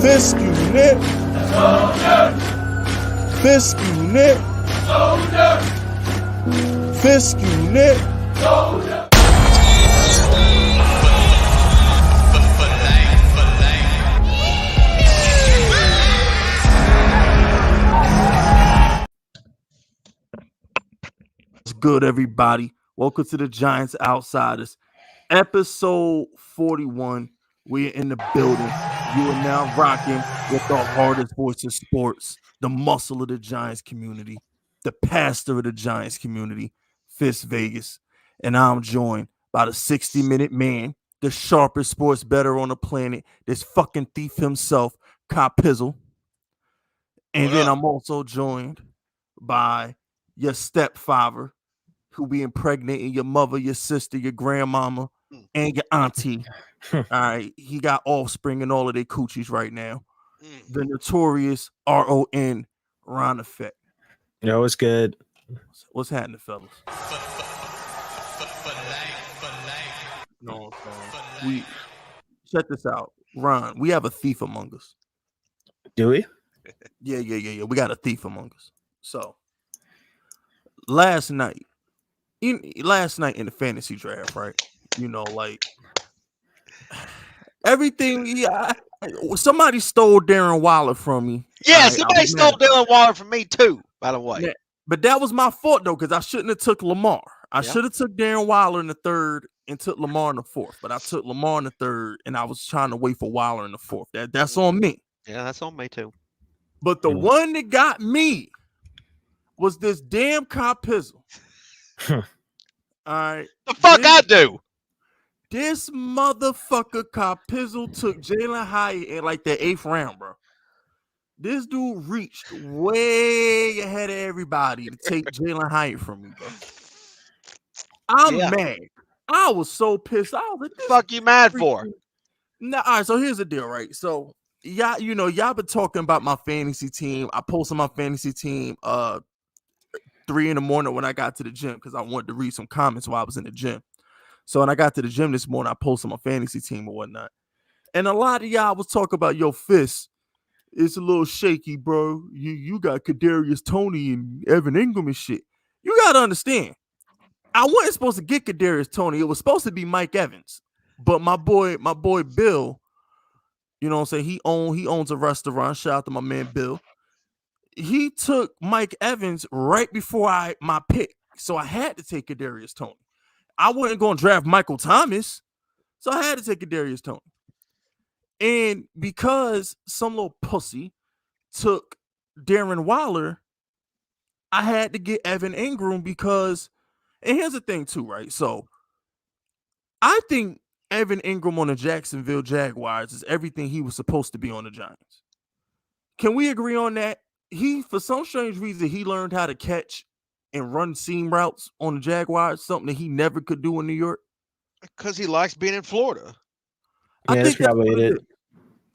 Fisk unit. Fisk unit. Fisk unit. What's good, everybody? Welcome to the Giants Outsiders, episode 41. We're in the building. You are now rocking with the hardest voice of sports, the muscle of the Giants community, the pastor of the Giants community, Fist Vegas. And I'm joined by the 60-minute man, the sharpest sports bettor on the planet, this fucking thief himself, Cop Pizzle. And then I'm also joined by your stepfather, who be impregnating your mother, your sister, your grandmama, and your auntie. All right, he got offspring in all of their coochies right now. The notorious RON Ron Effect. Yo, it's good. What's happening, fellas? No, we check this out, Ron. We have a thief among us. Do we? Yeah. We got a thief among us. So last night in the fantasy draft, right? You know, like everything. Yeah, somebody stole Darren Waller from me. Yeah, somebody stole Darren Waller from me too, by the way. Yeah, but that was my fault though, because I shouldn't have took Lamar. I should have took Darren Waller in the third and took Lamar in the fourth. But I took Lamar in the third, and I was trying to wait for Waller in the fourth. That's on me. Yeah, that's on me too. But the one that got me was this damn Cop Pizzle. All right. The fuck I do? This motherfucker Cop Pizzle took Jalin Hyatt in like the 8th round, bro. This dude reached way ahead of everybody to take Jalin Hyatt from me, bro. I'm mad. I was so pissed. I was like, "The fuck you mad for?" Nah, all right, so here's the deal, right? So y'all been talking about my fantasy team. I posted my fantasy team 3 in the morning when I got to the gym because I wanted to read some comments while I was in the gym. So when I got to the gym this morning, I posted my fantasy team or whatnot. And a lot of y'all was talking about your Fist. It's a little shaky, bro. You got Kadarius Toney and Evan Ingram and shit. You gotta understand. I wasn't supposed to get Kadarius Toney. It was supposed to be Mike Evans. But my boy Bill, you know what I'm saying? He owns a restaurant. Shout out to my man Bill. He took Mike Evans right before my pick. So I had to take Kadarius Toney. I wasn't going to draft Michael Thomas. So I had to take Kadarius Toney. And because some little pussy took Darren Waller, I had to get Evan Ingram because, and here's the thing too, right? So I think Evan Ingram on the Jacksonville Jaguars is everything he was supposed to be on the Giants. Can we agree on that? For some strange reason, he learned how to catch and run seam routes on the Jaguars, something that he never could do in New York. Because he likes being in Florida. Yeah, that's probably it.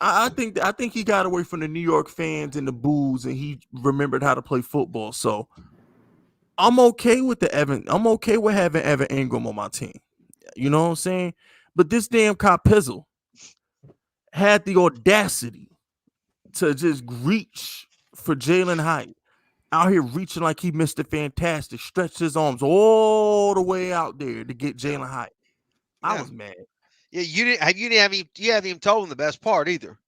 I think he got away from the New York fans and the boos, and he remembered how to play football. So I'm okay with I'm okay with having Evan Ingram on my team. You know what I'm saying? But this damn Cop Pizzle had the audacity to just reach for Jalin Hyatt. Out here reaching like he Mr. Fantastic, stretched his arms all the way out there to get Jalin Hyatt. I was mad. Yeah, you haven't even told him the best part either.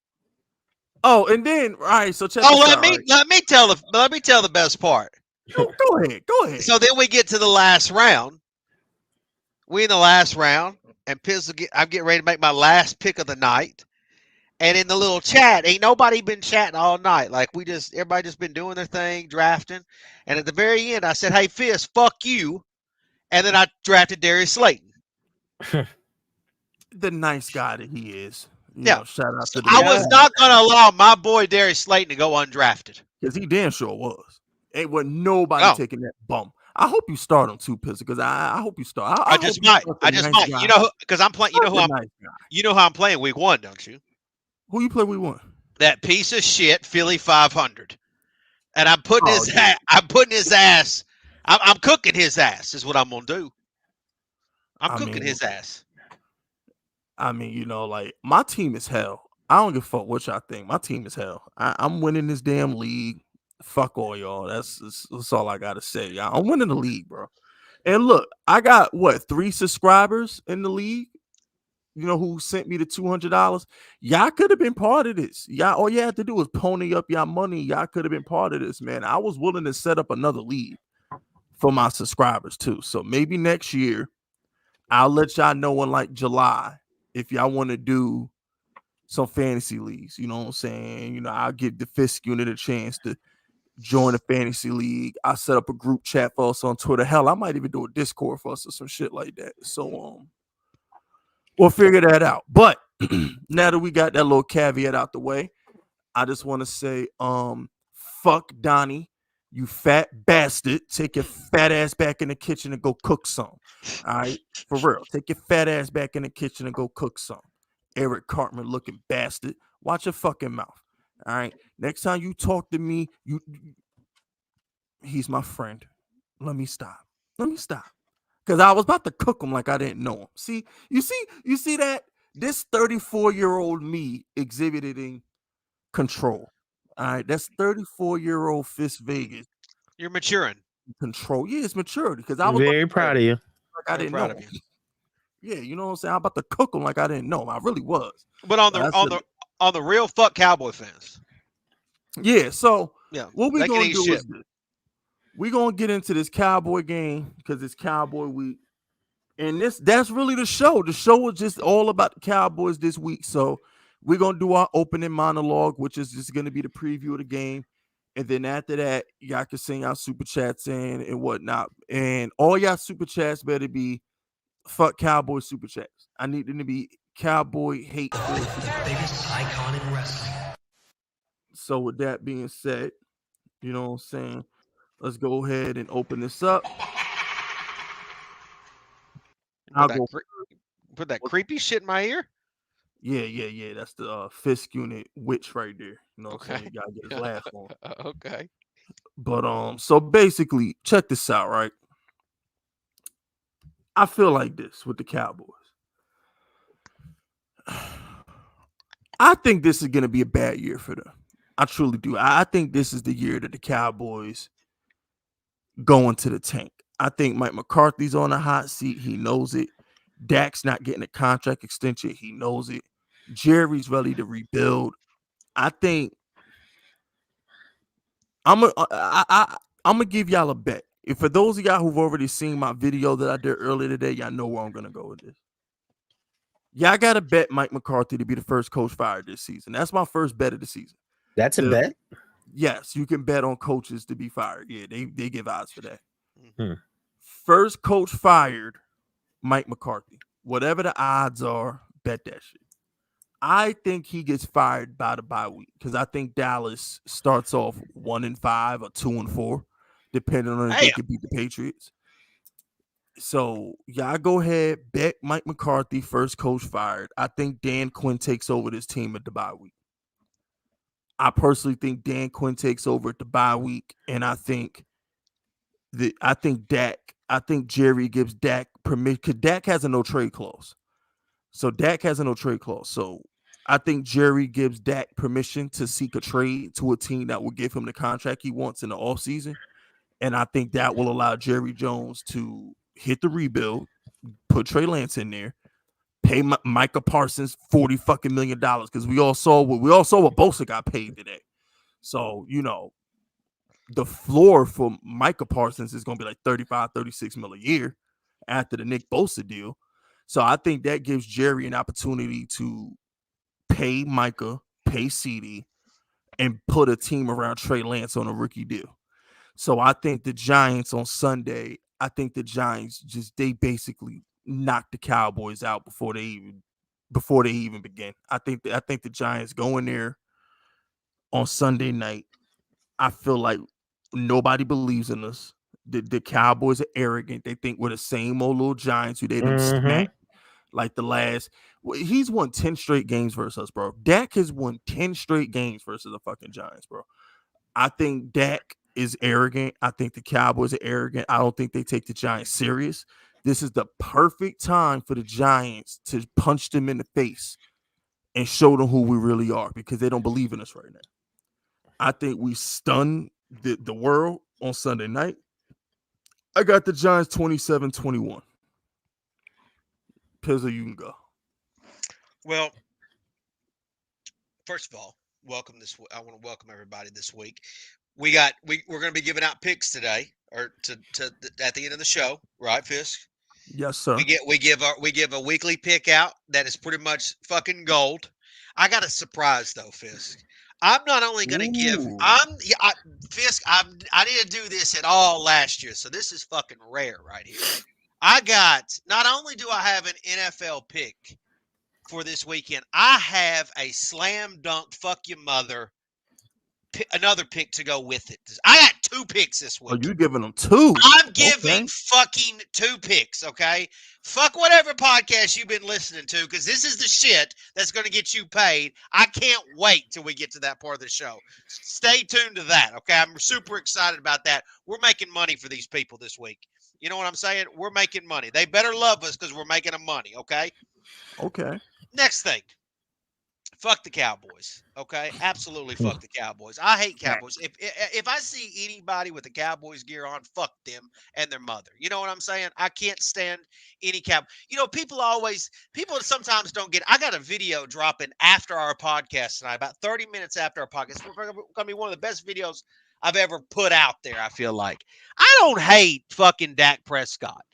Oh, and then all right, so check. Let me tell the best part. Go ahead. So then we get to the last round. We in the last round, and I'm getting ready to make my last pick of the night. And in the little chat, ain't nobody been chatting all night. Like everybody just been doing their thing, drafting. And at the very end, I said, "Hey, Fist, fuck you." And then I drafted Darius Slayton. The nice guy that he is. You know, shout out to I was not going to allow my boy Darius Slayton to go undrafted. Because he damn sure was. Ain't what nobody taking that bump. I hope you start him too, Pizza, because I hope you start. I just might. You know, because I'm playing. You know how I'm playing week 1, don't you? Who you play week 1? That piece of shit, Philly 500. And I'm putting I'm putting his ass. I'm cooking his ass is what I'm going to do. I'm cooking his ass. I mean, you know, like my team is hell. I don't give a fuck what y'all think. My team is hell. I'm winning this damn league. Fuck all y'all. That's all I gotta say. I'm winning the league, bro. And look, I got 3 subscribers in the league. You know who sent me the $200? Y'all could have been part of this. Y'all, all you had to do was pony up y'all money. Y'all could have been part of this, man. I was willing to set up another league for my subscribers too. So maybe next year, I'll let y'all know in like July if y'all want to do some fantasy leagues. You know what I'm saying? You know, I'll give the Fisk unit a chance to join a fantasy league. I set up a group chat for us on Twitter. Hell, I might even do a Discord for us or some shit like that. So we'll figure that out. But now that we got that little caveat out the way, I just want to say, fuck Donnie, you fat bastard. Take your fat ass back in the kitchen and go cook some. All right, for real. Take your fat ass back in the kitchen and go cook some. Eric Cartman looking bastard. Watch your fucking mouth. All right. Next time you talk to me, he's my friend. Let me stop. Because I was about to cook him like I didn't know him. See, you see that? This 34-year-old me exhibiting control. All right, that's 34-year-old Fist Vegas. You're maturing. Control. Yeah, it's maturity. Because I was very proud of you. Like I didn't know him. Yeah, you know what I'm saying? I'm about to cook him like I didn't know him. I really was. But on the real, fuck Cowboy fans. Yeah, so yeah, what we gonna do is this. We're gonna get into this Cowboy game because it's Cowboy week. And that's really the show. The show is just all about the Cowboys this week. So we're gonna do our opening monologue, which is just gonna be the preview of the game. And then after that, y'all can sing our super chats in and whatnot. And all y'all super chats better be fuck Cowboy super chats. I need them to be Cowboy hate. Biggest icon in wrestling. So with that being said, you know what I'm saying? Let's go ahead and open this up. Put that creepy shit in my ear. Yeah. That's the Fisk unit witch right there. You know what I'm saying? You gotta get his laugh on. Okay. But so basically, check this out, right? I feel like this with the Cowboys. I think this is gonna be a bad year for them. I truly do. I think this is the year that the Cowboys go into the tank. I think Mike McCarthy's on a hot seat. He knows it. Dak's not getting a contract extension. He knows it. Jerry's ready to rebuild. I think I'm gonna give y'all a bet. If for those of y'all who've already seen my video that I did earlier today, y'all know where I'm gonna go with this. Y'all gotta bet Mike McCarthy to be the first coach fired this season. That's my first bet of the season. That's a bet? Yes, you can bet on coaches to be fired. Yeah, they give odds for that. Hmm. First coach fired, Mike McCarthy. Whatever the odds are, bet that shit. I think he gets fired by the bye week because I think Dallas starts off 1-5 or 2-4, depending on if they can beat the Patriots. So y'all go ahead, bet Mike McCarthy, first coach fired. I think Dan Quinn takes over this team at the bye week. I personally think Dan Quinn takes over at the bye week, and I think Jerry gives Dak permission because Dak has a no trade clause. So I think Jerry gives Dak permission to seek a trade to a team that will give him the contract he wants in the offseason. And I think that will allow Jerry Jones to hit the rebuild, put Trey Lance in there, pay Micah Parsons $40 million because we all saw what Bosa got paid today. So, you know, the floor for Micah Parsons is going to be like 35, 36 mil a year after the Nick Bosa deal. So I think that gives Jerry an opportunity to pay Micah, pay CD, and put a team around Trey Lance on a rookie deal. So I think the Giants on Sunday, they basically knocked the Cowboys out before they even begin. I think the Giants go in there on Sunday night. I feel like nobody believes in us. The Cowboys are arrogant. They think we're the same old little Giants who they didn't smack like the last. He's won 10 straight games versus us, bro. Dak has won 10 straight games versus the fucking Giants, bro. I think Dak is arrogant. I think the Cowboys are arrogant. I don't think they take the Giants serious. This is the perfect time for the Giants to punch them in the face and show them who we really are because they don't believe in us right now. I think we stunned the world on Sunday night. I got the Giants 27-21. Pizza, you can go. Well, first of all, welcome this. I want to welcome everybody this week. We're going to be giving out picks today, or at the end of the show, right, Fisk? Yes, sir. We give a weekly pick out that is pretty much fucking gold. I got a surprise though, Fisk. I'm not only going to give. Fisk. I didn't do this at all last year, so this is fucking rare right here. I got. Not only do I have an NFL pick for this weekend, I have a slam dunk. Fuck your mother. Another pick to go with it. I got 2 picks this week. Oh, you giving them 2? I'm giving fucking 2 picks, okay? Fuck whatever podcast you've been listening to, because this is the shit that's going to get you paid. I can't wait till we get to that part of the show. Stay tuned to that, okay? I'm super excited about that. We're making money for these people this week. You know what I'm saying? We're making money. They better love us because we're making them money, okay? Okay. Next thing. Fuck the Cowboys, okay? Absolutely fuck the Cowboys. I hate Cowboys. If I see anybody with a Cowboys gear on, fuck them and their mother. You know what I'm saying? I can't stand any people sometimes don't get. I got a video dropping after our podcast tonight, about 30 minutes after our podcast. It's going to be one of the best videos I've ever put out there, I feel like. I don't hate fucking Dak Prescott.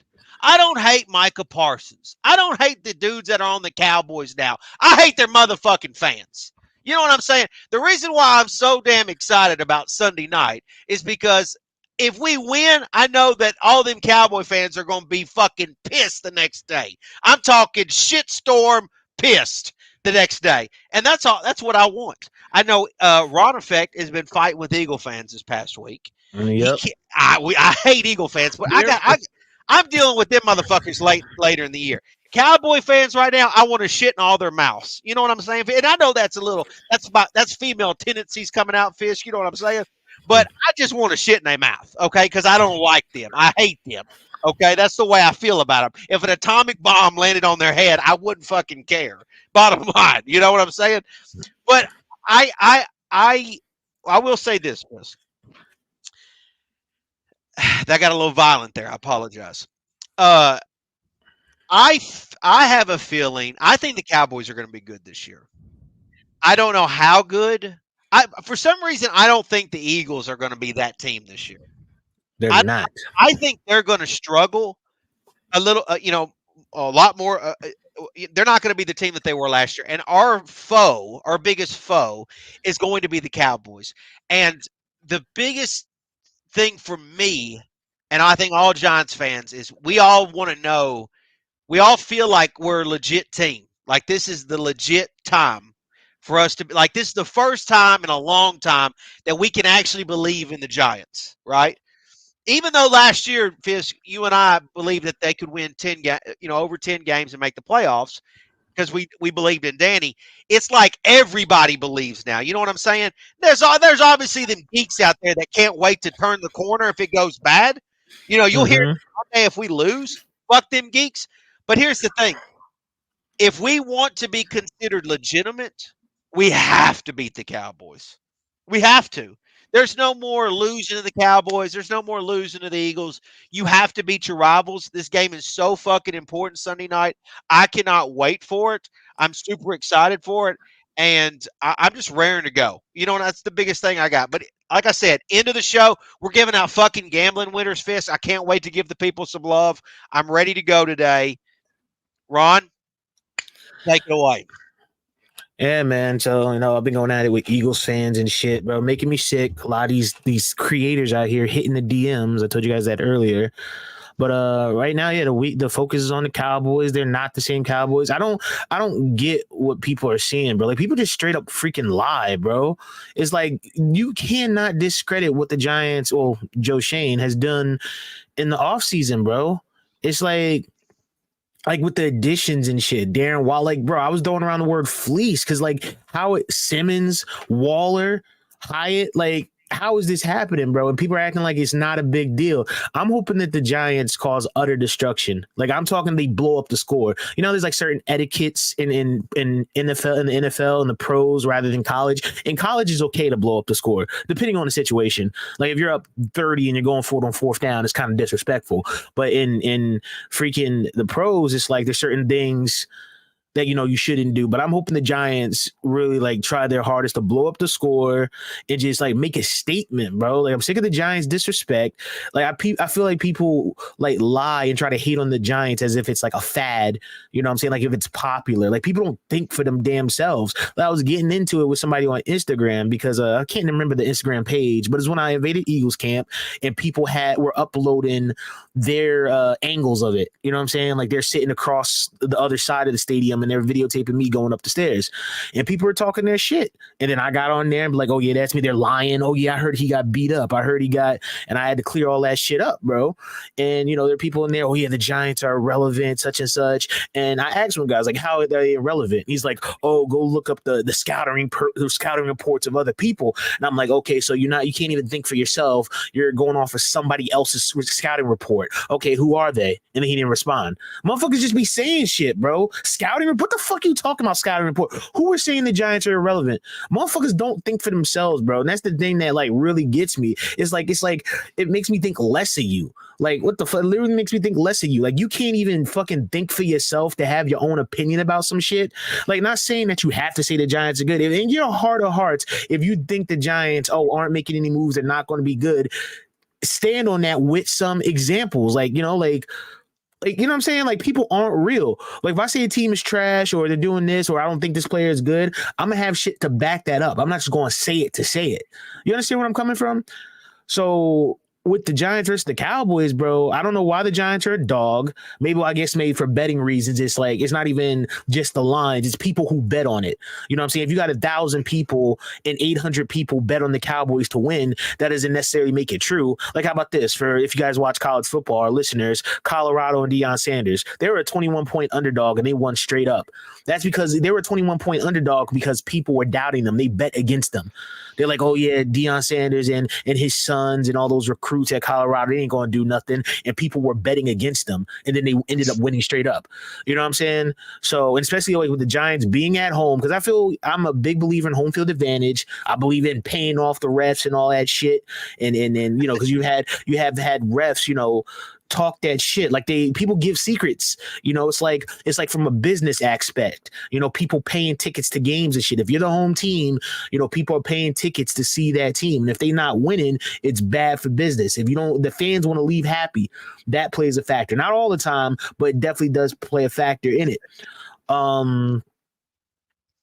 I don't hate Micah Parsons. I don't hate the dudes that are on the Cowboys now. I hate their motherfucking fans. You know what I'm saying? The reason why I'm so damn excited about Sunday night is because if we win, I know that all them Cowboy fans are going to be fucking pissed the next day. I'm talking shitstorm pissed the next day. And that's all. That's what I want. I know Ron Effect has been fighting with Eagle fans this past week. Yep. I hate Eagle fans, but I'm dealing with them motherfuckers later in the year. Cowboy fans right now, I want to shit in all their mouths. You know what I'm saying? And I know that's female tendencies coming out, Fish. You know what I'm saying? But I just want to shit in their mouth, okay? Because I don't like them. I hate them. Okay, that's the way I feel about them. If an atomic bomb landed on their head, I wouldn't fucking care. Bottom line, you know what I'm saying? But I will say this, Fish. That got a little violent there. I apologize. I have a feeling. I think the Cowboys are going to be good this year. I don't know how good. For some reason, I don't think the Eagles are going to be that team this year. They're not. I think they're going to struggle a little. A lot more. They're not going to be the team that they were last year. And our biggest foe, is going to be the Cowboys. And the biggest thing for me, and I think all Giants fans, is we all want to know, we all feel like we're a legit team. Like this is the legit time for us to be, like this is the first time in a long time that we can actually believe in the Giants, right? Even though last year, Fisk, you and I believed that they could win over 10 games and make the playoffs because we believed in Danny. It's like everybody believes now. You know what I'm saying? There's obviously them geeks out there that can't wait to turn the corner if it goes bad. You know, you'll hear one day if we lose, fuck them geeks. But here's the thing. If we want to be considered legitimate, we have to beat the Cowboys. We have to. There's no more losing to the Cowboys. There's no more losing to the Eagles. You have to beat your rivals. This game is so fucking important Sunday night. I cannot wait for it. I'm super excited for it. And I'm just raring to go. You know, that's the biggest thing I got. But like I said, end of the show, we're giving out fucking gambling winners fist. I can't wait to give the people some love. I'm ready to go today. Ron, take it away. Yeah, man. So, I've been going at it with Eagles fans and shit, bro. Making me sick. A lot of these creators out here hitting the DMs. I told you guys that earlier. But right now, yeah, the focus is on the Cowboys. They're not the same Cowboys. I don't get what people are seeing, bro. Like people just straight up freaking lie, bro. It's like you cannot discredit what the Giants or Joe Shane has done in the offseason, bro. It's like with the additions and shit, Darren Waller, like, bro, I was throwing around the word fleece because, like, Howard, Simmons, Waller, Hyatt, like, how is this happening, bro? And people are acting like it's not a big deal. I'm hoping that the Giants cause utter destruction. Like I'm talking, they blow up the score. You know, there's like certain etiquettes in NFL, in the NFL and the pros rather than college. In college, it's okay to blow up the score, depending on the situation. Like if you're up 30 and you're going for it on fourth down, it's kind of disrespectful. But in freaking the pros, it's like there's certain things that, you know, you shouldn't do. But I'm hoping the Giants really like try their hardest to blow up the score and just like make a statement, bro. Like I'm sick of the Giants disrespect. Like I feel like people like lie and try to hate on the Giants as if it's like a fad. You know what I'm saying? Like if it's popular, like people don't think for them damn selves. Like, I was getting into it with somebody on Instagram because I can't remember the Instagram page, but it's when I invaded Eagles camp and people were uploading their angles of it. You know what I'm saying? Like they're sitting across the other side of the stadium and they're videotaping me going up the stairs, and people were talking their shit. And then I got on there and be like, oh yeah, that's me. They're lying. Oh yeah, I heard he got beat up. And I had to clear all that shit up, bro. And you know, there are people in there. Oh yeah, the Giants are irrelevant, such and such. And I asked one guy, like, how are they irrelevant? He's like, oh, go look up the scouting reports of other people. And I'm like, okay, so you can't even think for yourself. You're going off of somebody else's scouting report. Okay, who are they? And then he didn't respond. Motherfuckers just be saying shit, bro. Scouting report. What the fuck are you talking about? Scouting report. Who are saying the Giants are irrelevant? Motherfuckers don't think for themselves, bro. And that's the thing that like really gets me. It's like it makes me think less of you. Like what the fuck? It literally makes me think less of you. Like you can't even fucking think for yourself to have your own opinion about some shit. Like not saying that you have to say the Giants are good. In your heart of hearts, if you think the Giants aren't making any moves, they're not going to be good, stand on that with some examples. Like, you know, like you know what I'm saying? Like people aren't real. Like if I say a team is trash or they're doing this or I don't think this player is good, I'm gonna have shit to back that up. I'm not just going to say it to say it. You understand where I'm coming from? So with the Giants versus the Cowboys, bro, I don't know why the Giants are a dog. Maybe I guess maybe for betting reasons. It's like it's not even just the lines. It's people who bet on it. You know what I'm saying? If you got 1,000 people and 800 people bet on the Cowboys to win, that doesn't necessarily make it true. Like how about this? For if you guys watch college football, our listeners, Colorado and Deion Sanders, they were a 21-point underdog and they won straight up. That's because they were a 21-point underdog because people were doubting them. They bet against them. They're like, oh yeah, Deion Sanders and his sons and all those recruits at Colorado, they ain't going to do nothing. And people were betting against them. And then they ended up winning straight up. You know what I'm saying? So, and especially like with the Giants being at home, because I feel I'm a big believer in home field advantage. I believe in paying off the refs and all that shit. And you know, because you have had refs, you know, talk that shit. Like people give secrets. You know, it's like from a business aspect, you know, people paying tickets to games and shit. If you're the home team, you know, people are paying tickets to see that team. And if they're not winning, it's bad for business. If you don't, the fans want to leave happy, that plays a factor. Not all the time, but it definitely does play a factor in it.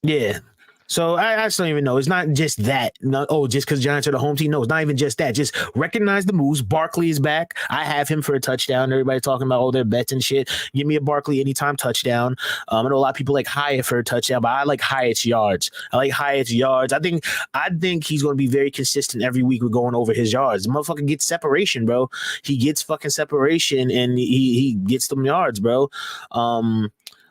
Yeah. So I just don't even know. It's not just that. No, just because Giants are the home team. No, it's not even just that. Just recognize the moves. Barkley is back. I have him for a touchdown. Everybody talking about their bets and shit. Give me a Barkley anytime touchdown. I know a lot of people like Hyatt for a touchdown, but I like Hyatt's yards. I think he's going to be very consistent every week with going over his yards. The motherfucker gets separation, bro. He gets fucking separation and he gets them yards, bro.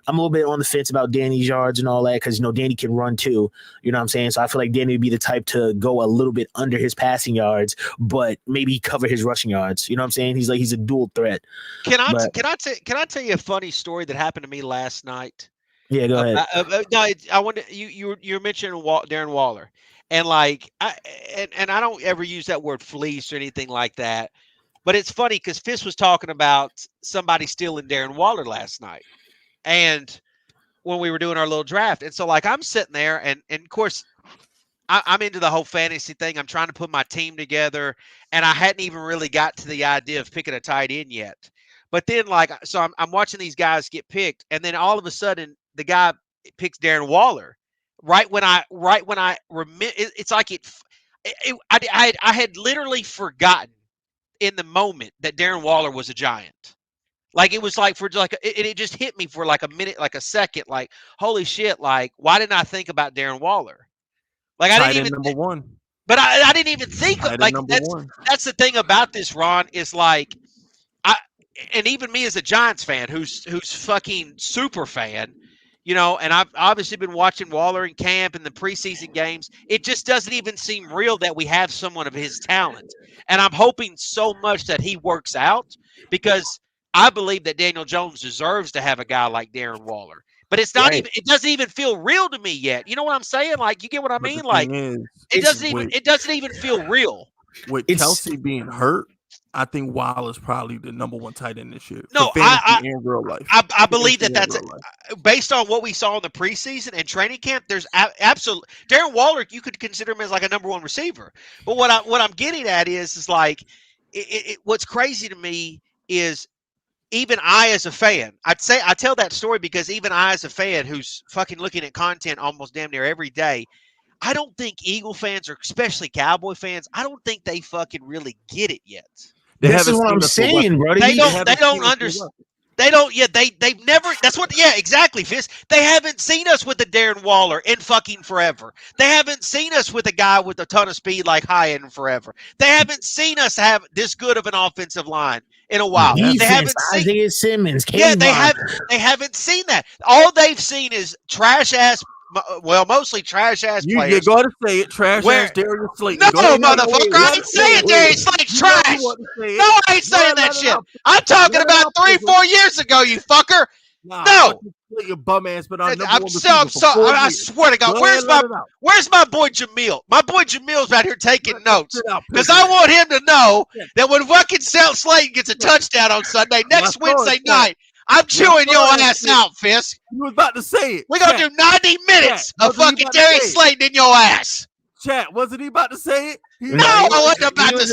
I'm a little bit on the fence about Danny's yards and all that because, you know, Danny can run too. You know what I'm saying? So I feel like Danny would be the type to go a little bit under his passing yards, but maybe cover his rushing yards. You know what I'm saying? He's a dual threat. Can I tell you a funny story that happened to me last night? Yeah, go ahead. No, I want you were mentioning Darren Waller, and like I don't ever use that word fleece or anything like that, but it's funny because Fist was talking about somebody stealing Darren Waller last night. And when we were doing our little draft, and so like I'm sitting there, and of course I'm into the whole fantasy thing. I'm trying to put my team together, and I hadn't even really got to the idea of picking a tight end yet. But then so I'm watching these guys get picked, and then all of a sudden the guy picks Darren Waller. Right when I remember, it's like I had literally forgotten in the moment that Darren Waller was a Giant. Like it was like it just hit me for like a minute, like a second, like holy shit, like why didn't I think about Darren Waller? Like I didn't even number one. But I didn't even think of, like that's the thing about this, Ron, is like and even me as a Giants fan who's fucking super fan, You know, and I've obviously been watching Waller in camp and the preseason games. It just doesn't even seem real that we have someone of his talent. And I'm hoping so much that he works out because I believe that Daniel Jones deserves to have a guy like Darren Waller. But it's not even. It doesn't even feel real to me yet. You know what I'm saying? Like, you get what I mean? Like, it doesn't even feel real. With Kelsey being hurt, I think Waller's probably the number one tight end this year. No, in real life. I believe that's based on what we saw in the preseason and training camp. There's absolutely Darren Waller. You could consider him as like a number one receiver. But what I'm getting at is like what's crazy to me is even I as a fan. I tell that story because even I as a fan who's fucking looking at content almost damn near every day. I don't think Eagle fans or especially Cowboy fans, I don't think they fucking really get it yet. This is what I'm saying, bro. They don't understand. They don't. Yeah, they've never. That's what. Yeah, exactly, Fist. They haven't seen us with a Darren Waller in fucking forever. They haven't seen us with a guy with a ton of speed like Hyatt in forever. They haven't seen us have this good of an offensive line in a while. Defense, they haven't seen Isaiah Simmons. Yeah, they haven't seen that. All they've seen is trash ass. Well, mostly trash ass players. You got to say it, trash ass Darius Slayton. No, motherfucker, I ain't saying Darius Slayton's trash. No, I ain't saying that shit. I'm talking about 3-4 years ago, you fucker. No. Your bum ass, but I'm sorry. I swear to God, where's my boy Jamil? My boy Jamil's out here taking notes because I want him to know that when fucking Slayton gets a touchdown on Sunday next Wednesday night. I'm chewing your ass out, Fisk. You was about to say it. We're going to do 90 minutes of fucking Darius Slayton in your ass. Chat, wasn't he about to say it? No, I wasn't about to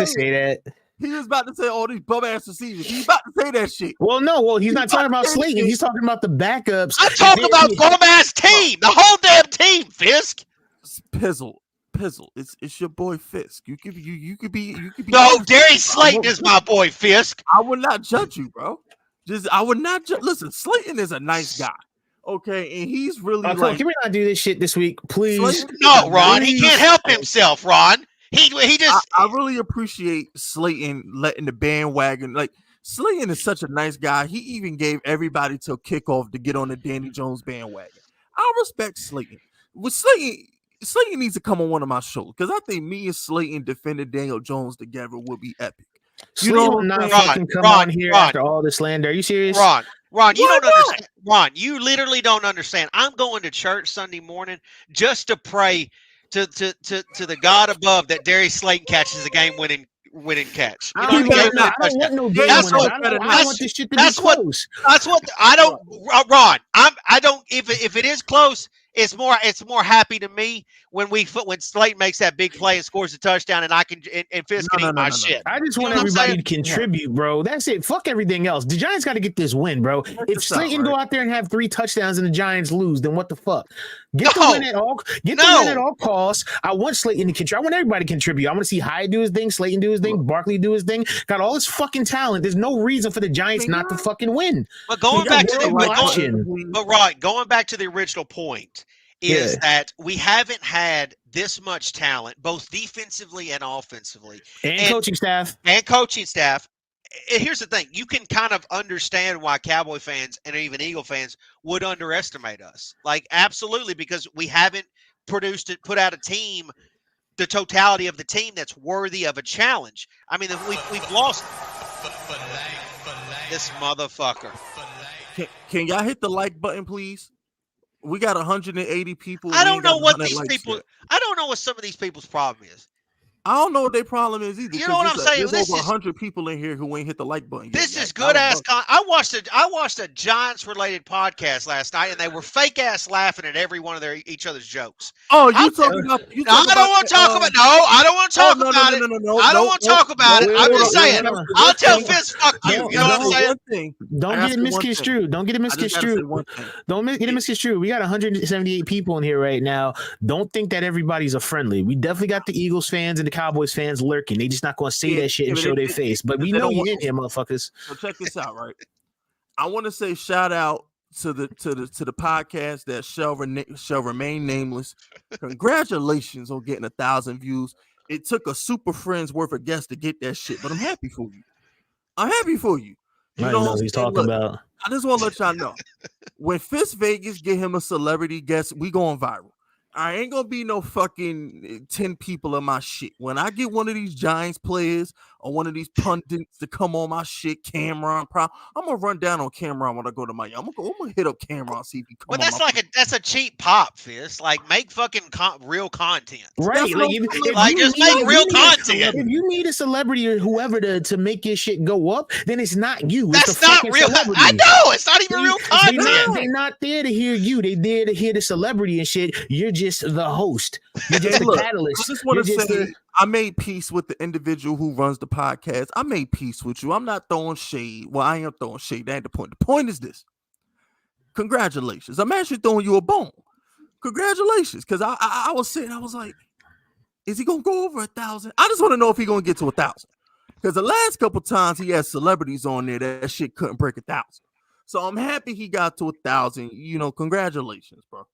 say that. He was about to say all these bum-ass receivers. He's about to say that shit. Well, no. He's not talking about Slayton. He's talking about the backups. I'm talking about bum-ass team. The whole damn team, Fisk. Pizzle. It's your boy Fisk. You could be. No, Darius Slayton is my boy Fisk. I will not judge you, bro. I would not listen. Slayton is a nice guy, okay, and he's really like. Can we not do this shit this week, please? No, Ron. He can't help himself, Ron. He just. I really appreciate Slayton letting the bandwagon. Like Slayton is such a nice guy. He even gave everybody till kickoff to get on the Danny Jones bandwagon. I respect Slayton. With Slayton needs to come on one of my shows because I think me and Slayton defending Daniel Jones together would be epic. You will not fucking come on here after all this slander. Are you serious? Ron, you don't understand. Ron, you literally don't understand. I'm going to church Sunday morning just to pray to the God above that Darius Slayton catches a game-winning catch. I don't want no game. I want this shit to be close. That's what I don't. Ron, I don't. If it is close. It's more happy to me when Slayton makes that big play and scores a touchdown and I can and Fisk can eat my shit. I just want everybody to contribute, bro. That's it. Fuck everything else. The Giants got to get this win, bro. If Slayton go out there and have 3 touchdowns and the Giants lose, then what the fuck? Get the win at all costs. I want Slayton to contribute. I want everybody to contribute. I want to see Hyatt do his thing, Slayton do his thing, Barkley do his thing. Got all this fucking talent. There's no reason for the Giants not to fucking win. But going back to the original point is that we haven't had this much talent, both defensively and offensively, and coaching staff. Here's the thing: you can kind of understand why Cowboy fans and even Eagle fans would underestimate us. Like, absolutely, because we haven't put out a team, the totality of the team that's worthy of a challenge. I mean, we've lost this motherfucker. Can y'all hit the like button, please? We got 180 people. I don't know what some of these people's problem is. I don't know what their problem is either. You know what I'm saying? There's over 100 people in here who ain't hit the like button. This is good ass. I watched a Giants related podcast last night, and they were fake ass laughing at every one of each other's jokes. Oh, I don't want to talk about. No, I don't want to talk about it. I don't want to talk about it. I'm just saying. I'll tell Fizz, fuck you. You know what I'm saying? Don't get it misconstrued. Don't get it misconstrued. We got 178 people in here right now. Don't think that everybody's a friendly. We definitely got the Eagles fans and the Cowboys fans lurking. They just not going to say that shit and show their face. But we know you're in here, motherfuckers. So check this out, right? I want to say shout out to the podcast that shall remain nameless. Congratulations on getting 1,000 views. It took a Super Friends worth of guests to get that shit, but I'm happy for you. You I know know what what I'm he's saying? talking Look, about. I just want to let y'all know. When Fist Vegas get him a celebrity guest, we going viral. I ain't gonna be no fucking 10 people in my shit. When I get one of these Giants players or one of these pundits to come on my shit, Cameron, I'm gonna run down on Cameron when I go to Miami. I'm gonna hit up Cameron, see if he come But on that's my like that's a cheap pop, Fist. Like make fucking real content. Right, That's like what I'm saying. Like, just make real content. If you need a celebrity or whoever to make your shit go up, then it's not you. It's That's the not fucking real. celebrity. I know it's not even real content. They're not there to hear you. They there to hear the celebrity and shit. You're just the host. You're just the Look, I catalyst. just want You're to just say I made peace with the individual who runs the podcast. I made peace with you. I'm not throwing shade. Well, I am throwing shade. That ain't the point. The point is this. Congratulations. I'm actually throwing you a bone. Congratulations. Because I was sitting, I was like, is he gonna go over 1,000? I just want to know if he's gonna get to 1,000. Because the last couple times he had celebrities on there, that shit couldn't break 1,000. So I'm happy he got to 1,000. You know, congratulations, bro.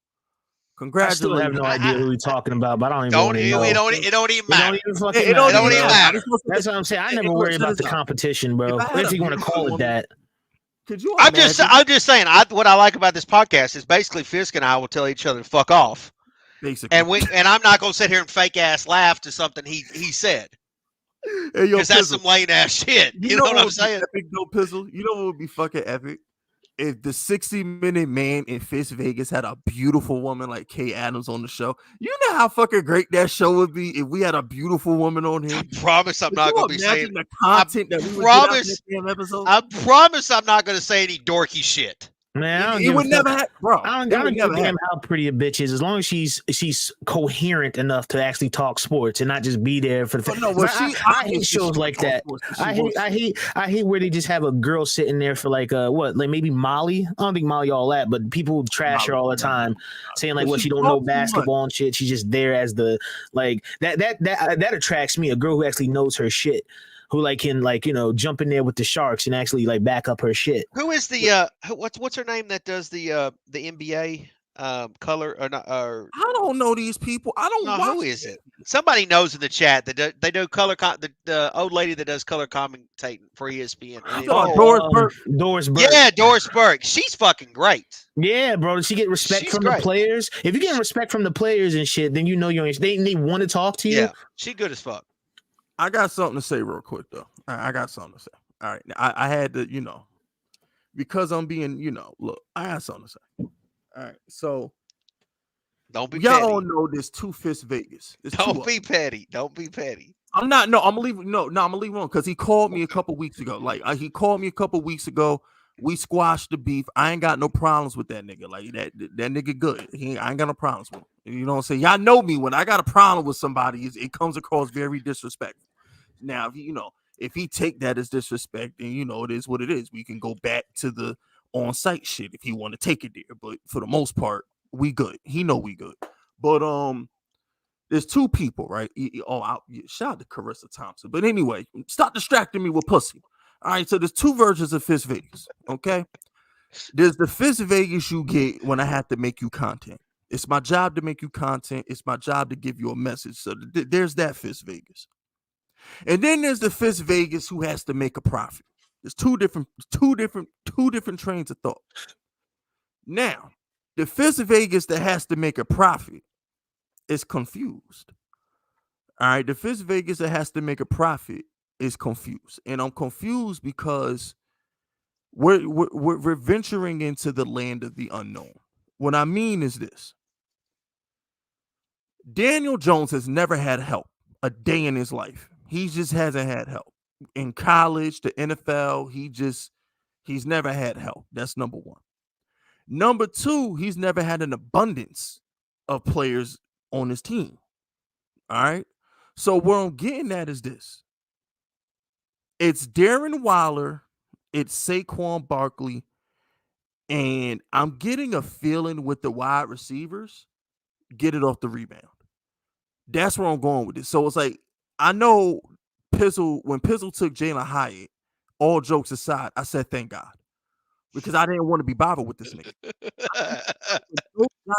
I still have no idea who we're talking about, but I don't even want to know. It don't even matter. It don't even fucking It don't even matter. That's what I'm saying. I never worry about the competition, bro. If you want to call it that. Could you I'm just saying. What I like about this podcast is basically Fisk and I will tell each other to fuck off, basically, and I'm not gonna sit here and fake ass laugh to something he said, because that's some lame ass shit. You know what I'm saying? Epic though, Pizzle. You know what would be fucking epic? If the 60-minute man in Fist Vegas had a beautiful woman like Kay Adams on the show. You know how fucking great that show would be if we had a beautiful woman on here. I promise I'm not gonna be saying the content that we would get episode. I promise I'm not gonna say any dorky shit. Man, it would never happen, bro. I don't give a damn how pretty a bitch is, as long as she's coherent enough to actually talk sports and not just be there for the. No, well, I hate shows like that. I hate where they just have a girl sitting there for like like maybe Molly. I don't think Molly all that, but people trash her all the time, saying like what she don't know basketball and shit. She's just there as the like that attracts me. A girl who actually knows her shit. Who like can jump in there with the Sharks and actually like back up her shit. Who is the what's her name that does the NBA color or not? Or I don't know these people. I don't know who is it. Somebody knows in the chat that they do color. The old lady that does color commentating for ESPN. Doris Burke. Yeah, Doris Burke. She's fucking great. Yeah, bro. Does she get respect from the players? If you get respect from the players and shit, then you know they want to talk to you. Yeah, she good as fuck. I got something to say real quick though. I got something to say. All right, I had to, because I'm being, look, I got something to say. All right, so don't be y'all petty. don't know this two Fist Vegas. Don't be petty. Don't be petty. I'm not. No, I'm gonna leave. No, I'm gonna leave on because he called me a couple weeks ago. Like he called me a couple weeks ago. We squashed the beef. I ain't got no problems with that nigga. Like that nigga good. I ain't got no problems with him. You know what I'm saying? Y'all know me. When I got a problem with somebody, it comes across very disrespectful. Now, if he take that as disrespect, then it is what it is. We can go back to the on-site shit if he want to take it there. But for the most part, we good. He know we good. But there's two people, right? Shout out to Carissa Thompson. But anyway, stop distracting me with pussy. All right, so there's two versions of Fist Vegas, okay? There's the Fist Vegas you get when I have to make you content. It's my job to make you content. It's my job to give you a message. So there's that Fist Vegas. And then there's the Fist Vegas who has to make a profit. There's two different trains of thought. Now, the Fist Vegas that has to make a profit is confused. All right, the Fist Vegas that has to make a profit is confused, and I'm confused because we're venturing into the land of the unknown. What I mean is this: Daniel Jones has never had help a day in his life. He just hasn't had help in college, the NFL. He's never had help. That's number one. Number two, he's never had an abundance of players on his team. All right. So what I'm getting at is this. It's Darren Waller, it's Saquon Barkley, and I'm getting a feeling with the wide receivers, get it off the rebound. That's where I'm going with this. So it's like, I know when Pizzle took Jalin Hyatt, all jokes aside, I said, thank God. Because I didn't want to be bothered with this nigga.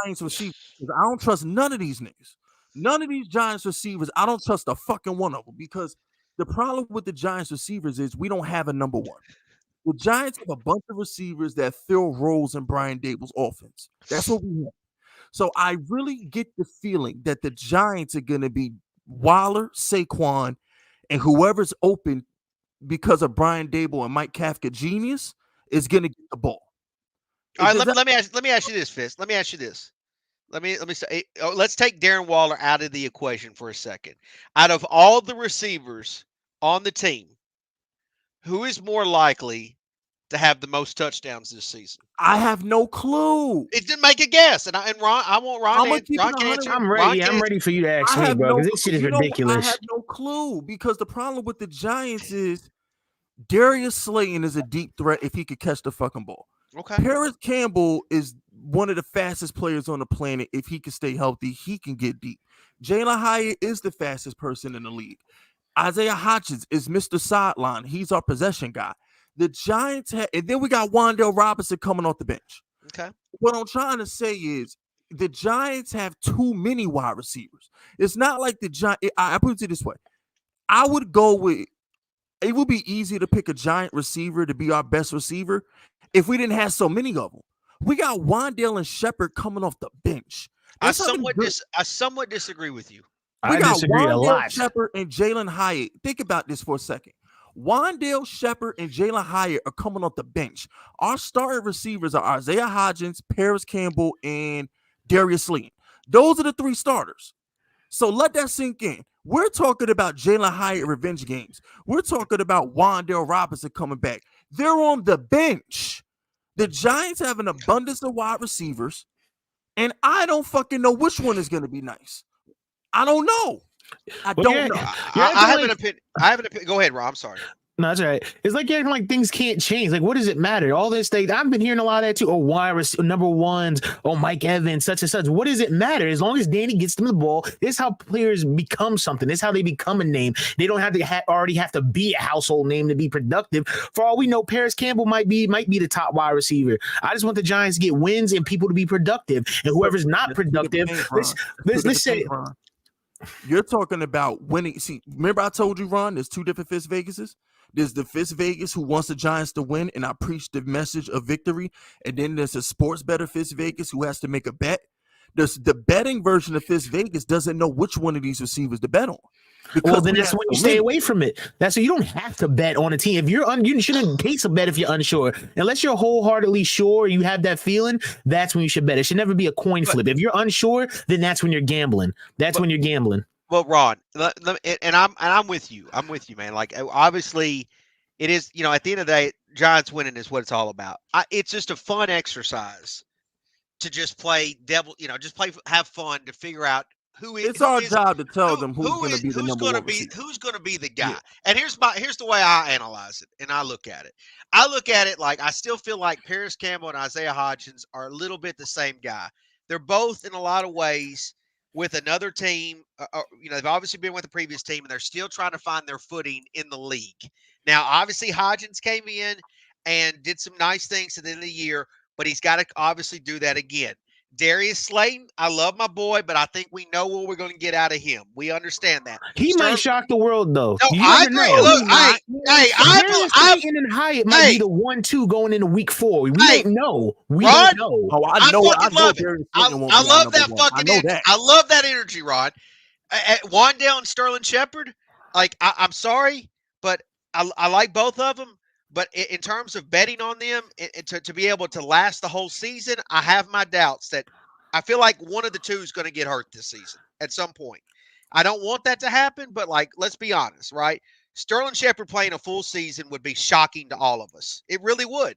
Giants receivers, I don't trust none of these niggas. None of these Giants receivers, I don't trust a fucking one of them because the problem with the Giants receivers is we don't have a number one. The Giants have a bunch of receivers that fill roles in Brian Dable's offense. That's what we want. So I really get the feeling that the Giants are going to be Waller, Saquon, and whoever's open because of Brian Dable and Mike Kafka genius is going to get the ball. All right, let me ask you this, Fitz. Let me ask you this. Let's take Darren Waller out of the equation for a second. Out of all the receivers on the team, who is more likely to have the most touchdowns this season? I have no clue. It didn't make a guess, and Ron, I want Ron to answer. I'm ready. I'm ready for you to ask me, bro, because this shit is ridiculous. I have no clue because the problem with the Giants is Darius Slayton is a deep threat if he could catch the fucking ball. Okay. Paris Campbell is one of the fastest players on the planet. If he can stay healthy, he can get deep. Jalin Hyatt is the fastest person in the league. Isaiah Hodgins is Mr. Sideline. He's our possession guy. The Giants have, and then we got Wan'Dale Robinson coming off the bench. Okay. What I'm trying to say is the Giants have too many wide receivers. It's not like the Giants. I put it this way. I would go with, it would be easy to pick a Giant receiver to be our best receiver if we didn't have so many of them. We got Wan'Dale and Shepard coming off the bench. I somewhat disagree with you. We got disagree a lot. Shepard and Jalin Hyatt. Think about this for a second. Wan'Dale, Shepard, and Jalin Hyatt are coming off the bench. Our starting receivers are Isaiah Hodgins, Paris Campbell, and Darius Slayton. Those are the three starters. So let that sink in. We're talking about Jalin Hyatt revenge games. We're talking about Wan'Dale Robinson coming back. They're on the bench. The Giants have an abundance of wide receivers, and I don't fucking know which one is going to be nice. I don't know. I don't know. I have an opinion. Go ahead, Rob. I'm sorry. No, that's all right. It's like acting like things can't change. Like, what does it matter? All this thing. I've been hearing a lot of that too. Oh, why number ones? Oh, Mike Evans, such and such. What does it matter? As long as Danny gets them the ball, this is how players become something. This is how they become a name. They don't have to already have to be a household name to be productive. For all we know, Paris Campbell might be the top wide receiver. I just want the Giants to get wins and people to be productive. And whoever's not productive, let's say. You're talking about winning. See, remember I told you, Ron, there's two different Fitz Vegases. There's the Fitz Vegas who wants the Giants to win, and I preach the message of victory. And then there's a sports bettor Fitz Vegas who has to make a bet. The betting version of Fitz Vegas doesn't know which one of these receivers to bet on. Well, then that's when you stay away from it. That's so you don't have to bet on a team. If you shouldn't place a bet if you're unsure. Unless you're wholeheartedly sure, you have that feeling, that's when you should bet. It should never be a coin flip. If you're unsure, then that's when you're gambling. When you're gambling. Well, Ron, and I'm with you. I'm with you, man. Like, obviously, it is. At the end of the day, Giants winning is what it's all about. It's just a fun exercise to just play devil. Have fun to figure out. It's our job to tell them who's going to be the number one receiver. Who's going to be the guy. Yeah. And here's the way I analyze it, and I look at it. I look at it like I still feel like Paris Campbell and Isaiah Hodgins are a little bit the same guy. They're both in a lot of ways with another team. They've obviously been with the previous team, and they're still trying to find their footing in the league. Now, obviously, Hodgins came in and did some nice things at the end of the year, but he's got to obviously do that again. Darius Slayton, I love my boy, but I think we know what we're going to get out of him. We understand that. He might shock the world, though. No, I agree. Look, Slayton and Hyatt might be the 1-2 going into week 4. We don't know. We don't know. Oh, I know. I love it. I love that fucking energy. I love that energy, Rod. Wan'Dale and Sterling Shepard, I'm sorry, but I like both of them. But in terms of betting on them to be able to last the whole season, I have my doubts that I feel like one of the two is going to get hurt this season at some point. I don't want that to happen, but let's be honest, right? Sterling Shepard playing a full season would be shocking to all of us. It really would.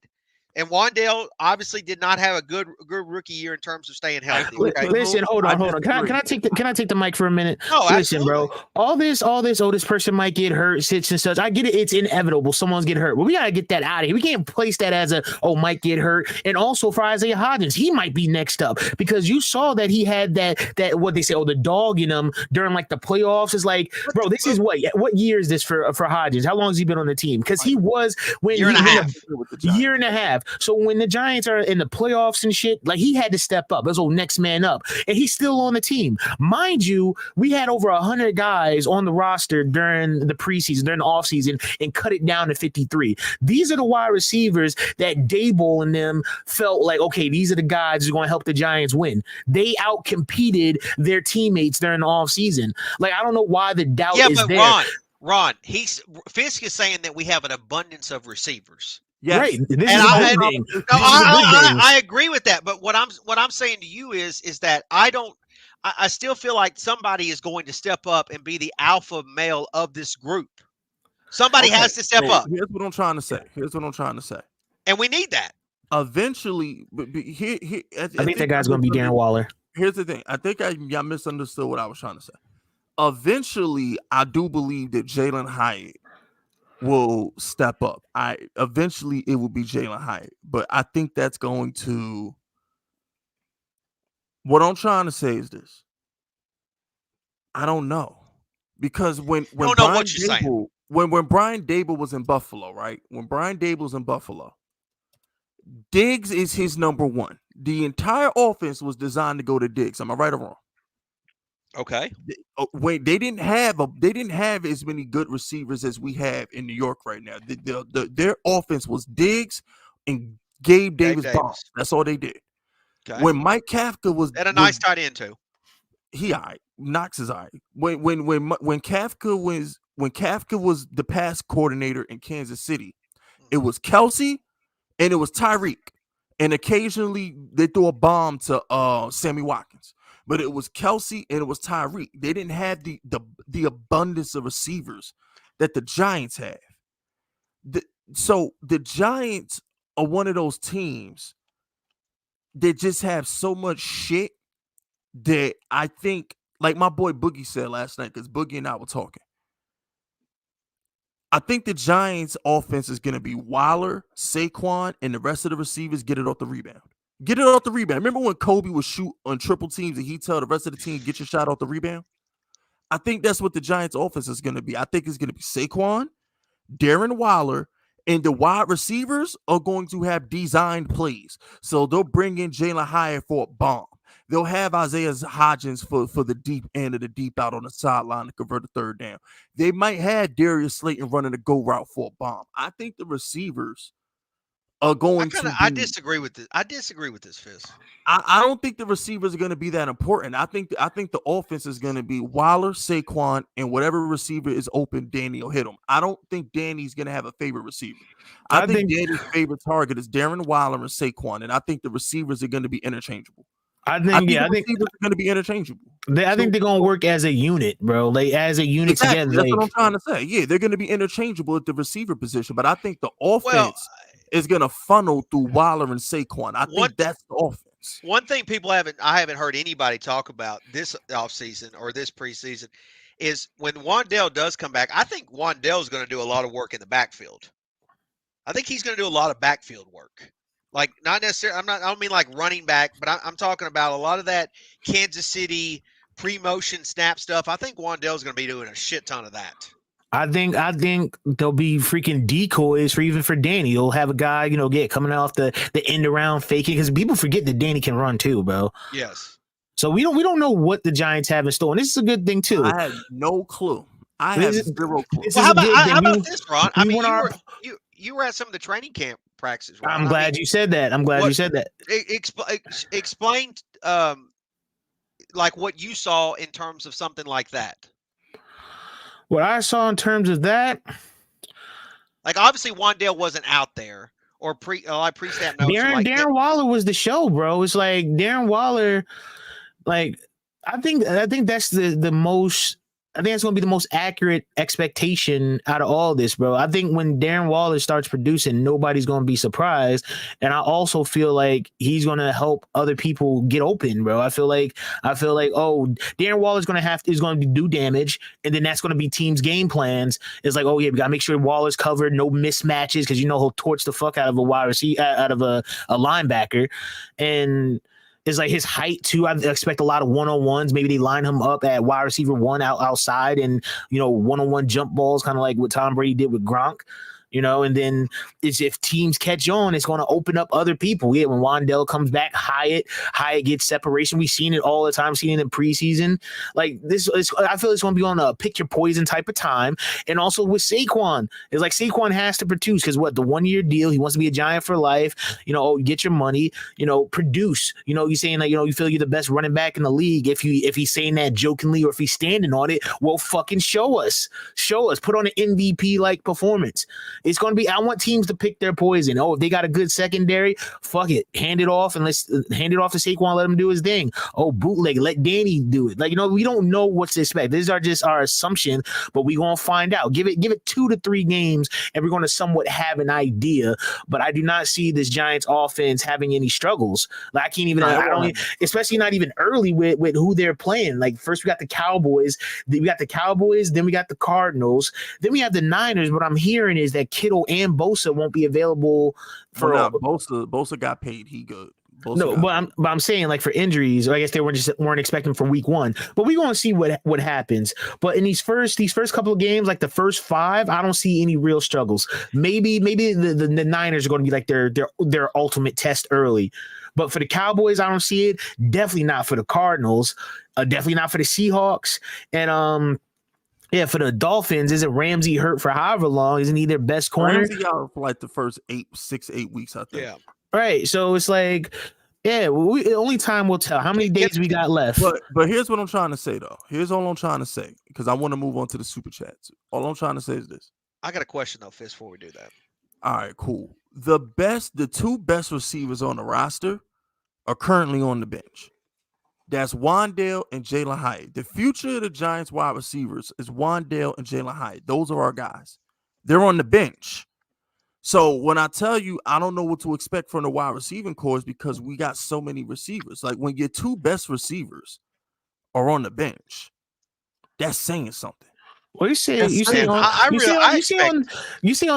And Wan'Dale obviously did not have a good rookie year in terms of staying healthy. Okay? Listen, hold on. Can I take the mic for a minute? No, listen, absolutely. bro. All this person might get hurt, sits and such. I get it. It's inevitable. Someone's get hurt. But we got to get that out of here. We can't place that as might get hurt. And also for Isaiah Hodgins, he might be next up because you saw that he had that what they say, the dog in him during the playoffs. It's like, bro, this is what year is this for Hodgins? How long has he been on the team? Because he was year and a half. staff. So when the Giants are in the playoffs and shit, like he had to step up as old next man up, and he's still on the team. Mind you, we had over 100 guys on the roster during the preseason, during the offseason, and cut it down to 53. These are the wide receivers that Dable and them felt like, okay, these are the guys who are going to help the Giants win. They outcompeted their teammates during the offseason. Like, I don't know why the doubt is but there. Ron, Fisk is saying that we have an abundance of receivers. Yes. Right. This is a good thing. I agree with that. But what I'm saying to you is that I still feel like somebody is going to step up and be the alpha male of this group. Somebody has to step up. Here's what I'm trying to say. And we need that. Eventually, I think that guy's going to be Darren Waller. Here's the thing. I think y'all misunderstood what I was trying to say. Eventually, I do believe that Jalin Hyatt will step up. Eventually it will be Jalin Hyatt, but I think that's going to. What I'm trying to say is this. I don't know, because when Brian Dable, when Brian Dable was in Buffalo, right? When Brian Dable was in Buffalo, Diggs is his number one. The entire offense was designed to go to Diggs. Am I right or wrong? Okay. Wait, they didn't have as many good receivers as we have in New York right now. Their offense was Diggs and Gabe Davis. That's all they did. Okay. When Mike Kafka was a nice tight end too. He Knox is when Kafka was the pass coordinator in Kansas City, it was Kelsey and it was Tyreek, and occasionally they threw a bomb to Sammy Watkins. But it was Kelsey and it was Tyreek. They didn't have the abundance of receivers that the Giants have. So the Giants are one of those teams that just have so much shit that I think, like my boy Boogie said last night, because Boogie and I were talking, I think the Giants' offense is going to be Waller, Saquon, and the rest of the receivers get it off the rebound. Get it off the rebound. Remember when Kobe would shoot on triple teams and he'd tell the rest of the team, get your shot off the rebound? I think that's what the Giants' offense is going to be. I think it's going to be Saquon, Darren Waller, and the wide receivers are going to have designed plays. So they'll bring in Jalin Hyatt for a bomb. They'll have Isaiah Hodgins for the deep end of the deep out on the sideline to convert a third down. They might have Darius Slayton running a go route for a bomb. I think the receivers are going I disagree with this. I disagree with this, Fizz. I don't think the receivers are going to be that important. I think the offense is going to be Waller, Saquon, and whatever receiver is open, Danny will hit him. I don't think Danny's going to have a favorite receiver. I think Danny's favorite target is Darren Waller and Saquon, and I think the receivers are going to be interchangeable. I think receivers are going to be interchangeable. I think they're going to work as a unit, bro. Like as a unit together. That's what I'm trying to say. Yeah, they're going to be interchangeable at the receiver position, but I think the offense is going to funnel through Waller and Saquon. I think that's the offense. One thing I haven't heard anybody talk about this offseason or this preseason is when Wan'Dale does come back, I think Wan'Dale is going to do a lot of work in the backfield. I think he's going to do a lot of backfield work. Like not necessarily, I don't mean like running back, but I'm talking about a lot of that Kansas City pre-motion snap stuff. I think Wan'Dale is going to be doing a shit ton of that. I think there'll be freaking decoys for Danny. You'll have a guy, coming off the end around faking, because people forget that Danny can run too, bro. Yes. So we don't know what the Giants have in store, and this is a good thing too. I have no clue. I have zero clue. Well, how about this, Ron? I mean, you were at some of the training camp practices. Ron. I'm glad you said that. Explain, like what you saw in terms of something like that. What I saw in terms of that, like obviously Wan'Dale wasn't out there or pre-snap notes. Darren Waller was the show, bro. It's like Darren Waller, like I think that's the most. I think that's going to be the most accurate expectation out of all this, bro. I think when Darren Waller starts producing, nobody's going to be surprised. And I also feel like he's going to help other people get open, bro. I feel like, Darren Waller is going to do damage. And then that's going to be teams' game plans. It's like, oh yeah, we got to make sure Waller's covered, no mismatches. Cause he'll torch the fuck out of a wide receiver, out of a linebacker. And is like his height too. I expect a lot of one-on-ones. Maybe they line him up at wide receiver one outside and, one-on-one jump balls, kind of like what Tom Brady did with Gronk. And then if teams catch on, it's going to open up other people. Yeah, when Wandale comes back, Hyatt gets separation. We've seen it all the time, seen it in preseason. Like this, I feel it's going to be on a pick your poison type of time. And also with Saquon, it's like Saquon has to produce because the 1-year deal, he wants to be a Giant for life. Get your money. Produce. You're saying that you feel you're the best running back in the league. If he's saying that jokingly or if he's standing on it, well, fucking show us. Put on an MVP like performance. It's going to be, I want teams to pick their poison. If they got a good secondary, fuck it. Hand it off and let's hand it off to Saquon, let him do his thing. Bootleg, let Danny do it. We don't know what to expect. These are just our assumption, but we're going to find out. Give it 2 to 3 games and we're going to somewhat have an idea, but I do not see this Giants offense having any struggles. I can't even, especially not even early with who they're playing. First we got the Cowboys, then we got the Cardinals, then we have the Niners. What I'm hearing is that Kittle and Bosa won't be available for Bosa got paid. He good. But I'm saying for injuries, I guess they weren't expecting for week 1. But we're gonna see what happens. But in these first couple of games, the first 5, I don't see any real struggles. Maybe the Niners are going to be their ultimate test early. But for the Cowboys, I don't see it. Definitely not for the Cardinals. Definitely not for the Seahawks. And yeah, for the Dolphins, isn't Ramsey hurt for however long? Isn't he their best corner? Ramsey out for the first 6-8 weeks, I think. Yeah. Right. So it's only time will tell. How many days we got left? But here's what I'm trying to say, though. Here's all I'm trying to say, because I want to move on to the super chats. All I'm trying to say is this. I got a question, though, Fist, before we do that. All right, cool. The 2 best receivers on the roster are currently on the bench. That's Wandale and Jalin Hyatt. The future of the Giants wide receivers is Wandale and Jalin Hyatt. Those are our guys. They're on the bench. So when I tell you I don't know what to expect from the wide receiving corps because we got so many receivers. When your 2 best receivers are on the bench, that's saying something. Well, you say on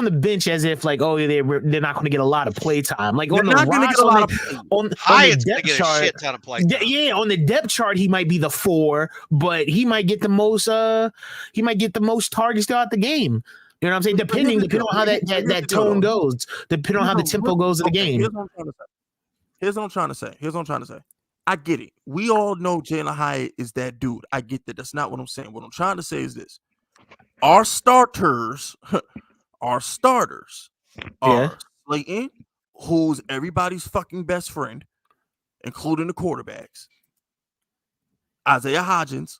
the bench as if they're not going to get a lot of play time. On the depth chart, shit ton of play time. Yeah, on the depth chart he might be the 4, but he might get the most. He might get the most targets throughout the game. You know what I'm saying? Depending on how that tone goes, depending on how the tempo goes of the game. Here's what I'm trying to say. I get it. We all know Jalin Hyatt is that dude. I get that. That's not what I'm saying. What I'm trying to say is this. Our starters are Slayton, who's everybody's fucking best friend, including the quarterbacks. Isaiah Hodgins,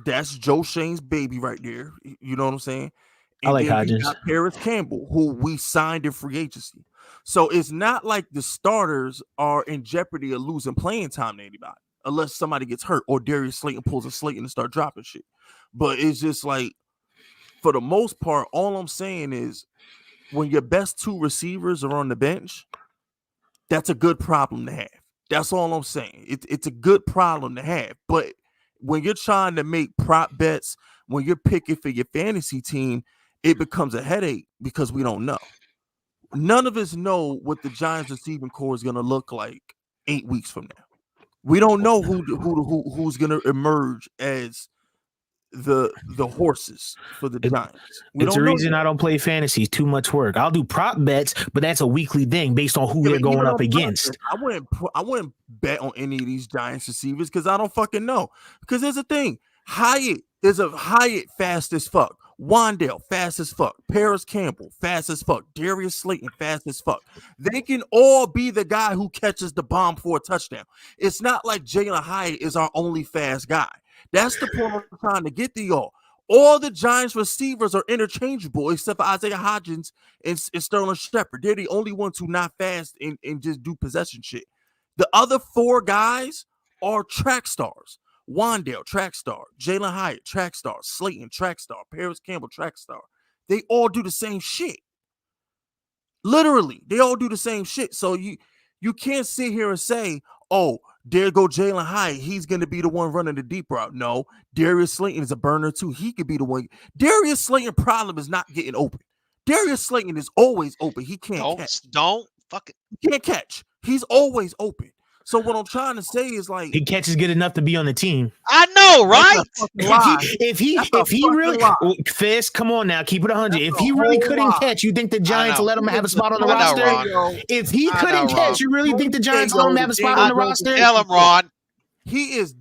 that's Joe Shane's baby right there. You know what I'm saying? And I like Hodgins. We got Paris Campbell, who we signed in free agency. So it's not like the starters are in jeopardy of losing playing time to anybody, unless somebody gets hurt or Darius Slayton pulls a Slayton and start dropping shit. But it's just for the most part, all I'm saying is when your best 2 receivers are on the bench, that's a good problem to have. That's all I'm saying. It's a good problem to have. But when you're trying to make prop bets, when you're picking for your fantasy team, it becomes a headache because we don't know. None of us know what the Giants receiving corps is going to look like 8 weeks from now. We don't know who's going to emerge as the horses for the Giants. It's a reason I don't play fantasy. Too much work. I'll do prop bets, but that's a weekly thing based on who they're going up against. I wouldn't bet on any of these Giants receivers because I don't fucking know. Because there's a thing. Hyatt fast as fuck. Wandale fast as fuck. Paris Campbell fast as fuck. Darius Slayton fast as fuck. They can all be the guy who catches the bomb for a touchdown. It's not like Jalin Hyatt is our only fast guy. That's the point I'm trying to get to y'all. All the Giants receivers are interchangeable except for Isaiah Hodgins and Sterling Shepard. They're the only ones who not fast and just do possession shit. The other 4 guys are track stars. Wandale, track star. Jalin Hyatt, track star. Slayton, track star. Paris Campbell, track star. They all do the same shit. Literally, they all do the same shit. So you can't sit here and say, oh, there go Jalin Hyatt. He's going to be the one running the deep route. No, Darius Slayton is a burner too. He could be the one. Darius Slayton's problem is not getting open. Darius Slayton is always open. He can't catch. Don't fuck it. He can't catch. He's always open. So what I'm trying to say is he catches good enough to be on the team. I know know, right? That's a fucking lie. If he That's a really, fucking lie. Fizz, come on now, keep it 100. That's If a he really whole couldn't lie. catch, you think the Giants know. let him have a spot on the I know, roster? Ron. If he I couldn't know, catch, Ron. you really think the Giants let him have a spot Daniel on the Jones roster? Tell him, Ron. He is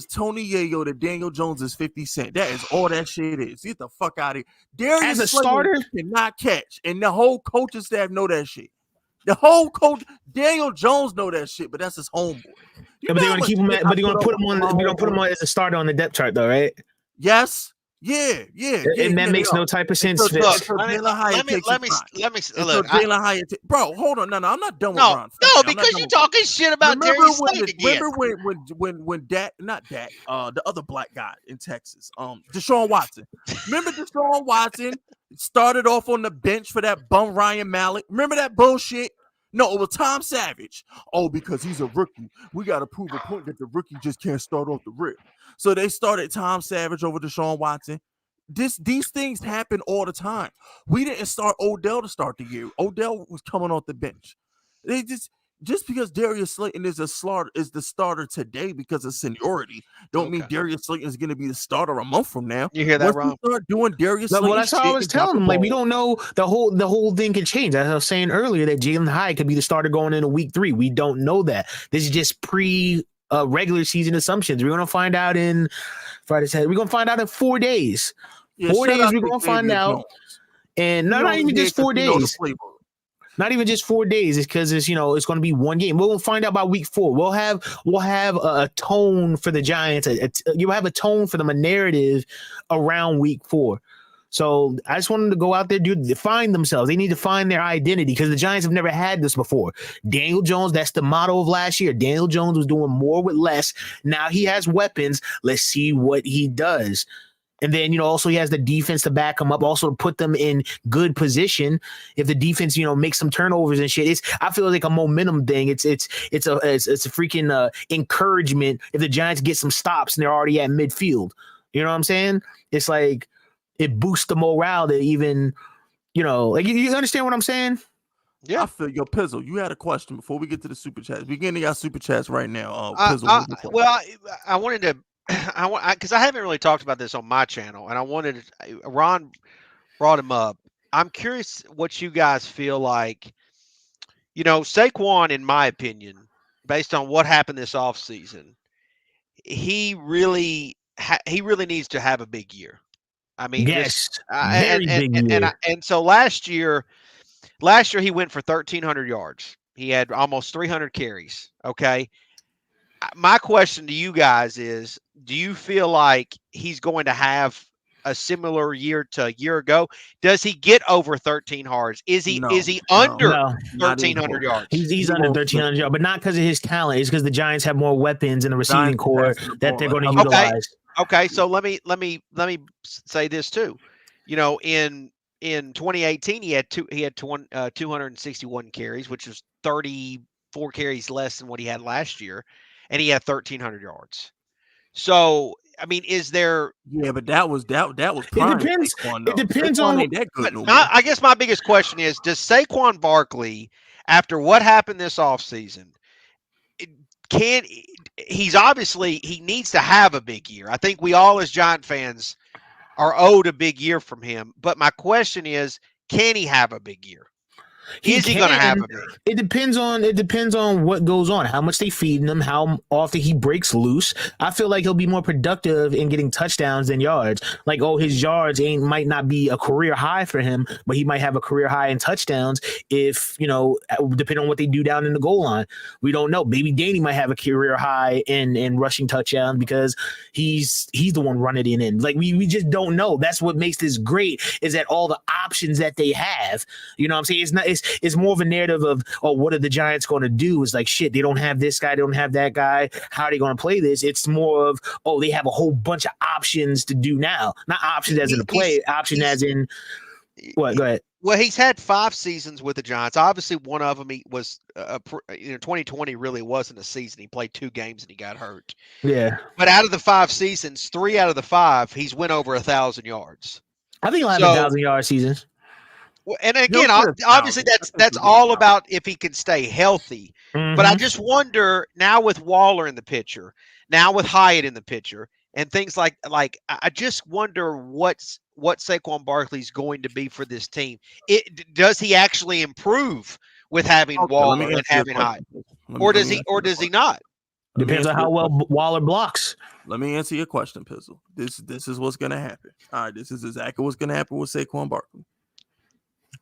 Tony Yayo to Daniel Jones is 50 Cent. That is all that shit is. Get the fuck out of here. As a Darius Slayton starter? cannot catch, and the whole coaching staff know that shit. The whole coach Daniel Jones know that shit, but that's his homeboy. You But know they're how gonna much keep him. shit But I they're gonna put him on. up with They're my gonna put him homeboy? on as a starter on the depth chart, though, right? Yes. Yeah. And that they makes are. no type of sense. Until- Fitz. until Let me Jalin Hyatt let me takes let his me spot. let me Until look. Jalin Hyatt bro, hold on. No, I'm not done with No, Ron. no, I'm not because done you're with talking shit about Darius Slayton again. Remember when Dak, not Dak, the other black guy in Texas, Deshaun Watson. Remember Deshaun Watson started off on the bench for that bum Ryan Mallett. Remember that bullshit? No, it was Tom Savage. Oh, because he's a rookie, we got to prove a point that the rookie just can't start off the rip. So they started Tom Savage over Deshaun Watson. These things happen all the time. We didn't start Odell to start the year. Odell was coming off the bench. They just because Darius Slayton is the starter today because of seniority, don't mean Okay. Darius Slayton is going to be the starter a month from now. You hear that, Once Ron? we start doing Darius No, Slayton, well, that's what I was telling him. Like, we don't know the whole thing could change. As I was saying earlier, that Jalin Hyatt could be the starter going into week 3. We don't know that. This is just regular season assumptions. We're gonna find out in Friday. We're gonna find out in 4 days. 4 days, we're gonna find out. And not even just 4 days. Not even just 4 days. It's because it's it's going to be one game. We'll find out by week 4. We'll have a tone for the Giants. You'll have a tone for them, a narrative around week 4. So I just want them to go out there, define themselves. They need to find their identity because the Giants have never had this before. Daniel Jones, that's the motto of last year. Daniel Jones was doing more with less. Now he has weapons. Let's see what he does. And then, also he has the defense to back him up, also to put them in good position. If the defense, makes some turnovers and shit, I feel like a momentum thing. It's a freaking encouragement if the Giants get some stops and they're already at midfield. You know what I'm saying? It's like it boosts the morale to even, like you understand what I'm saying? Yeah. I feel your Pizzle. You had a question before we get to the super chats. We're getting our super chats right now. Pizzle, I wanted to. Because I haven't really talked about this on my channel, and I wanted Ron brought him up. I'm curious what you guys feel like. Saquon, in my opinion, based on what happened this offseason, he really needs to have a big year. I mean, yes, very big year. And so last year he went for 1,300 yards. He had almost 300 carries. Okay. My question to you guys is, do you feel like he's going to have a similar year to a year ago? Does he get over 1,300? Is he under 1,300 yards? He's under 1,300 yards, but not because of his talent. It's because the Giants have more weapons in the receiving core that they're going to utilize. Okay, so let me say this too. In 2018 he had 261 carries, which was 34 carries less than what he had last year. And he had 1,300 yards. So, I mean, is there? Yeah, but that was prime. It depends. Saquon, it depends on. ain't that good no more. I guess my biggest question is: does Saquon Barkley, after what happened this offseason, he needs to have a big year? I think we all, as Giant fans, are owed a big year from him. But my question is: can he have a big year? Is he going to have a big? It depends on what goes on, how much they feed him, how often he breaks loose. I feel like he'll be more productive in getting touchdowns than yards. Like, his yards might not be a career high for him, but he might have a career high in touchdowns if, depending on what they do down in the goal line. We don't know. Baby Danny might have a career high in rushing touchdowns because he's the one running it in. Like, we just don't know. That's what makes this great, is that all the options that they have. You know what I'm saying? It's more of a narrative of, what are the Giants going to do? It's like, shit, they don't have this guy, they don't have that guy. How are they going to play this? It's more of, they have a whole bunch of options to do now. Not options as in the play, option as in what? Go ahead. Well, he's had 5 seasons with the Giants. Obviously, one of them was 2020 really wasn't a season. He played 2 games and he got hurt. Yeah. But out of the 5 seasons, 3 out of the 5, he's went over 1,000 yards. I think he'll have 1,000-yard seasons. Well, and again, obviously that's all about if he can stay healthy. Mm-hmm. But I just wonder now with Waller in the picture, now with Hyatt in the picture, and things like I just wonder what Saquon Barkley's going to be for this team. Does he actually improve with having Okay, let me Waller and answer your having Hyatt, question. or does he not? Let me Depends on answer how your well question. Waller blocks. Let me answer your question, Pizzle. This is what's gonna happen. All right, this is exactly what's gonna happen with Saquon Barkley.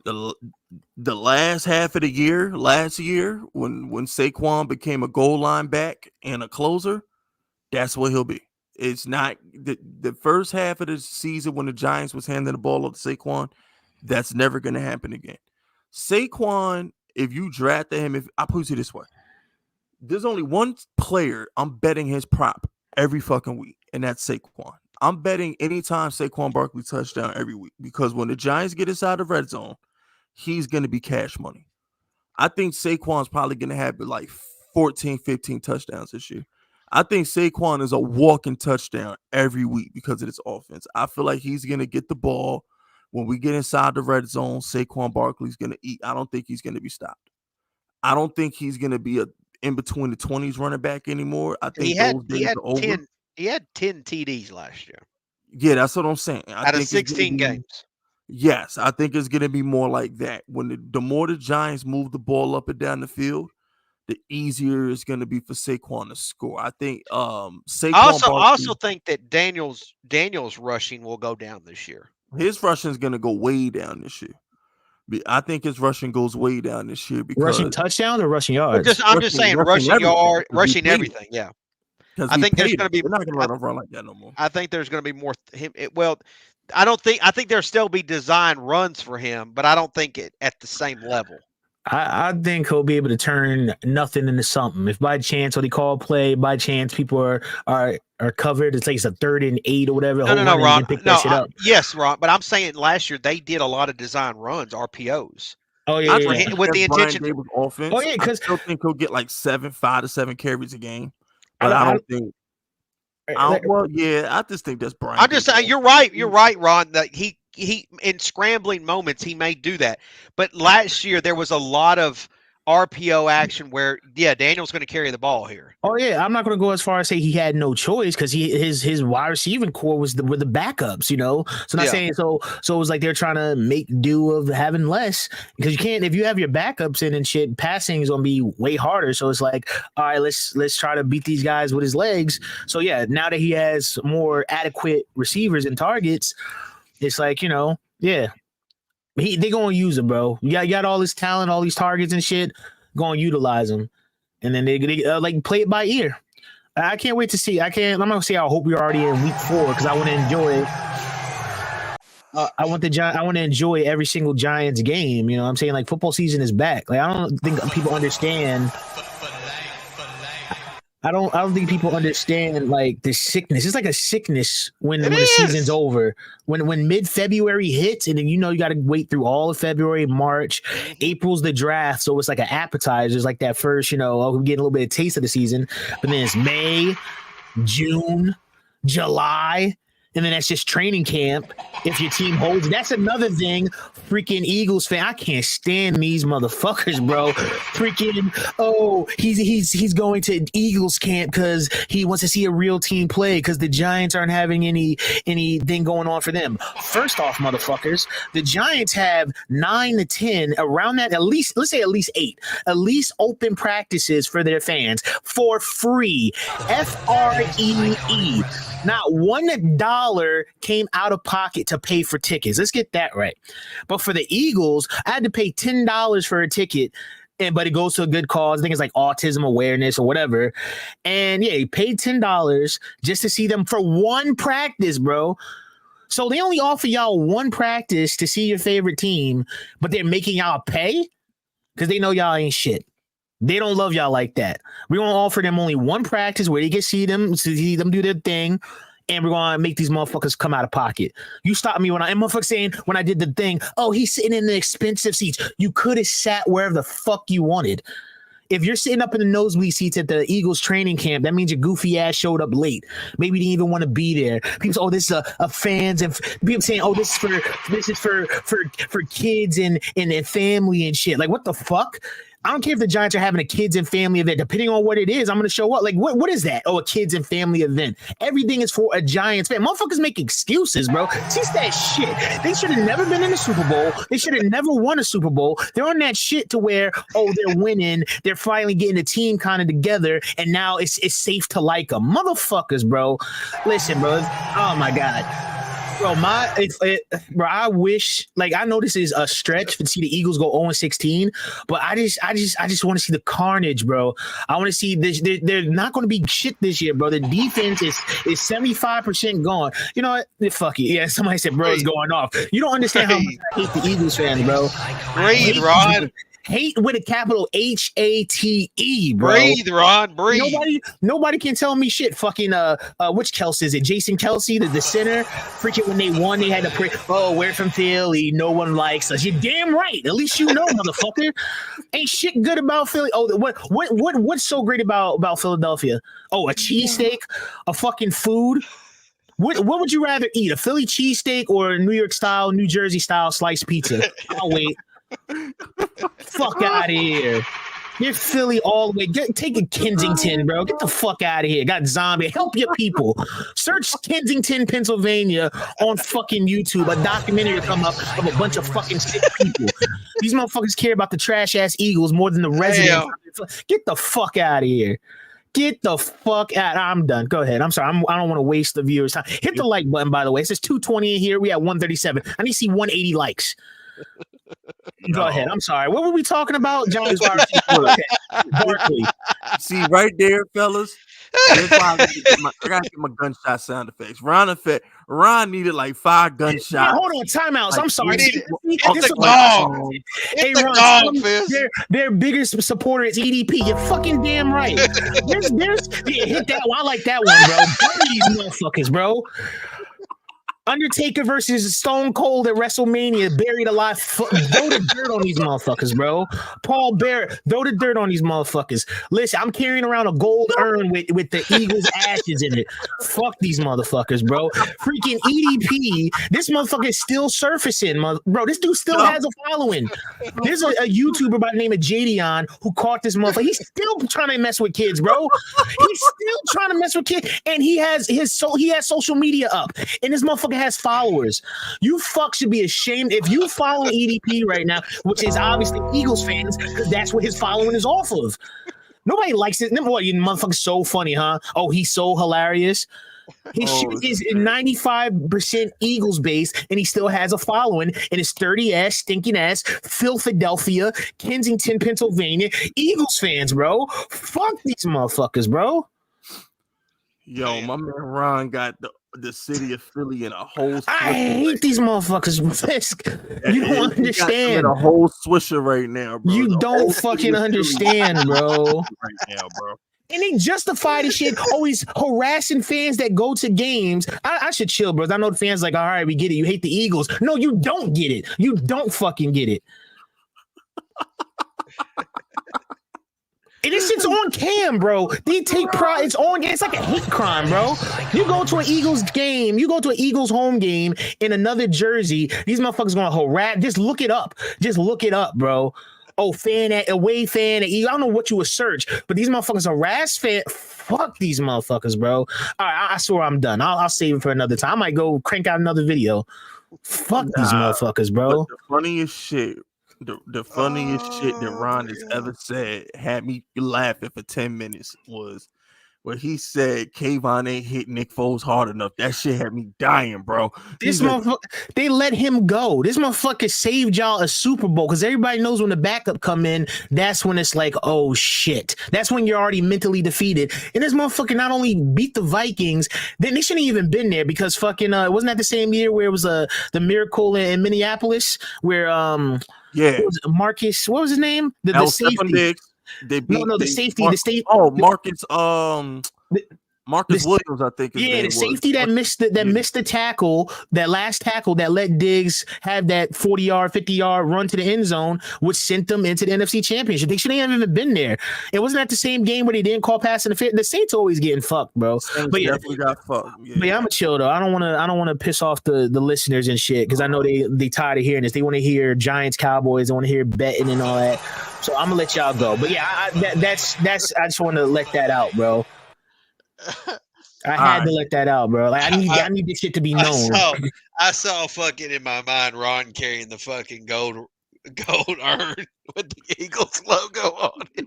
The last half of the year, last year, when Saquon became a goal line back and a closer, that's what he'll be. It's not the first half of the season when the Giants was handing the ball up to Saquon. That's never gonna happen again. Saquon, if you drafted him, if I put it this way, there's only one player I'm betting his prop every fucking week, and that's Saquon. I'm betting anytime Saquon Barkley touchdown every week because when the Giants get inside the red zone, he's going to be cash money. I think Saquon's probably going to have like 14, 15 touchdowns this year. I think Saquon is a walking touchdown every week because of this offense. I feel like he's going to get the ball. When we get inside the red zone, Saquon Barkley's going to eat. I don't think he's going to be stopped. I don't think he's going to be a in between the 20s running back anymore. I think those days are over. He had 10 TDs last year. Yeah, that's what I'm saying. Out of 16 games. Yes, I think it's going to be more like that. When the more the Giants move the ball up and down the field, the easier it's going to be for Saquon to score. I think Saquon I also think that Daniel's rushing will go down this year. His rushing is going to go way down this year. I think his rushing goes way down this year because rushing touchdowns or rushing yards. I'm just saying rushing yard, rushing everything. Yeah, I think there's going to be. They're not going to run like that no more. I think there's going to be more. I think there'll still be design runs for him, but I don't think it at the same level. I think he'll be able to turn nothing into something. If by chance, what they call play, by chance people are covered, it's like it's a 3rd and 8 or whatever. No, Ron. Yes, Ron. But I'm saying last year they did a lot of design runs, RPOs. Oh yeah, with the intention of offense. Oh yeah, because I still think he'll get like 5 to 7 carries a game, but I don't think. I just think that's Brian. I'm just saying you're right, Ron. That he in scrambling moments he may do that, but last year there was a lot of RPO action where Daniel's going to carry the ball here. Oh yeah, I'm not going to go as far as say he had no choice because his wide receiving core were the backups, you know. So not saying so it was like they're trying to make do of having less because you can't if you have your backups in and shit. Passing is going to be way harder. So it's like, all right, let's try to beat these guys with his legs. So yeah, now that he has more adequate receivers and targets, it's like they're gonna use it, bro. You got all this talent, all these targets and shit. Gonna utilize them, and then they like play it by ear. I can't wait to see. I'm not gonna say I hope we're already in week 4 because I want to enjoy it. I want to enjoy every single Giants game. You know what I'm saying? Like football season is back. Like I don't think people understand. I don't think people understand like the sickness. It's like a sickness when the season's over. When mid-February hits, and then you got to wait through all of February, March, April's the draft, so it's like an appetizer. It's like that first, we're getting a little bit of taste of the season, but then it's May, June, July. And then that's just training camp. If your team holds, that's another thing. Freaking Eagles fan, I can't stand these motherfuckers, bro. Freaking, he's going to Eagles camp because he wants to see a real team play because the Giants aren't having anything going on for them. First off, motherfuckers, the Giants have 9 to 10 around that. At least 8. At least open practices for their fans for free. FREE. Not $1 came out of pocket to pay for tickets. Let's get that right. But for the Eagles, I had to pay $10 for a ticket, but it goes to a good cause. I think it's like autism awareness or whatever. And he paid $10 just to see them for one practice, bro. So they only offer y'all one practice to see your favorite team, but they're making y'all pay because they know y'all ain't shit. They don't love y'all like that. We're going to offer them only one practice where they can see them do their thing, and we're going to make these motherfuckers come out of pocket. You stopped me when I did the thing, he's sitting in the expensive seats. You could have sat wherever the fuck you wanted. If you're sitting up in the nosebleed seats at the Eagles training camp, that means your goofy ass showed up late. Maybe you didn't even want to be there. People say, this is a fans, and people saying, this is for kids and family and shit. Like, what the fuck? I don't care if the Giants are having a kids and family event. Depending on what it is, I'm going to show up. Like, what is that? Oh, a kids and family event. Everything is for a Giants fan. Motherfuckers make excuses, bro. Cease that shit. They should have never been in the Super Bowl. They should have never won a Super Bowl. They're on that shit to where, oh, they're winning. They're finally getting the team kind of together, and now it's safe to like them. Motherfuckers, bro. Listen, bro. Oh, my God. Bro, bro, I wish, like, I know this is a stretch to see the Eagles go 0-16, but I just want to see the carnage, bro. I want to see this. They're not going to be shit this year, bro. The defense is 75% gone. You know what? Fuck it. Yeah, somebody said, bro, it's going off. You don't understand how much I hate the Eagles fans, bro. Breathe, Ron. Hate with a capital H-A-T-E, bro. Breathe, Ron. Breathe. Nobody can tell me shit. Fucking which Kelce is it? Jason Kelce, the center. Freaking when they won, they had to pray. Oh, we're from Philly. No one likes us. You're damn right. At least you know, motherfucker. Ain't shit good about Philly. Oh, what's so great about Philadelphia? Oh, a cheesesteak, a fucking food. What would you rather eat? A Philly cheesesteak or a New York style, New Jersey style sliced pizza? I'll wait. Fuck out of here. You're Philly all the way. Take a Kensington, bro. Get the fuck out of here. Got zombie. Help your people. Search Kensington, Pennsylvania on fucking YouTube. A documentary will come up of a bunch of fucking sick people. These motherfuckers care about the trash ass Eagles more than the residents. Get the fuck out of here. Get the fuck out. I'm done. Go ahead. I'm sorry. I don't want to waste the viewers' time. Hit the like button, by the way. It says 220 in here. We at 137. I need to see 180 likes. Go ahead. I'm sorry. What were we talking about? Giants Barkley. See right there, fellas. I gotta get my gunshot sound effects. Ron needed like 5 gunshots. Yeah, hold on, timeouts. Like, I'm sorry. It's the gong. It's the gong, Fizz. Their biggest supporter is EDP. You're fucking damn right. Hit that one. I like that one, bro. Burn these motherfuckers, bro. Undertaker versus Stone Cold at WrestleMania, buried alive. Throw the dirt on these motherfuckers, bro. Paul Bearer, throw the dirt on these motherfuckers. Listen, I'm carrying around a gold urn with the Eagles' ashes in it. Fuck these motherfuckers, bro. Freaking EDP, this motherfucker is still surfacing, bro. This dude still has a following. There's a YouTuber by the name of Jadion who caught this motherfucker. He's still trying to mess with kids, bro. He's still trying to mess with kids, and he has social media up, and this motherfucker has followers. You fuck should be ashamed if you follow EDP right now, which is obviously Eagles fans, because that's what his following is off of. Nobody likes it. What, you motherfucker's so funny, huh? Oh, he's so hilarious. His shit is 95% Eagles based, and he still has a following, and it's 30-ass, stinking-ass, Philadelphia, Kensington, Pennsylvania, Eagles fans, bro. Fuck these motherfuckers, bro. Yo, my man Ron got the city of Philly in a whole swisher. I hate these motherfuckers, Fisk. You don't understand. A whole swisher right now, bro. You don't fucking understand, bro. Right now, bro. And they justify this shit. Always harassing fans that go to games. I should chill, bros. I know the fans like, all right, we get it. You hate the Eagles. No, you don't get it. You don't fucking get it. And this shit's on cam, bro. They take pride. It's on. It's like a hate crime, bro. You go to an Eagles game. You go to an Eagles home game in another jersey. These motherfuckers gonna harass. Just look it up. Just look it up, bro. Oh, away fan at Eagles. I don't know what you would search, but these motherfuckers harass fan. Fuck these motherfuckers, bro. All right, I swear I'm done. I'll save it for another time. I might go crank out another video. Fuck these motherfuckers, bro. The funniest shit. The funniest shit that Ron has ever said had me laughing for 10 minutes was when he said Kayvon ain't hit Nick Foles hard enough. That shit had me dying, bro. This motherfucker, they let him go. This motherfucker saved y'all a Super Bowl because everybody knows when the backup come in, that's when it's like, oh shit. That's when you're already mentally defeated. And this motherfucker not only beat the Vikings, then they shouldn't even been there because fucking wasn't that the same year where it was the Miracle in Minneapolis where yeah, Marcus, what was his name? The safety. The safety. Oh, Marcus. Marcus Williams, I think. The safety that missed the tackle, that last tackle that let Diggs have that 40-yard, 50-yard run to the end zone, which sent them into the NFC Championship. They shouldn't have even been there. It wasn't at the same game where they didn't call pass interference. The Saints always getting fucked, bro. But yeah, definitely got fucked. Yeah. But yeah, I'm a chill though. I don't want to piss off the listeners and shit because I know they tired of hearing this. They want to hear Giants, Cowboys. They want to hear betting and all that. So I'm gonna let y'all go. But yeah, that's. I just want to let that out, bro. I had to let that out, bro. Like I need this shit to be known. I saw fucking in my mind Ron carrying the fucking gold urn with the Eagles logo on it.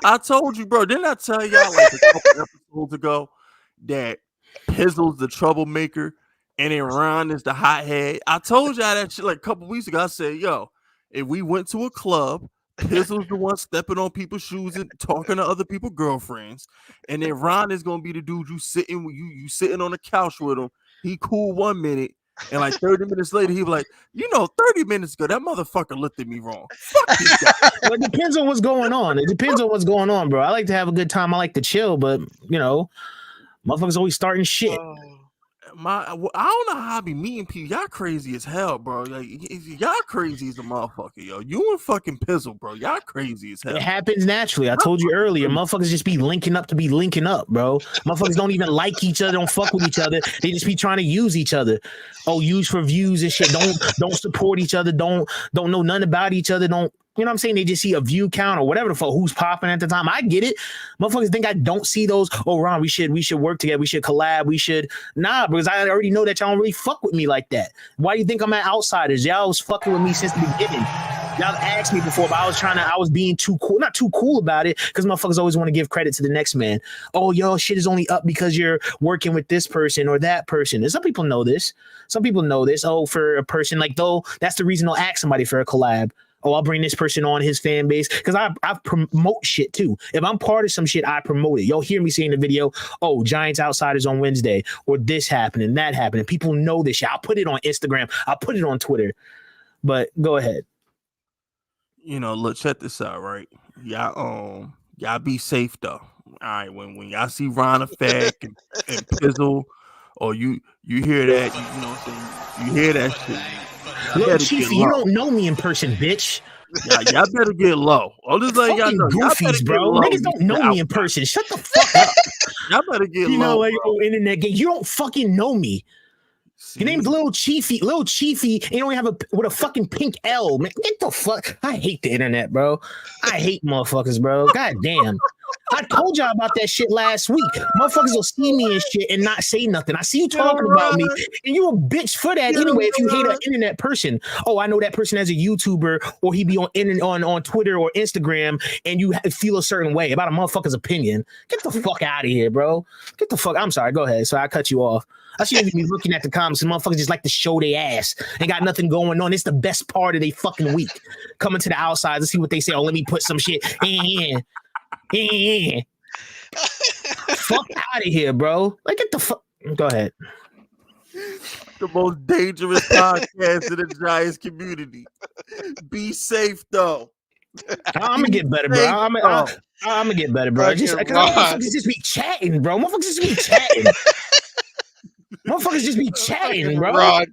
I told you, bro. Didn't I tell y'all like a couple episodes ago that Pizzle's the troublemaker and then Ron is the hothead? I told y'all that shit like a couple weeks ago. I said, yo, if we went to a club, Pizzle's the one stepping on people's shoes and talking to other people's girlfriends, and then Ron is gonna be the dude you sitting on the couch with him. He cool 1 minute, and like 30 minutes later, he be like, 30 minutes ago, that motherfucker looked at me wrong. Fuck this guy. Well, it depends on what's going on. It depends on what's going on, bro. I like to have a good time. I like to chill, but motherfuckers always starting shit. I don't know how I be meeting people. Y'all crazy as hell, bro. Like, y'all crazy as a motherfucker, yo. You and fucking Pizzle, bro. Y'all crazy as hell. It happens naturally. I told you earlier, motherfuckers just be linking up to be linking up, bro. Motherfuckers don't even like each other, don't fuck with each other. They just be trying to use each other. Oh, use for views and shit. Don't support each other. Don't know nothing about each other. Don't. You know what I'm saying? They just see a view count or whatever the fuck, who's popping at the time. I get it. Motherfuckers think I don't see those. Oh, Ron, we should work together. We should collab. We should. Nah, because I already know that y'all don't really fuck with me like that. Why do you think I'm at Outsiders? Y'all was fucking with me since the beginning. Y'all asked me before, but I was being too cool. Not too cool about it, because motherfuckers always want to give credit to the next man. Oh, yo, shit is only up because you're working with this person or that person. And some people know this. Some people know this. Oh, for a person like, though, that's the reason they'll ask somebody for a collab. Oh, I'll bring this person on his fan base, because I promote shit too. If I'm part of some shit, I promote it. You'll hear me say in the video, oh, Giants Outsiders on Wednesday, or this happening, that happening. People know this shit. I'll put it on Instagram. I'll put it on Twitter. But go ahead. Look, check this out, right? Y'all be safe though. All right, when y'all see Ron Effect and Pizzle, or you hear that, you know what I'm saying? You hear that shit. Little Chiefy, you don't know me in person, bitch. Y'all better get low. All this like y'all know, goofies, bro. Niggas don't know me in person. Shut the fuck up. Y'all better get low. Like internet game. You don't fucking know me. Your name's Little Chiefy. Little Chiefy, and you don't have with a fucking pink L. Man, get the fuck. I hate the internet, bro. I hate motherfuckers, bro. God damn. I told y'all about that shit last week. Motherfuckers will see me and shit and not say nothing. I see you talking about me, and you a bitch for that anyway. If you hate an internet person, oh, I know that person as a YouTuber, or he be on Twitter or Instagram, and you feel a certain way about a motherfucker's opinion. Get the fuck out of here, bro. Get the fuck. I'm sorry. Go ahead. So I cut you off. I shouldn't even be looking at the comments, and motherfuckers just like to show their ass. Ain't got nothing going on. It's the best part of their fucking week. Coming to the outside to see what they say. Oh, let me put some shit. Fuck out of here, bro. Like, get the fuck. Go ahead. The most dangerous podcast in the Giants community. Be safe, though. I'm gonna get better, bro. I'm gonna get better, bro. Motherfuckers just be chatting, bro. Motherfuckers just be chatting. Motherfuckers just be chatting, bro.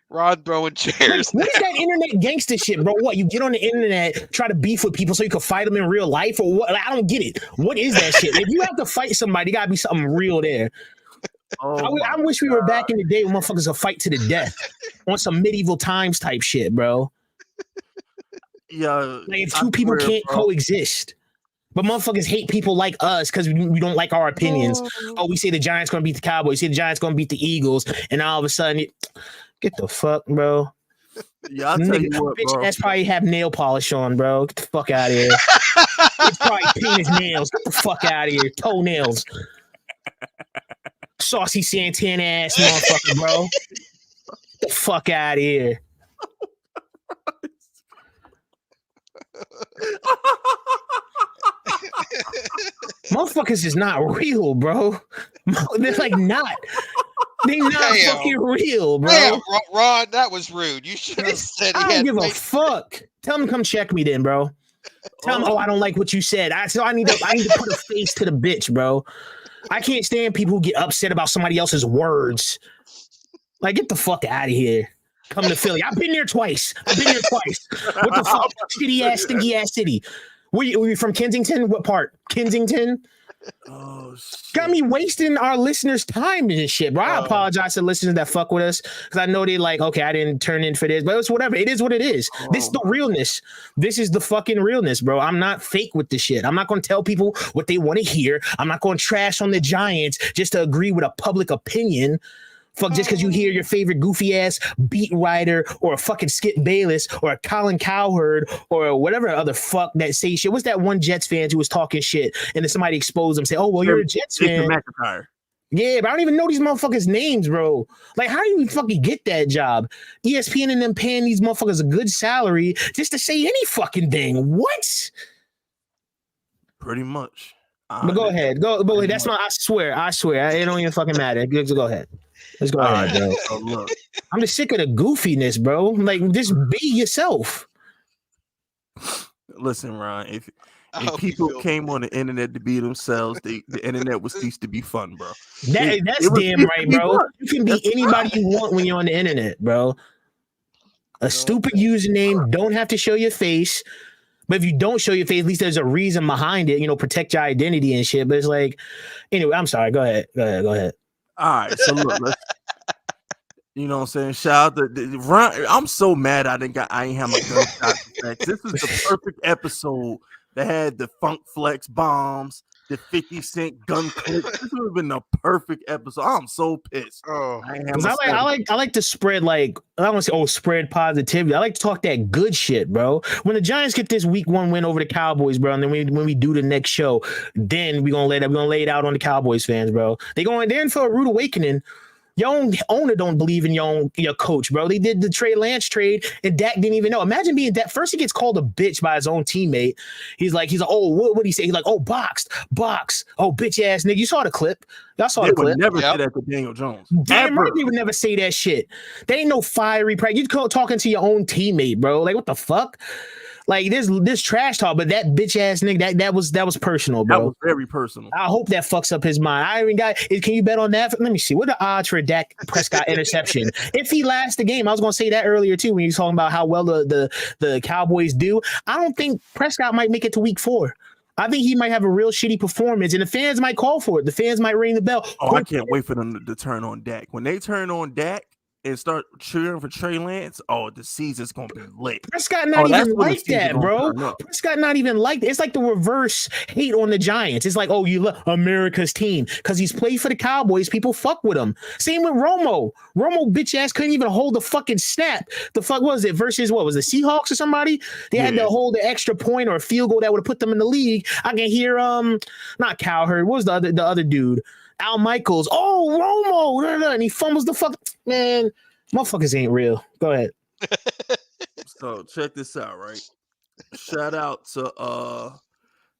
Rod throwing chairs. What is that internet gangster shit, bro? What, you get on the internet, try to beef with people so you can fight them in real life, or what? Like, I don't get it. What is that shit? If you have to fight somebody, gotta be something real there. I wish we were back in the day when motherfuckers would fight to the death on some medieval times type shit, bro. Yeah, like if two people can't coexist. But motherfuckers hate people like us because we don't like our opinions. Oh, we say the Giants gonna beat the Cowboys. We say the Giants gonna beat the Eagles, and all of a sudden, get the fuck, bro. Yeah, I'll tell you what, bitch, bro. that's probably have nail polish on, bro. Get the fuck out of here. It's probably paint his nails. Get the fuck out of here. Toenails. Saucy Santana ass motherfucker, bro. Get the fuck out of here. Motherfuckers is not real, bro. They're like not. They're not fucking real, bro. Damn, Ron, that was rude. You should have said he I don't give a fuck. Tell him to come check me then, bro. Tell him, I don't like what you said. I need to put a face to the bitch, bro. I can't stand people who get upset about somebody else's words. Like, get the fuck out of here. Come to Philly. I've been there twice. What the fuck? Shitty ass, stinky ass city. Were you from Kensington? What part? Kensington? Oh shit. Got me wasting our listeners' time and shit, bro. I apologize to listeners that fuck with us because I know they like, okay, I didn't turn in for this, but it's whatever. It is what it is. This is the realness. This is the fucking realness, bro. I'm not fake with this shit. I'm not going to tell people what they want to hear. I'm not going to trash on the Giants just to agree with a public opinion. Fuck, just because you hear your favorite goofy ass beat writer or a fucking Skip Bayless or a Colin Cowherd or whatever other fuck that say shit. What's that one Jets fan who was talking shit and then somebody exposed them, say, "Oh, well, you're a Jets fan." McIntyre. Yeah, but I don't even know these motherfuckers' names, bro. Like, how do you fucking get that job? ESPN and them paying these motherfuckers a good salary just to say any fucking thing. What? Pretty much. But go ahead. Go ahead. That's not, I swear. It don't even fucking matter. Just go ahead. Let's go ahead, bro. So look, I'm just sick of the goofiness, bro. Like, just be yourself. listen, Ron. If people came on the internet to be themselves, the internet would cease to be fun, bro. That's damn right, bro. You can be anybody you want when you're on the internet, bro. A stupid username, don't have to show your face. But if you don't show your face, at least there's a reason behind it, protect your identity and shit. But it's like, anyway, I'm sorry. Go ahead. All right, so look, you know what I'm saying? Shout out to Ron. I'm so mad I ain't have my gunshot effects. This is the perfect episode that had the Funk Flex bombs, the 50 Cent gun clip. This would have been the perfect episode. I'm so pissed. Oh, I like to spread, like, I don't want to say spread positivity. I like to talk that good shit, bro. When the Giants get this week 1 win over the Cowboys, bro, and then when we do the next show, then we're gonna lay it out on the Cowboys fans, bro. They're in for a rude awakening. Your own owner don't believe in your coach, bro. They did the Trey Lance trade, and Dak didn't even know. Imagine being Dak. First, he gets called a bitch by his own teammate. He's like, oh, what did he say? He's like, oh, box. Oh, bitch ass nigga. You saw the clip. Y'all saw the clip. Never say that to Daniel Jones. Damn right, they would never say that shit. They ain't no fiery practice. You talking to your own teammate, bro. Like, what the fuck? Like, this trash talk, but that bitch ass nigga, that was personal, bro. That was very personal. I hope that fucks up his mind. I even can you bet on that? Let me see. What are the odds for a Dak Prescott interception? If he lasts the game, I was gonna say that earlier too when you were talking about how well the Cowboys do. I don't think Prescott might make it to week 4. I think he might have a real shitty performance, and the fans might call for it. The fans might ring the bell. Oh, I can't wait for them to turn on Dak. When they turn on Dak and start cheering for Trey Lance, the season's gonna be lit. Prescott not even like that, bro. Prescott not even like that. It's like the reverse hate on the Giants. It's like, oh, you love America's team because he's played for the Cowboys. People fuck with him. Same with Romo. Romo bitch ass couldn't even hold the fucking snap. The fuck was it versus what was the Seahawks or somebody? They had to hold the extra point or a field goal that would have put them in the league. I can hear not Cowherd. What was the other dude? Al Michaels, Romo, and he fumbles the fuck. Man, motherfuckers ain't real. Go ahead. So check this out, right? Shout out to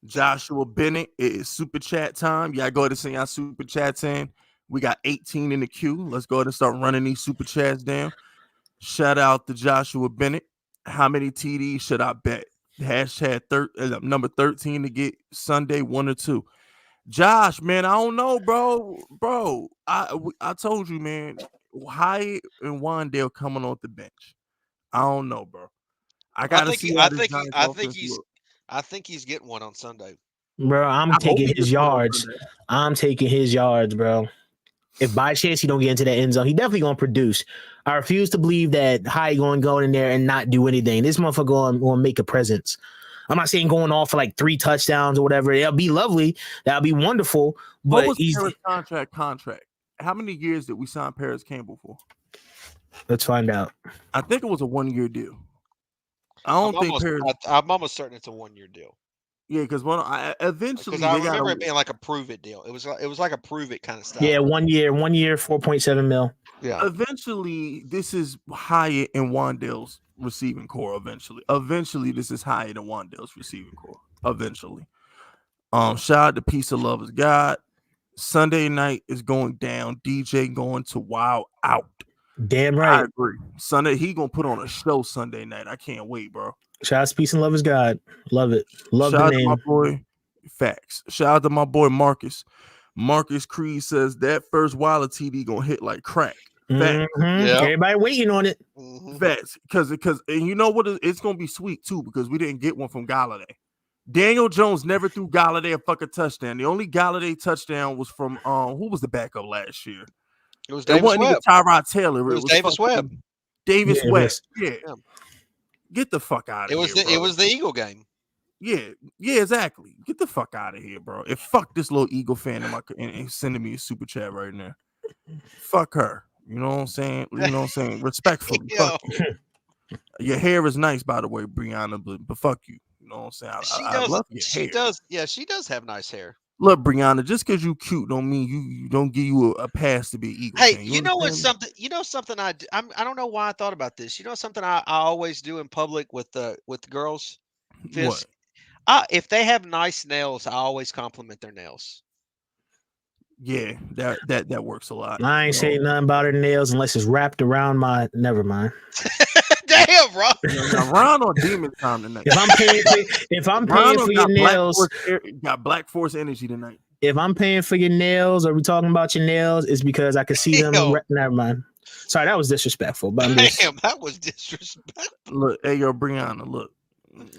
Joshua Bennett. It is super chat time. Y'all go ahead and send y'all super chats in. We got 18 in the queue. Let's go ahead and start running these super chats down. Shout out to Joshua Bennett. How many TDs should I bet? Hashtag number 13 to get Sunday 1 or 2. Josh, man, I don't know, bro. I told you, man. Hyatt and Wandale coming off the bench. I don't know, bro. I think he's getting one on Sunday, bro. I'm taking his yards. Bro. If by chance he don't get into that end zone, he definitely gonna produce. I refuse to believe that Hyatt going to go in there and not do anything. This motherfucker going make a presence. I'm not saying going off for like 3 touchdowns or whatever. It'll be lovely. That'll be wonderful. But what was Paris contract? How many years did we sign Paris Campbell for? Let's find out. I think it was a 1-year deal. I'm almost certain it's a 1-year deal. Yeah, because eventually I remember it being like a prove it deal. It was like a prove it kind of stuff. Yeah, 1 year, 4.7 mil. Yeah. Eventually, this is Hyatt and Wandale's receiving core. Eventually, this is Hyatt and Wandale's receiving core. Eventually. Shout out to Peace of Love is God. Sunday night is going down. DJ going to Wild Out. Damn right. I agree. Sunday, he gonna put on a show Sunday night. I can't wait, bro. Shout out to Peace and Love is God. Love it. Love Shout the name. Out to my boy. Facts. Shout out to my boy Marcus. Marcus Creed says that first Wilder TD gonna hit like crack. Facts. Mm-hmm. Yep. Everybody waiting on it. Facts. Because and you know what? It's gonna be sweet too because we didn't get one from Galladay. Daniel Jones never threw Galladay a fucking touchdown. The only Galladay touchdown was from who was the backup last year? It was It Davis wasn't even Webb. Tyrod Taylor. It was Davis fucking Webb. Davis Yeah, it Webb. was. Yeah. Get the fuck out of here. It was the Eagle game. Yeah, exactly. Get the fuck out of here, bro. And fuck this little Eagle fan and sending me a super chat right now. Fuck her. You know what I'm saying? Respectfully. Fuck you. Your hair is nice, by the way, Brianna, but fuck you. You know what I'm saying? I love your hair. She does have nice hair. Look, Brianna, just because you cute don't mean you don't give you a pass to be Eagle fan. You know what's something? You know something I don't know why I thought about this. You know something I always do in public with the girls. What? If they have nice nails, I always compliment their nails. Yeah, that works a lot. I ain't saying nothing about her nails unless it's wrapped around my. Never mind. Damn, bro. Now, Ron on demon time tonight. If I'm paying for your nails, got Black Force energy tonight. If I'm paying for your nails, or we talking about your nails, it's because I can see them. Never mind. Sorry, that was disrespectful. But that was disrespectful. Look, hey, yo, Brianna, look.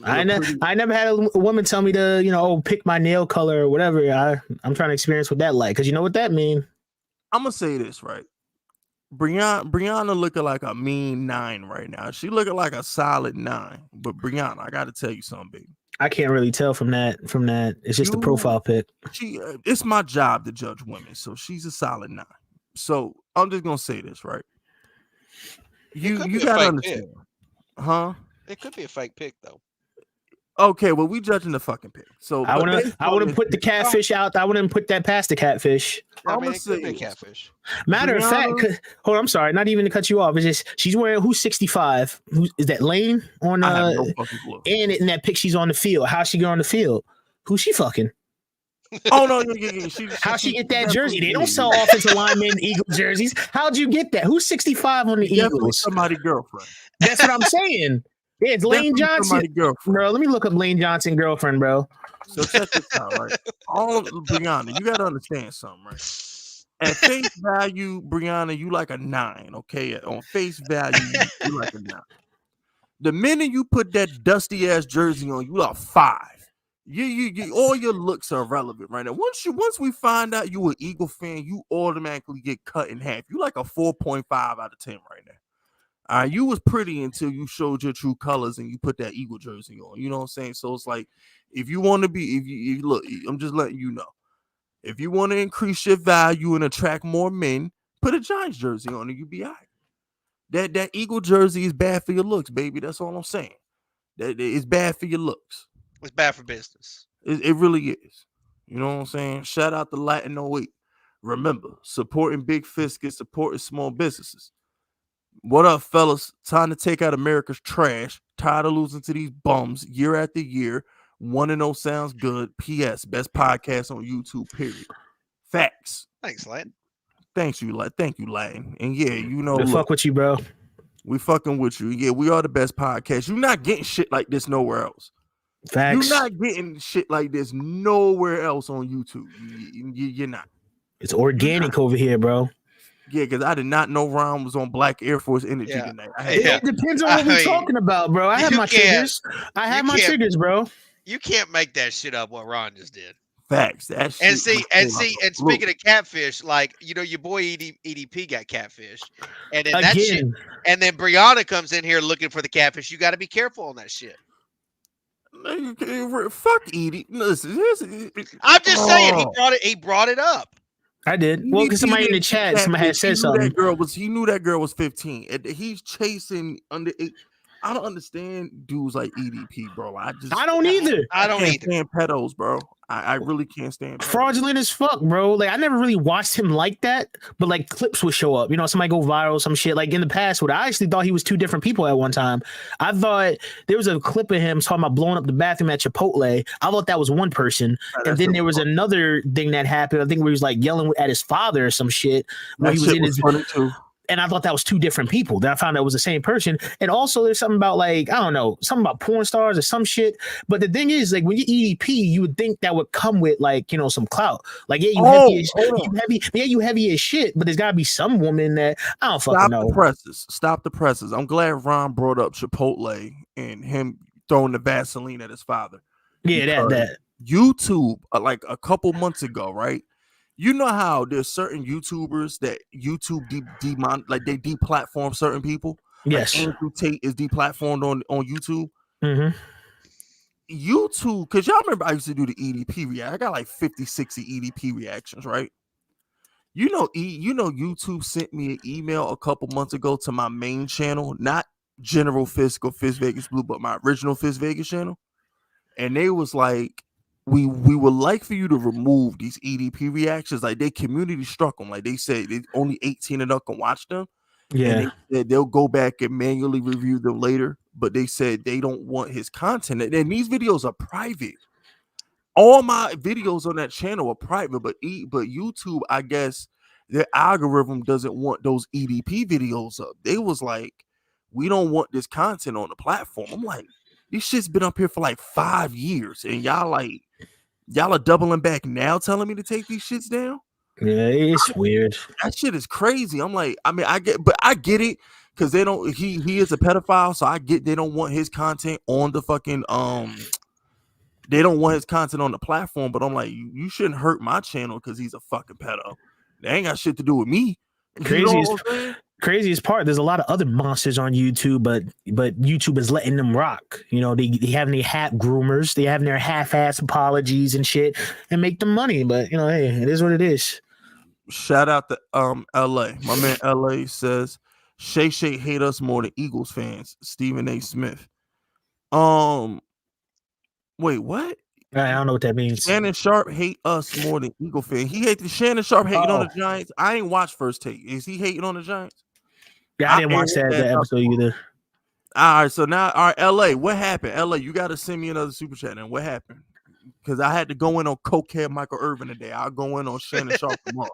I never had a woman tell me to, pick my nail color or whatever. I'm trying to experience what that like, because you know what that mean. I'm gonna say this right. Brianna looking like a mean 9 right now. She looking like a solid 9. But Brianna, I gotta tell you something, baby. I can't really tell from that. It's just a profile pic. It's my job to judge women, so she's a solid 9. So I'm just gonna say this right. You gotta understand, huh? It could be a fake pic though. Okay, well, we judging the fucking pic. So I wouldn't put the catfish out. I wouldn't put that past the catfish. I mean, it could be catfish. Matter of fact, hold on, I'm sorry, not even to cut you off. It's just she's wearing who's 65? Who is that? Lane on I have no fucking clue. And in that pic, she's on the field. How's she get on the field? Who's she fucking? Oh no, yeah. How'd she get that jersey? They don't sell offensive linemen Eagle jerseys. How'd you get that? Who's 65 on the Eagles? Somebody's girlfriend. That's what I'm saying. Yeah, it's Lane Johnson. Bro, let me look up Lane Johnson girlfriend, bro. So check this out, right? Brianna, you gotta understand something, right? At face value, Brianna, you like a 9, okay? On face value, you like a 9. The minute you put that dusty ass jersey on, you are 5. You all your looks are irrelevant right now. Once we find out you an Eagle fan, you automatically get cut in half. You like a 4.5 out of 10 right now. You was pretty until you showed your true colors and you put that Eagle jersey on. You know what I'm saying? So it's like, if you want to be, if you look, I'm just letting you know. If you want to increase your value and attract more men, put a Giants jersey on and you be all right. That Eagle jersey is bad for your looks, baby. That's all I'm saying. That it's bad for your looks. It's bad for business. It really is. You know what I'm saying? Shout out to Latin 08. Remember, supporting big fists gets supporting small businesses. What up, fellas? Time to take out America's trash. Tired of losing to these bums year after year. 1-0 sounds good. P.S. Best podcast on YouTube, period. Facts. Thanks, Latin. Thank you, Latin. And yeah, fuck with you, bro. We fucking with you. Yeah, we are the best podcast. You're not getting shit like this nowhere else. Facts. You're not getting shit like this nowhere else on YouTube. You're not. It's organic over here, bro. Yeah, because I did not know Ron was on Black Air Force Energy tonight. It depends on what we're talking about, bro. I have my triggers. Bro. You can't make that shit up. What Ron just did. Facts. And speaking of catfish, like your boy EDP got catfish, and then that shit, and then Brianna comes in here looking for the catfish. You got to be careful on that shit. Fuck Edie. Listen, I'm just saying he brought it up. I did. Well, because somebody in the chat, somebody had said something. He knew that girl was 15. And he's chasing under 8. I don't understand dudes like EDP, bro. I don't either. I don't can't stand pedos, bro. I really can't stand pedos. Fraudulent as fuck, bro. Like, I never really watched him like that, but like clips would show up. Somebody go viral, some shit. Like in the past, I actually thought he was 2 different people at one time. I thought there was a clip of him talking about blowing up the bathroom at Chipotle. I thought that was one person. And then there was another thing that happened, I think, where he was like yelling at his father or some shit. Where he was in his funny too. And I thought that was 2 different people. Then I found out it was the same person. And also there's something about something about porn stars or some shit. But the thing is, like when you EDP, you would think that would come with some clout. Like, you heavy as shit, but there's gotta be some woman that I don't fucking know. Stop the presses. I'm glad Ron brought up Chipotle and him throwing the Vaseline at his father. Yeah, because that. YouTube, like a couple months ago, right? You know how there's certain YouTubers that YouTube they deplatform certain people. Like Yes. Andrew Tate is deplatformed on YouTube. Mm-hmm. YouTube, because y'all remember I used to do the EDP react. I got like 50, 60 EDP reactions, right? YouTube sent me an email a couple months ago to my main channel, not General Fisk or Fist Vegas Blue, but my original Fist Vegas channel. And they was like, we would like for you to remove these EDP reactions. Like, they community struck them. Like, they said they only 18 and up can watch them. Yeah. And they said they'll go back and manually review them later. But they said they don't want his content. And these videos are private. All my videos on that channel are private, but YouTube, I guess their algorithm doesn't want those EDP videos up. They was like, we don't want this content on the platform. I'm like, this shit's been up here for like 5 years, and y'all are doubling back now, telling me to take these shits down. Yeah, it's weird. That shit is crazy. I'm like, I mean, I get it because they don't. He is a pedophile, so I get they don't want his content on the fucking They don't want his content on the platform, but I'm like, you shouldn't hurt my channel because he's a fucking pedo. They ain't got shit to do with me. Craziest part, there's a lot of other monsters on YouTube, but YouTube is letting them rock. You know, they having their hat groomers, they having their half-ass apologies and shit, and make them money. But you know, hey, it is what it is. Shout out to LA. My man LA says Shay hate us more than Eagles fans. Stephen A. Smith. Wait, what? I don't know what that means. Shannon Sharp hate us more than Eagle fan. He hates Shannon Sharp hating on the Giants. I ain't watched First Take. Is he hating on the Giants? Yeah, I didn't watch that episode either. All right, so now, all right, LA, what happened? LA, you got to send me another super chat. And what happened? Because I had to go in on cokehead Michael Irvin today. I'll go in on Shannon Sharp tomorrow.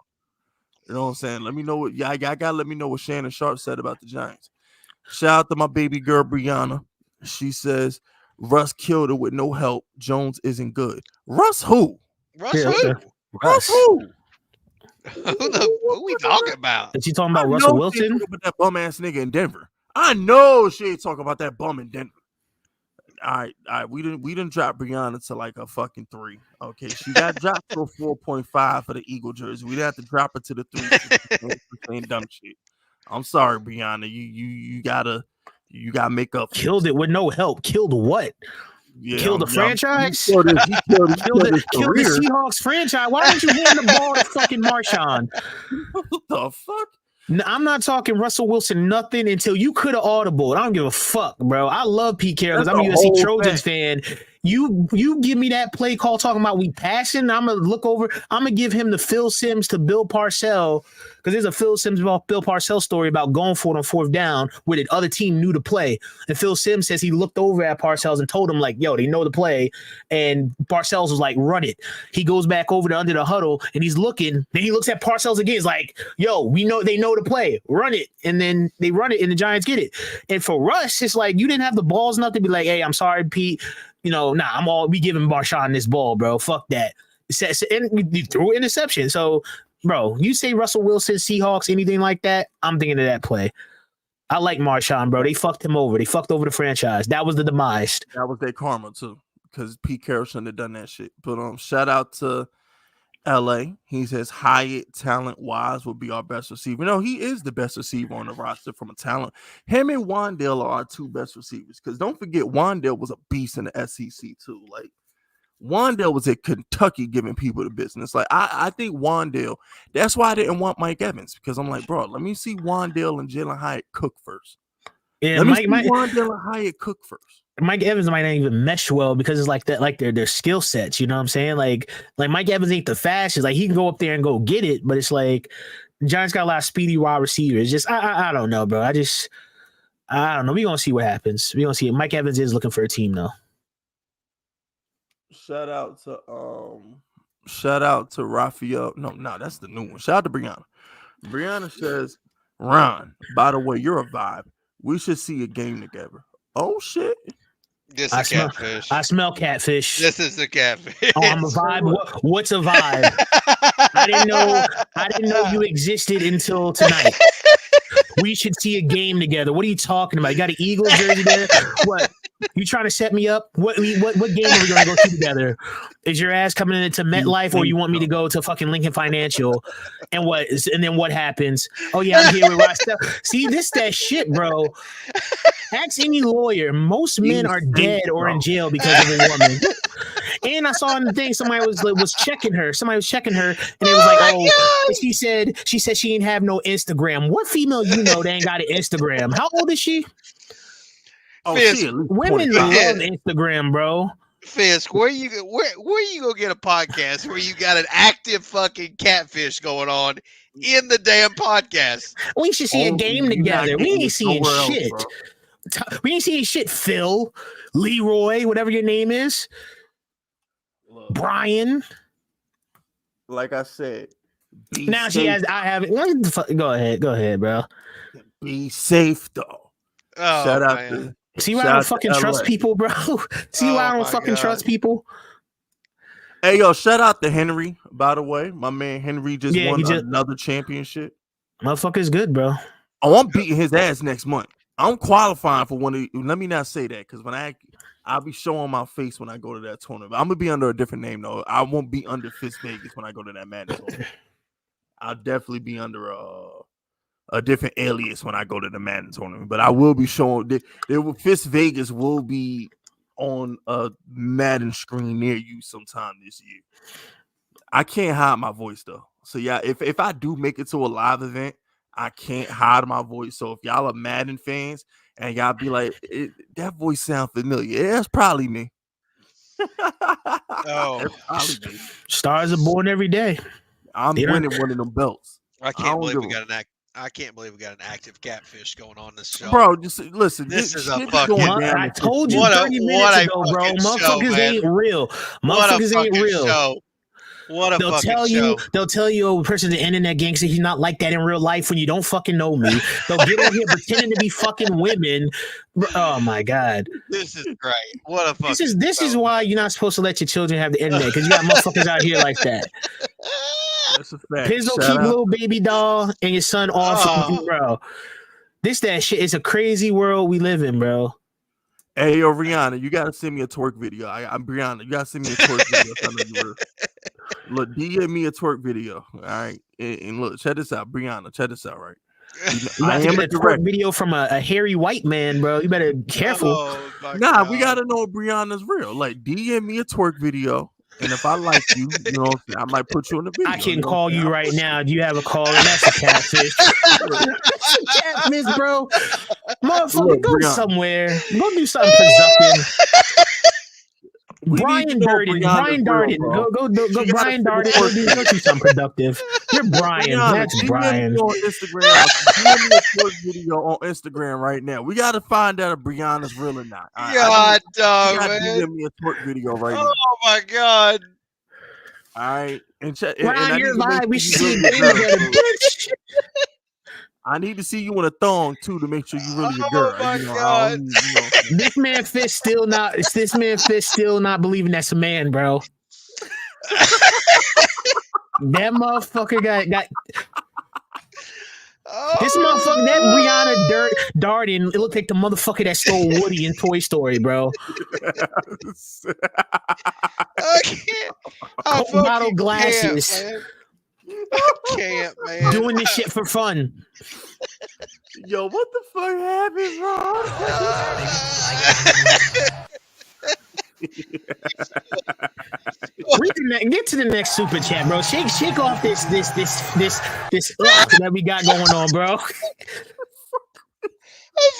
You know what I'm saying? Let me know what. Yeah, I gotta let me know what Shannon Sharp said about the Giants. Shout out to my baby girl Brianna. She says Russ killed her with no help. Jones isn't good. Russ who? Russ who? Russ who? Who we talking about? Is she talking about Russell Wilson? About that bum ass nigga in Denver. I know she ain't talking about that bum in Denver. All right. We didn't drop Brianna to like a fucking 3. Okay, she got dropped to a 4.5 for the Eagle jersey. We didn't have to drop her to the 3 saying dumb shit. I'm sorry, Brianna. You gotta make up. Killed it with no help. Killed what? Yeah, killed the franchise. Killed the Seahawks franchise. Why don't you hand the ball to fucking Marshawn? What the fuck? I'm not talking Russell Wilson nothing until you could have audible. I don't give a fuck, bro. I love Pete Carroll because I'm a USC Trojans fan. You give me that play call talking about we passing. I'm gonna look over. I'm gonna give him the Phil Simms to Bill Parcells because there's a Phil Simms about Bill Parcells story about going for it on 4th down where the other team knew the play. And Phil Simms says he looked over at Parcells and told him like, "Yo, they know the play." And Parcells was like, "Run it." He goes back over to under the huddle and he's looking. Then he looks at Parcells again. He's like, "Yo, we know they know the play. Run it." And then they run it and the Giants get it. And for Russ, it's like you didn't have the balls enough to be like, "Hey, I'm sorry, Pete. You know, we giving Marshawn this ball, bro. Fuck that." And you threw an interception. So, bro, you say Russell Wilson, Seahawks, anything like that, I'm thinking of that play. I like Marshawn, bro. They fucked him over. They fucked over the franchise. That was the demise. That was their karma, too, because Pete Carroll shouldn't have done that shit. But shout out to LA. He says Hyatt, talent-wise, would be our best receiver. No, he is the best receiver on the roster from a talent. Him and Wandale are our 2 best receivers. Because don't forget, Wandale was a beast in the SEC, too. Like, Wandale was at Kentucky giving people the business. Like, I think Wandale, that's why I didn't want Mike Evans. Because I'm like, bro, let me see Wandale and Jalin Hyatt cook first. Yeah, let me see Wandale and Hyatt cook first. Mike Evans might not even mesh well because it's like that, like their skill sets. You know what I'm saying? Like Mike Evans ain't the fastest. Like he can go up there and go get it, but it's like the Giants got a lot of speedy wide receivers. Just I don't know, bro. I don't know. We gonna see what happens. We gonna see it. Mike Evans is looking for a team though. Shout out to Raphael. No, that's the new one. Shout out to Brianna. Brianna says, Ron, by the way, you're a vibe. We should see a game together. Oh shit. This is catfish. I smell catfish. This is the catfish. Oh, I'm a vibe. What's a vibe? I didn't know you existed until tonight. We should see a game together. What are you talking about? You got an Eagles jersey there? What? You trying to set me up? What game are we going to go to together? Is your ass coming into MetLife, or you want me to go to fucking Lincoln Financial? And then what happens? Oh yeah, I'm here with Ross. See, that shit, bro. Ask any lawyer. Most men are dead or in jail because of a woman. And I saw in the thing somebody was checking her. Somebody was checking her, and it was like, oh, she said she ain't have no Instagram. What female you know that ain't got an Instagram? How old is she? Oh, Fisk, women love Instagram, bro. Fisk, where you gonna get a podcast where you got an active fucking catfish going on in the damn podcast? We should see a game together. We ain't seeing shit. We ain't seeing shit. Phil, Leroy, whatever your name is, Brian. Like I said, now safe. She has. I have it. Go ahead, bro. Be safe though. Oh, shout out man. to. See why I don't fucking trust people, bro? See why I don't fucking trust people? Hey, yo, shout out to Henry, by the way. My man Henry just won another championship. Motherfucker's good, bro. Oh, I'm beating his ass next month. I'm qualifying for one of the, let me not say that, because when I'll be showing my face when I go to that tournament. I'm going to be under a different name, though. I won't be under Fist Vegas when I go to that Madden tournament. I'll definitely be under a different alias when I go to the Madden tournament, but I will be showing Fist Vegas will be on a Madden screen near you sometime this year. I can't hide my voice though. So yeah, if I do make it to a live event, I can't hide my voice. So if y'all are Madden fans and y'all be like, that voice sound familiar, yeah, that's probably me. Oh, probably me. Stars are born every day. I'm winning one of them belts. I can't believe we got an active catfish going on this show. Bro, just listen. This is a fucking. I told you 30 minutes ago, bro. Motherfuckers ain't real. Motherfuckers ain't real. Show. What a fucking show. They'll tell you a person's an internet gangster. He's not like that in real life when you don't fucking know me. They'll get on here pretending to be fucking women. Oh my God. This is great. What a fucking This is why you're not supposed to let your children have the internet, because you got motherfuckers out here like that. That's a fact. Pizzo keep little baby doll and your son off, bro. That shit is a crazy world we live in, bro. Hey, yo, Rihanna, you gotta send me a twerk video. I'm Brianna. You gotta send me a twerk video. Look, DM me a twerk video. All right, and look, check this out, Brianna. Check this out, right? I am a twerk video from a hairy white man, bro. You better be careful. God. We gotta know if Brianna's real. Like, DM me a twerk video. And if I like you, you know, I might put you in the video. I can call you right now. Do you have a call? And that's a catfish. That's a catfish, bro. Motherfucker, go somewhere. Go do something productive. Brian Darden. Go Brian Darden. Go do something productive. You're Brian. That's Brian. On Instagram. Give me a twerk video on Instagram right now. We got to find out if Brianna's real or not. God, dog, man. Give me a twerk video right now. Oh my God. All right. And you're live. We should see it together, bitch. I need to see you in a thong too to make sure you really a girl. Oh my God. This man Fist still not believing that's a man, bro. That motherfucker got this motherfucker, that Rihanna Darden, it looked like the motherfucker that stole Woody in Toy Story, bro. I can't. Coke bottle glasses. I can't, man. Doing this shit for fun. Yo, what the fuck happened, bro? Get to the next super chat, bro. Shake off this that we got going on, bro. I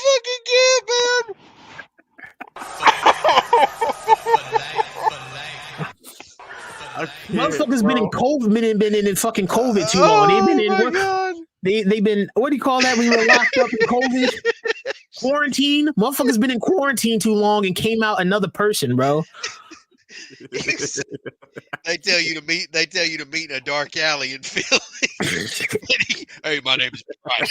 fucking can't, man. Motherfuckers been in COVID, been in fucking COVID too long. They've been in work. They've been, what do you call that when you were locked up in COVID? Quarantine. Motherfuckers been in quarantine too long and came out another person, bro. They tell you to meet in a dark alley in Philly. Hey, my name is Brian.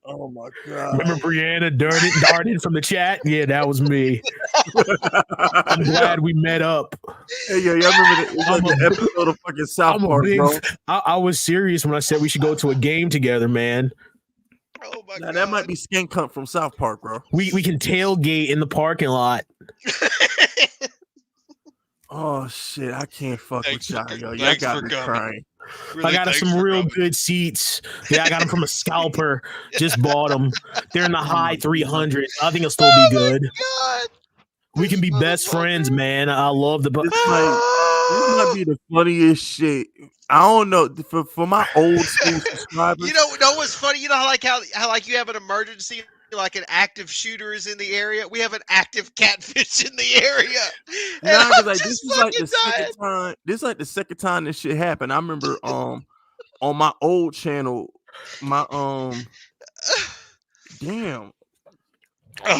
Oh my God. Remember Brianna Darden from the chat? Yeah, that was me. I'm glad we met up. Hey, yo, y'all remember the episode of fucking South Park, bro? I was serious when I said we should go to a game together, man. Oh my Now god. that might be Skin Cunt from South Park, bro. We can tailgate in the parking lot. Oh shit, I can't fuck Thanks with y'all, for- yo. Y'all thanks got for me coming. crying. Really, I got us thanks some for real coming. good seats. Yeah, I got them from a scalper. Just bought them. They're in the high 300s. I think it'll still be good. God. We can be This best friends, motherfucker. man. I love the. This might be the funniest shit. I don't know for my old school subscribers. You know what's funny? You know how like you have an emergency, like an active shooter is in the area. We have an active catfish in the area. And Nah, I'm because like just this is like the fucking dying. second time. This is like the second time this shit happened. I remember on my old channel, my damn.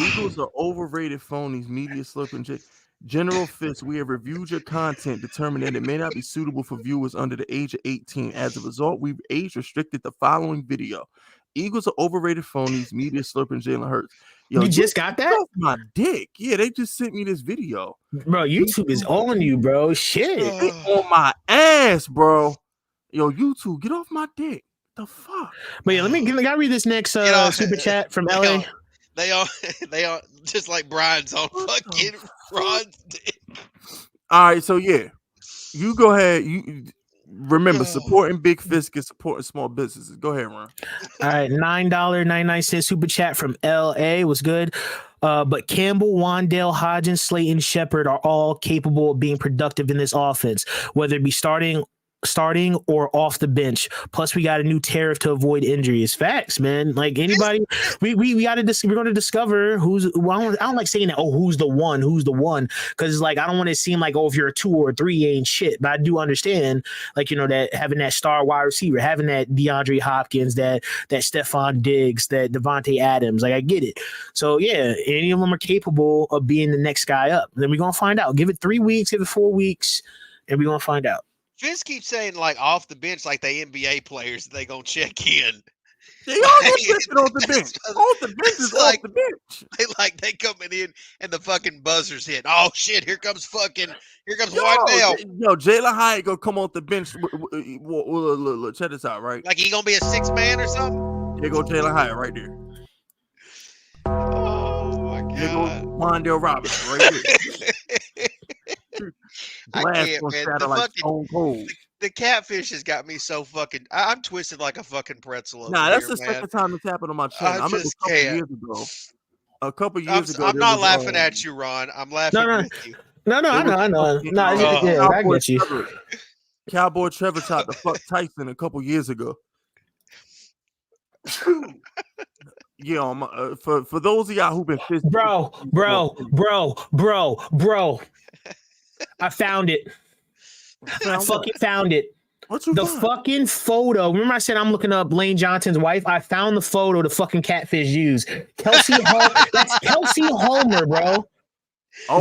Eagles are overrated phonies, media slurping. General Fitz, we have reviewed your content, determined that it may not be suitable for viewers under the age of 18. As a result, we've age restricted the following video. Eagles are overrated phonies, media slurping Jalen Hurts. Yo, You just got that? off my dick. Yeah, they just sent me this video. Bro, YouTube is on you, bro. Shit. They on my ass, bro. Yo, YouTube, get off my dick. The fuck? But yeah, can I read this next super chat from LA? They are just like Brian's on fucking Ron's dick. All right, so yeah, you go ahead. You remember supporting big fish is supporting small businesses. Go ahead, Ron. All right, $9.99 super chat from LA was good. But Campbell, Wandale, Hodgins, Slayton, Shepard are all capable of being productive in this offense, whether it be starting or off the bench. Plus, we got a new tariff to avoid injuries. Facts, man. Like anybody, we're going to discover who's. Well, I don't like saying that. Oh, who's the one? Because it's like I don't want to seem like, oh, if you're a 2 or 3, you ain't shit. But I do understand, like, you know, that having that star wide receiver, having that DeAndre Hopkins, that Stephon Diggs, that Devontae Adams. Like I get it. So yeah, any of them are capable of being the next guy up. Then we're gonna find out. Give it 3 weeks. Give it 4 weeks, and we're gonna find out. Fizz keeps saying like off the bench, like they NBA players, they gonna check in. They all get checking off the bench. Off the bench is like, off the bench. They coming in and the fucking buzzer's hit. Oh shit! Here comes Wandale. Yo, Jalin Hyatt go come off the bench. Look, check this out, right? Like he gonna be a 6 man or something. There go Jalin Hyatt right there. Oh my god. There go Wandale Robinson right there. Glass can't, gonna man. shatter like Stone Cold. The catfish has got me so fucking. I'm twisted like a fucking pretzel. Nah, that's here, the man. second time it's happened on my channel. I remember A couple years ago. I'm not laughing at you, Ron. I'm laughing with you. No, I know. I get you. Cowboy Trevor tried to fuck Tyson a couple years ago. Yeah, for those of y'all who've been fisting, bro. I found it. I fucking found it. Fucking photo. Remember I said I'm looking up Lane Johnson's wife? I found the photo the fucking catfish used. Kelsey that's Kelsey Homer, bro. Oh,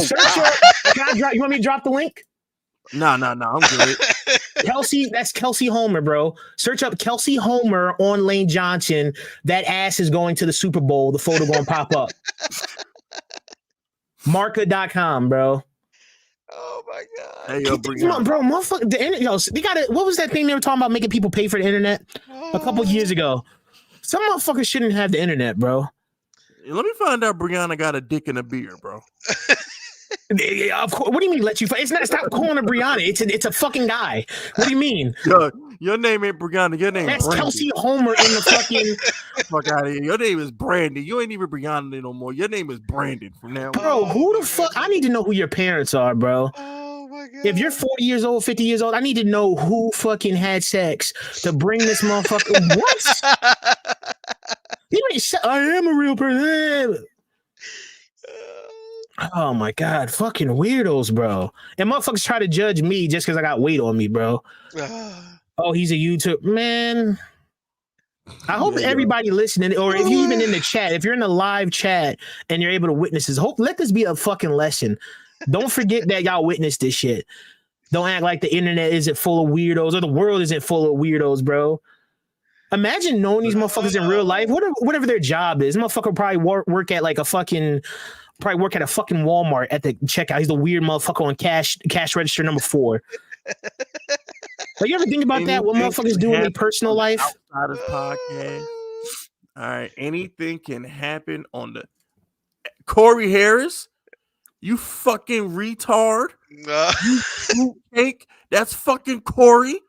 you want me to drop the link? No, I'm good. That's Kelsey Homer, bro. Search up Kelsey Homer on Lane Johnson. That ass is going to the Super Bowl. The photo gonna pop up. Marca.com, bro. Oh my god. Hey, yo, bro, motherfucker, they got it. What was that thing they were talking about making people pay for the internet a couple years ago? Some motherfuckers shouldn't have the internet, bro. Let me find out Brianna got a dick and a beard, bro. Of course. What do you mean let you? It's not. Stop calling her Brianna. It's a fucking guy. What do you mean? Yo, your name ain't Brianna. Your name that's Brandon. Kelsey Homer in the fucking. Fuck out of here. Your name is Brandon. You ain't even Brianna no more. Your name is Brandon from now on. Bro, who the fuck? I need to know who your parents are, bro. Oh my god. If you're 40 years old, 50 years old, I need to know who fucking had sex to bring this motherfucker. What? I am a real person. Oh my god, fucking weirdos, bro. And motherfuckers try to judge me just because I got weight on me, bro. Oh, he's a YouTube man. I hope everybody listening, or if you even in the chat, if you're in the live chat and you're able to witness this, let this be a fucking lesson. Don't forget that y'all witnessed this shit. Don't act like the internet isn't full of weirdos or the world isn't full of weirdos, bro. Imagine knowing these motherfuckers in real life, whatever their job is. Motherfucker probably work at like a fucking Walmart at the checkout. He's the weird motherfucker on cash register number 4. Like, you ever think about that? What motherfuckers do in their personal life? Outsiders podcast. All right. Anything can happen on the Corey Harris. You fucking retard. You fruitcake. That's fucking Corey.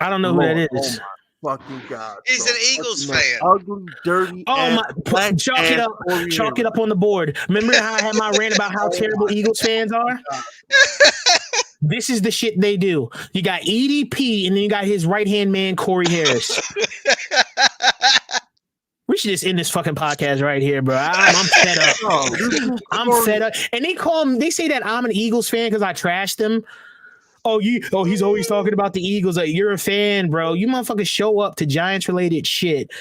I don't know who that Oh is. my fucking God. He's bro. an Eagles Fucking fan. Ugly, dirty Oh ass, my! black Chalk it ass up. Corey Chalk it Harris. up on the board. Remember how I had my rant about how terrible Eagles fans are? This is the shit they do. You got EDP, and then you got his right hand man Corey Harris. We should just end this fucking podcast right here, bro. I'm fed up. Oh, this is I'm Corey. fed up. And they call him. They say that I'm an Eagles fan because I trashed them. He's always talking about the Eagles. Like, you're a fan, bro. You motherfuckers show up to Giants related shit.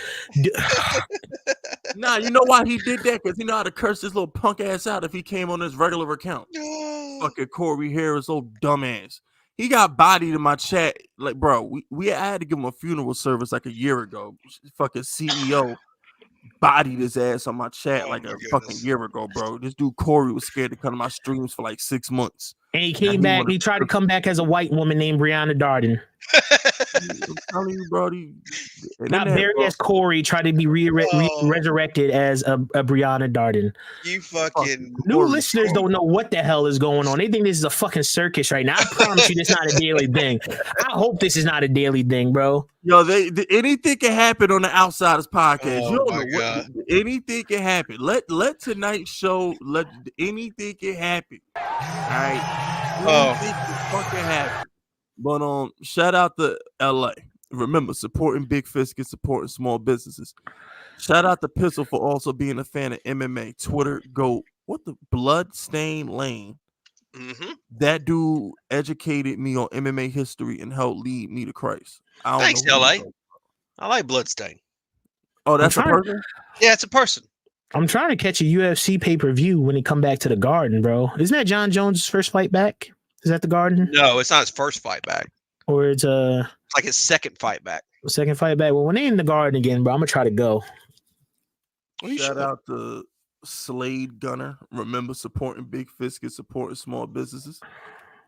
Nah, you know why he did that? Because he know how to curse his little punk ass out if he came on his regular account. Fucking Corey Harris, old dumbass. He got bodied in my chat. Like, bro, I had to give him a funeral service like a year ago. Fucking CEO bodied his ass on my chat like a fucking year ago, bro. This dude Corey was scared to come to my streams for like 6 months. And he came back. He tried to come back as a white woman named Brianna Darden. I'm telling you, bro. Not Barry as Corey tried to be resurrected as a Brianna Darden. You fucking new listeners don't know what the hell is going on. They think this is a fucking circus right now. I promise you, this is not a daily thing. I hope this is not a daily thing, bro. Yo, anything can happen on the Outsiders podcast. Oh, you don't my know God. anything can happen. Let tonight's show anything can happen. All right. Anything can fucking happen. But shout out to LA. Remember, supporting Big Fisk and supporting small businesses. Shout out to Pistol for also being a fan of MMA. Twitter, go what the Bloodstained Lane. Mm-hmm. That dude educated me on MMA history and helped lead me to Christ. Thanks, LA. I like Bloodstain. Oh, that's a person? Yeah, it's a person. I'm trying to catch a UFC pay-per-view when he come back to the Garden, bro. Isn't that John Jones' first fight back? Is that the Garden? No, it's not his first fight back. Or it's like his second fight back. Second fight back. Well, when they in the Garden again, bro, I'm gonna try to go. Shout out to Slade Gunner. Remember, supporting Big Fisk and supporting small businesses.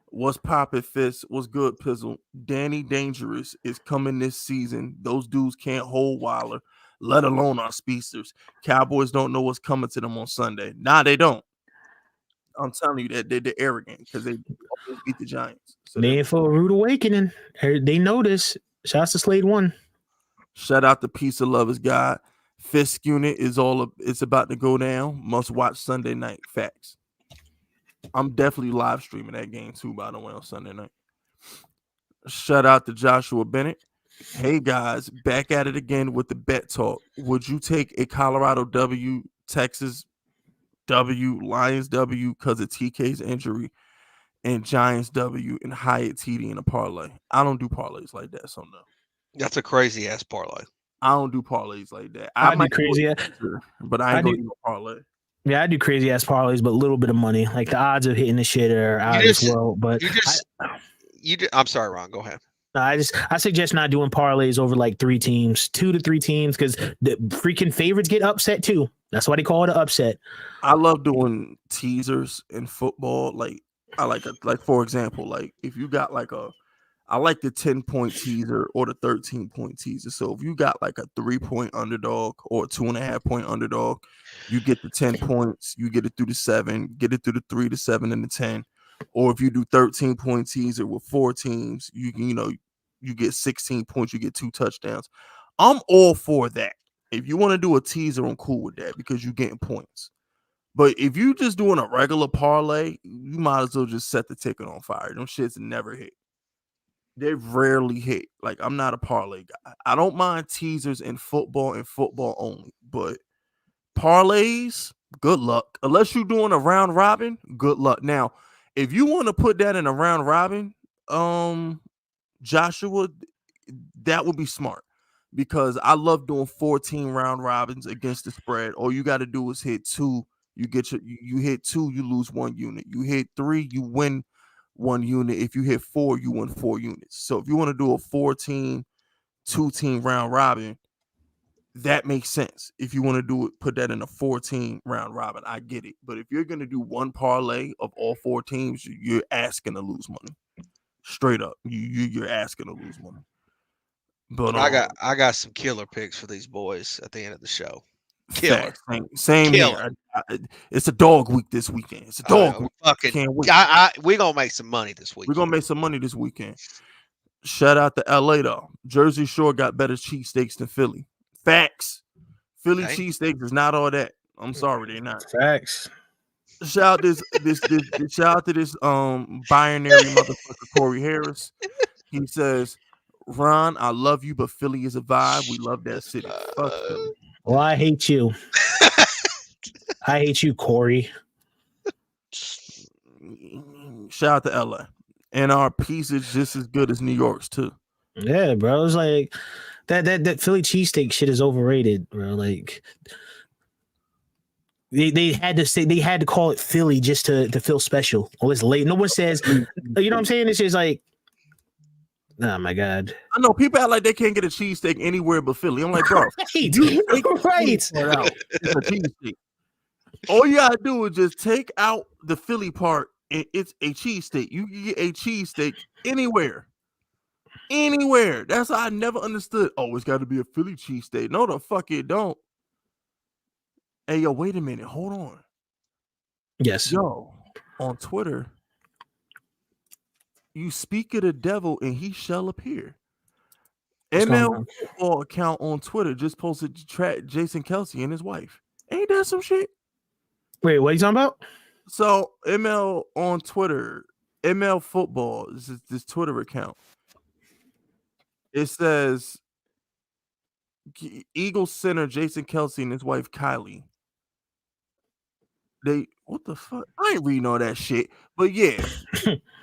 What's poppin', Fist? What's good, Pizzle? Danny Dangerous is coming this season. Those dudes can't hold Wilder, let alone our speedsters. Cowboys don't know what's coming to them on Sunday. Nah, they don't. I'm telling you that they're arrogant because they always beat the Giants. So they in for a rude awakening. They know this. Shouts to Slade 1. Shout out to Peace of Love is God. Fisk unit is it's about to go down. Must watch Sunday night. Facts. I'm definitely live streaming that game too, by the way, on Sunday night. Shout out to Joshua Bennett. Hey guys, back at it again with the bet talk. Would you take a Colorado W, Texas W, Lions W because of TK's injury, and Giants W and Hyatt TD in a parlay? I don't do parlays like that, so no. That's a crazy ass parlay. I don't do parlays like that. I do crazy, but I ain't gonna do a parlay. Yeah, I do crazy ass parlays, but a little bit of money. Like the odds of hitting the shit are out as well. But I'm sorry, Ron. Go ahead. I suggest not doing parlays over like 3 teams, 2 to 3 teams, because the freaking favorites get upset too. That's why they call it an upset. I love doing teasers in football. Like I like for example, like if you got like I like the 10-point teaser or the 13-point teaser. So if you got like a 3-point underdog or a 2.5-point underdog, you get the 10 points, you get it through the 7, get it through the 3, the 7, and the 10. Or if you do 13-point teaser with 4 teams, you get 16 points, you get 2 touchdowns. I'm all for that. If you want to do a teaser, I'm cool with that because you're getting points. But if you just doing a regular parlay, you might as well just set the ticket on fire. Them shits never hit. They've rarely hit. Like, I'm not a parlay guy. I don't mind teasers in football and football only. But parlays, good luck. Unless you're doing a round robin, good luck. Now, if you want to put that in a round robin, Joshua, that would be smart. Because I love doing 14 round robins against the spread. All you got to do is hit 2. You hit 2, you lose 1 unit. You hit 3, you win 1 unit. If you hit 4, you win 4 units. So if you want to do a 14, 2-team round robin, that makes sense. If you want to do it, put that in a 14 round robin, I get it. But if you're going to do one parlay of all 4 teams, you're asking to lose money. Straight up. You're asking to lose money. But I got some killer picks for these boys at the end of the show. Killer. facts. Same Killer. here. It's a dog week this weekend. It's a dog week. Fucking, Can't wait. we're gonna make some money this week. We're gonna make some money this weekend. Shout out to LA though. Jersey Shore got better cheesesteaks than Philly. Facts. Philly Okay. cheesesteaks is not all that. I'm sorry, they're not. Facts. Shout out shout out to this binary motherfucker Corey Harris. He says, Ron, I love you, but Philly is a vibe. We love that city. Fuck Philly. Well, I hate you. I hate you, Corey. Shout out to LA. And our piece is just as good as New York's too. Yeah, bro. It's like that Philly cheesesteak shit is overrated, bro. Like they had to call it Philly just to feel special. Oh, it's late. No one says, you know what I'm saying? It's just like, oh my god. I know people act like they can't get a cheesesteak anywhere but Philly. I'm like, bro, Right. it's a cheesesteak. All you gotta do is just take out the Philly part, and it's a cheesesteak. You can get a cheesesteak anywhere. Anywhere. That's how I never understood. Oh, it's got to be a Philly cheesesteak. No, the fuck it don't. Hey, yo, wait a minute. Hold on. Yes. Yo, on Twitter, you speak of the devil and he shall appear. What's going ML on? football account on Twitter just posted to track Jason Kelsey and his wife. Ain't that some shit? Wait, what are you talking about? So ML on Twitter, ML football is this Twitter account. It says Eagles center Jason Kelsey and his wife Kylie. What the fuck? I ain't reading all that shit. But yeah,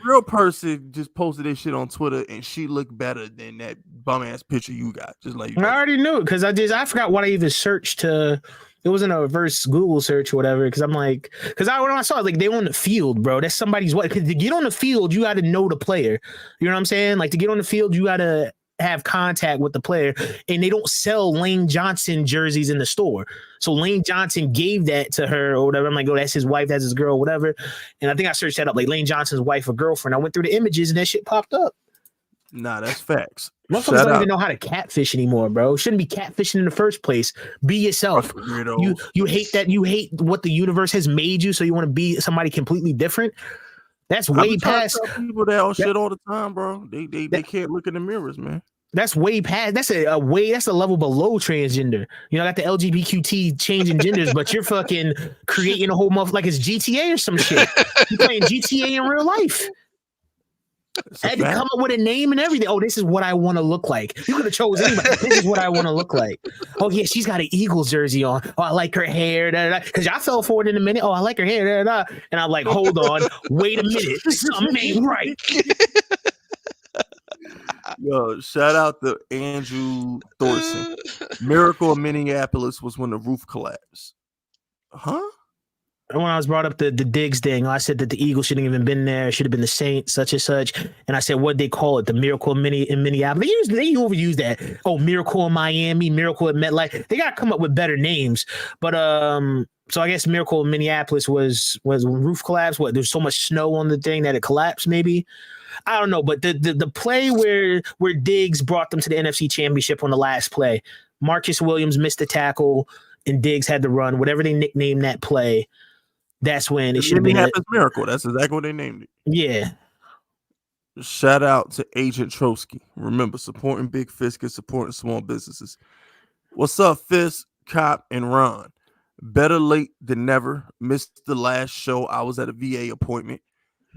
real person just posted this shit on Twitter and she looked better than that bum ass picture you got. Just like you I already knew it because I forgot what I even searched to. It wasn't a reverse Google search or whatever. Because I'm like, when I saw it, like they on the field, bro. That's somebody's what. Because to get on the field, you got to know the player. You know what I'm saying? Like to get on the field, you got to have contact with the player, and they don't sell Lane Johnson jerseys in the store. So Lane Johnson gave that to her or whatever. I'm like, oh, that's his wife, that's his girl, whatever. And I think I searched that up, like Lane Johnson's wife or girlfriend. I went through the images and that shit popped up. Nah, that's facts. Motherfuckers don't even know how to catfish anymore, bro. Shouldn't be catfishing in the first place. Be yourself. You hate that. You hate what the universe has made you, so you want to be somebody completely different. That's way past people that all shit all the time, bro. They can't look in the mirrors, man. That's way past. That's a level below transgender. You know, got the LGBTQT changing genders, but you're fucking creating a whole month like it's GTA or some shit. You playing GTA in real life. I had to come up with a name and everything. Oh, this is what I want to look like. You could have chose anybody. This is what I want to look like. Oh, yeah, she's got an Eagles jersey on. Oh, I like her hair. Because y'all fell for it in a minute. Oh, I like her hair. Da, da. And I'm like, hold on. Wait a minute. Something ain't right. Yo, shout out to Andrew Thorson. Miracle in Minneapolis was when the roof collapsed. Huh? When I was brought up the Diggs thing, I said that the Eagles shouldn't even been there. It should have been the Saints, such and such. And I said, what they call it? The Miracle in Minneapolis. They overuse that. Oh, Miracle in Miami, Miracle at MetLife. They got to come up with better names. But so I guess Miracle in Minneapolis was when roof collapsed. What? There's so much snow on the thing that it collapsed. Maybe. I don't know. But the play where Diggs brought them to the NFC Championship on the last play, Marcus Williams missed the tackle and Diggs had to run. Whatever they nicknamed that play. That's when it should have been Miracle. That's exactly what they named it. Yeah. Shout out to Agent Trotsky. Remember, supporting big fish is supporting small businesses. What's up, Fist, Cop, and Ron? Better late than never. Missed the last show. I was at a VA appointment,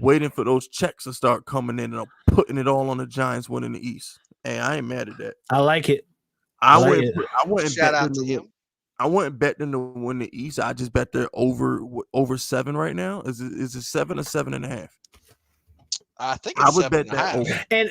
waiting for those checks to start coming in, and I'm putting it all on the Giants winning the East. Hey, I ain't mad at that. I like it. I wouldn't shout out to him. I wouldn't bet them to win the East. I just bet they're over 7 right now. Is it 7 or 7.5? I think it's I would bet that over. And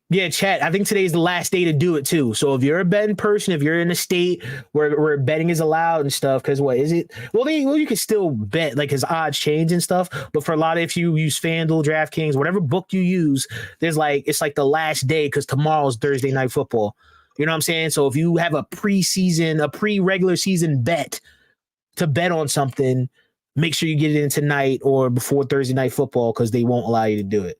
yeah, chat. I think today's the last day to do it too. So if you're a betting person, if you're in a state where betting is allowed and stuff, because what is it? Well, you can still bet, like his odds change and stuff. But for a lot of, if you use FanDuel, DraftKings, whatever book you use, it's like the last day because tomorrow's Thursday Night Football. You know what I'm saying? So if you have a pre-regular season bet to bet on something, make sure you get it in tonight or before Thursday Night Football because they won't allow you to do it.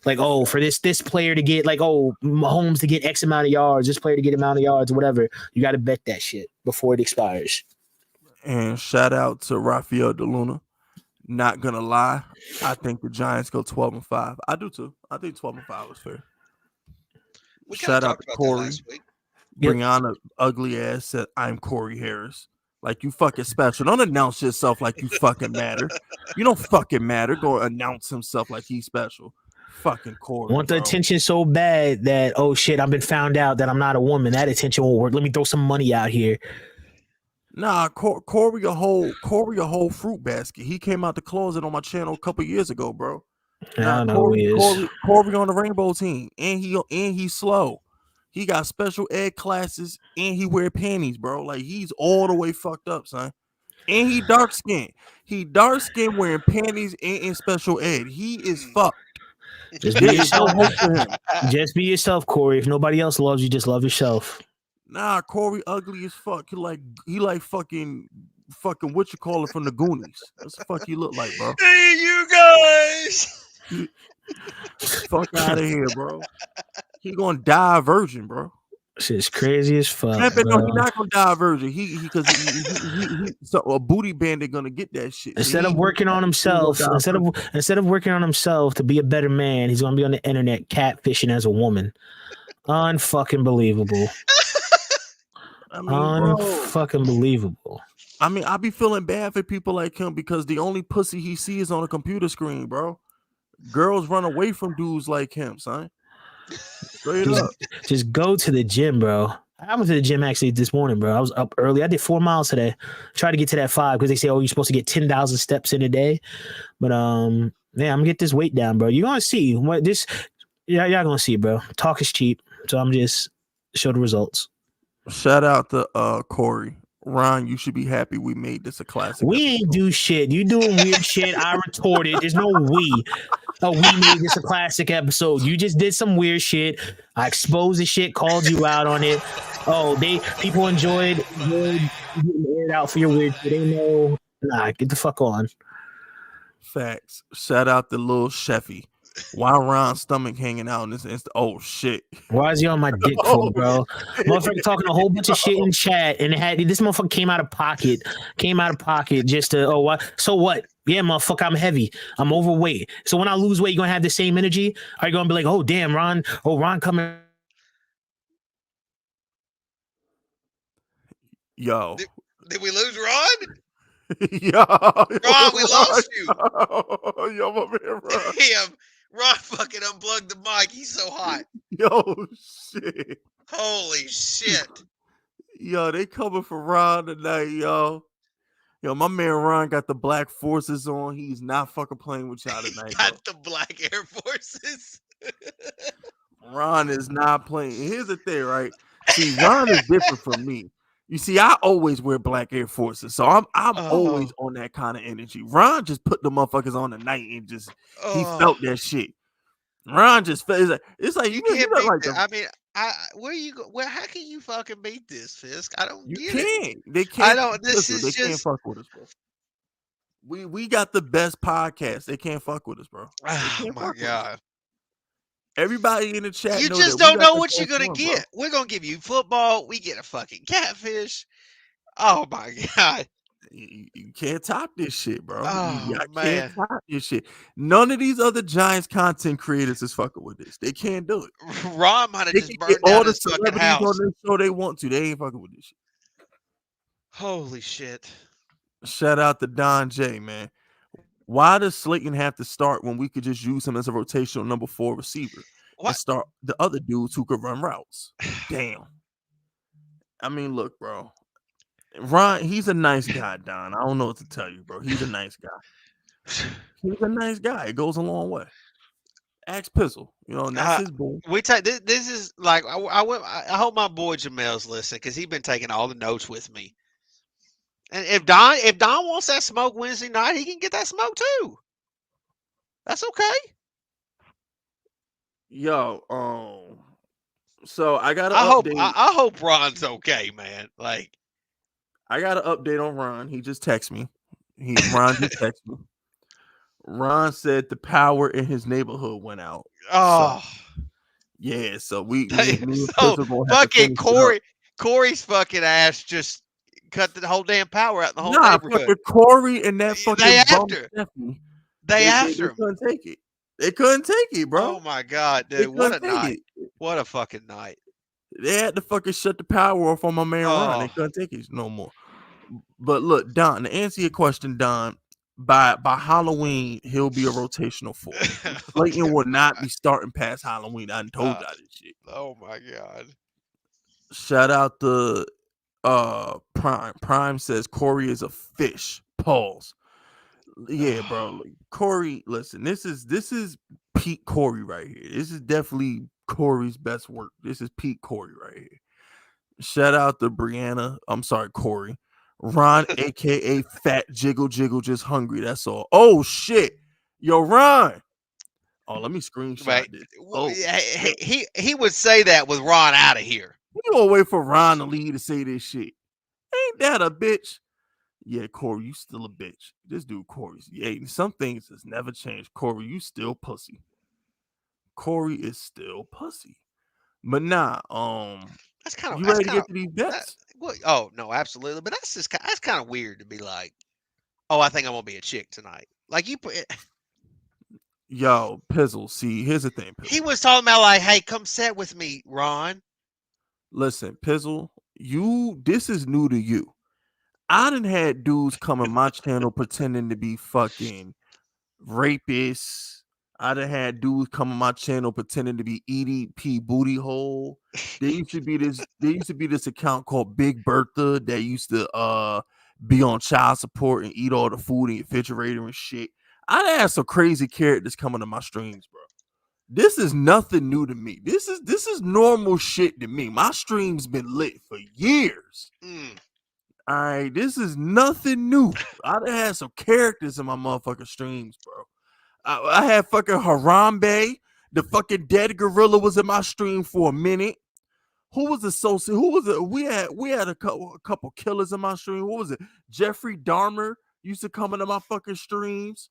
Like, oh, for this player to get like, oh, Mahomes to get X amount of yards, this player to get amount of yards, whatever. You got to bet that shit before it expires. And shout out to Rafael DeLuna. Not gonna lie, I think the Giants go 12-5. I do too. I think 12-5 was fair. We Shout out talked to about Corey. that last week. Brianna ugly ass said, "I'm Corey Harris." Like you fucking special. Don't announce yourself like you fucking matter. You don't fucking matter. Go announce himself like he's special. Fucking Corey. Want the bro. attention so bad that, oh shit, I've been found out that I'm not a woman. That attention won't work. Let me throw some money out here. Nah, Corey a whole fruit basket. He came out the closet on my channel a couple years ago, bro. I don't know who he is. Corey on the rainbow team, and he's slow. He got special ed classes, and he wear panties, bro. Like he's all the way fucked up, son. And he dark skinned. He dark skinned wearing panties and in special ed. He is fucked. Just be yourself. No hope for him. Just be yourself, Corey. If nobody else loves you, just love yourself. Nah, Corey ugly as fuck. He like fucking what you call it from the Goonies. That's the fuck he look like, bro. Hey, you guys. Fuck out of here, bro. He gonna die a virgin, bro. Shit's crazy as fuck. No, he's not gonna die a virgin. Because so a booty bandit gonna get that shit. Instead of working on himself, instead of working on himself to be a better man, he's gonna be on the internet catfishing as a woman. Unfucking believable. I mean, Unfucking believable. I mean, I be feeling bad for people like him because the only pussy he sees is on a computer screen, bro. Girls run away from dudes like him, son. Straight up. Just go to the gym, bro. I went to the gym actually this morning, bro. I was up early. I did 4 miles today. Tried to get to that 5 because they say, oh, you're supposed to get 10,000 steps in a day. But yeah, I'm gonna get this weight down, bro. You're gonna see what this. Yeah, y'all gonna see, bro. Talk is cheap, so I'm just show the results. Shout out to Corey. Ron, you should be happy we made this a classic. We ain't do shit. You doing weird shit. I retorted. There's no we. Oh, we made this a classic episode. You just did some weird shit. I exposed the shit, called you out on it. Oh, people enjoyed getting aired out for your weird shit. They know. Nah, get the fuck on. Facts. Shout out to Lil Sheffy. Why Ron's stomach hanging out in this instant? Oh shit! Why is he on my dick for, bro? Motherfucker talking a whole bunch of shit in chat, and this motherfucker came out of pocket just to what? So what? Yeah, motherfucker, I'm heavy, I'm overweight. So when I lose weight, you gonna have the same energy? Are you gonna be like, oh damn, Ron coming? Yo, did we lose Ron? Yo, Ron, we lost you. Yo, my man, Ron. Damn. Ron fucking unplugged the mic. He's so hot. Yo, shit. Holy shit. Yo, they coming for Ron tonight, yo. Yo, my man Ron got the Black Forces on. He's not fucking playing with y'all tonight. Got the Black Air Forces. Ron is not playing. Here's the thing, right? See, Ron is different from me. You see, I always wear Black Air Forces, so I'm always on that kind of energy. Ron just put the motherfuckers on the night and just he felt that shit. Ron just felt it's like you can't know, beat like that. I mean, where you go? Well, how can you fucking beat this, Fisk? I don't. You get can't. It. They can't. I don't. This is they just. Can't fuck with us, bro. We got the best podcast. They can't fuck with us, bro. Oh my god. Everybody in the chat. You just don't know what you're gonna get. Bro. We're gonna give you football. We get a fucking catfish. Oh my god. You can't top this shit, bro. Oh, man. Can't top this shit. None of these other Giants content creators is fucking with this. They can't do it. Ron might have just burned down his fucking house. On this show they want to. They ain't fucking with this shit. Holy shit. Shout out to Don J, man. Why does Slayton have to start when we could just use him as a rotational number 4 receiver and start the other dudes who could run routes? Damn. I mean, look, bro. Ron, he's a nice guy, Don. I don't know what to tell you, bro. He's a nice guy. He's a nice guy. It goes a long way. Ask Pizzle, you know, and that's his boy. We take this is like I hope my boy Jamel's listening because he's been taking all the notes with me. And if Don wants that smoke Wednesday night, he can get that smoke too. That's okay. Yo, so I got. I hope Ron's okay, man. Like. I got an update on Ron. He just texted me. Ron just texted me. Ron said the power in his neighborhood went out. Oh, Yeah, so me and so Pistol gonna have to fucking finish it up. Corey's fucking ass just cut the whole damn power out in the whole Nah, neighborhood. fucking Corey and that fucking They bum after. Stephanie. They They after him. couldn't take it. They couldn't take it, bro. Oh my god, They dude! What a couldn't take night! it. What a fucking night! They had to fucking shut the power off on my man Ron. They Oh. couldn't take it no more. But look, Don, to answer your question, Don, by Halloween, he'll be a rotational force. Slayton Okay, will not be starting past Halloween. I done told y'all this shit. Oh my god! Shout out to Prime. Prime says Corey is a fish. Pause. Yeah, bro. Corey, listen, this is Pete Corey right here. This is definitely Corey's best work. This is Pete Corey right here. Shout out to Brianna. I'm sorry, Corey. Ron, aka Fat Jiggle, just hungry. That's all. Oh shit. Yo, Ron. Oh, let me screenshot Wait, this. Oh, he would say that with Ron out of here. you gonna wait for Ron to leave to say this shit. Ain't that a bitch? Yeah, Corey, you still a bitch. This dude, Corey's. Yeah, some things has never changed. Corey, you still pussy. Corey is still pussy. But nah, That's kind of you ready to get to these bets? Oh no, absolutely. But that's kind of weird to be like, oh, I think I'm gonna be a chick tonight. Like you put. Yo, Pizzle, see, here's the thing. Pizzle. He was talking about like, hey, come sit with me, Ron. Listen, Pizzle, this is new to you. I done had dudes come on my channel pretending to be fucking rapists. I done had dudes come on my channel pretending to be EDP booty hole. There used to be this account called Big Bertha that used to be on child support and eat all the food in your refrigerator and shit. I had some crazy characters coming to my streams, bro. This is nothing new to me. This is normal shit to me. My stream's been lit for years. All right, this is nothing new. I done had some characters in my motherfucking streams, bro. I had fucking Harambe, the fucking dead gorilla was in my stream for a minute. Who was associated? Who was it? We had a couple killers in my stream. What was it? Jeffrey Dahmer used to come into my fucking streams.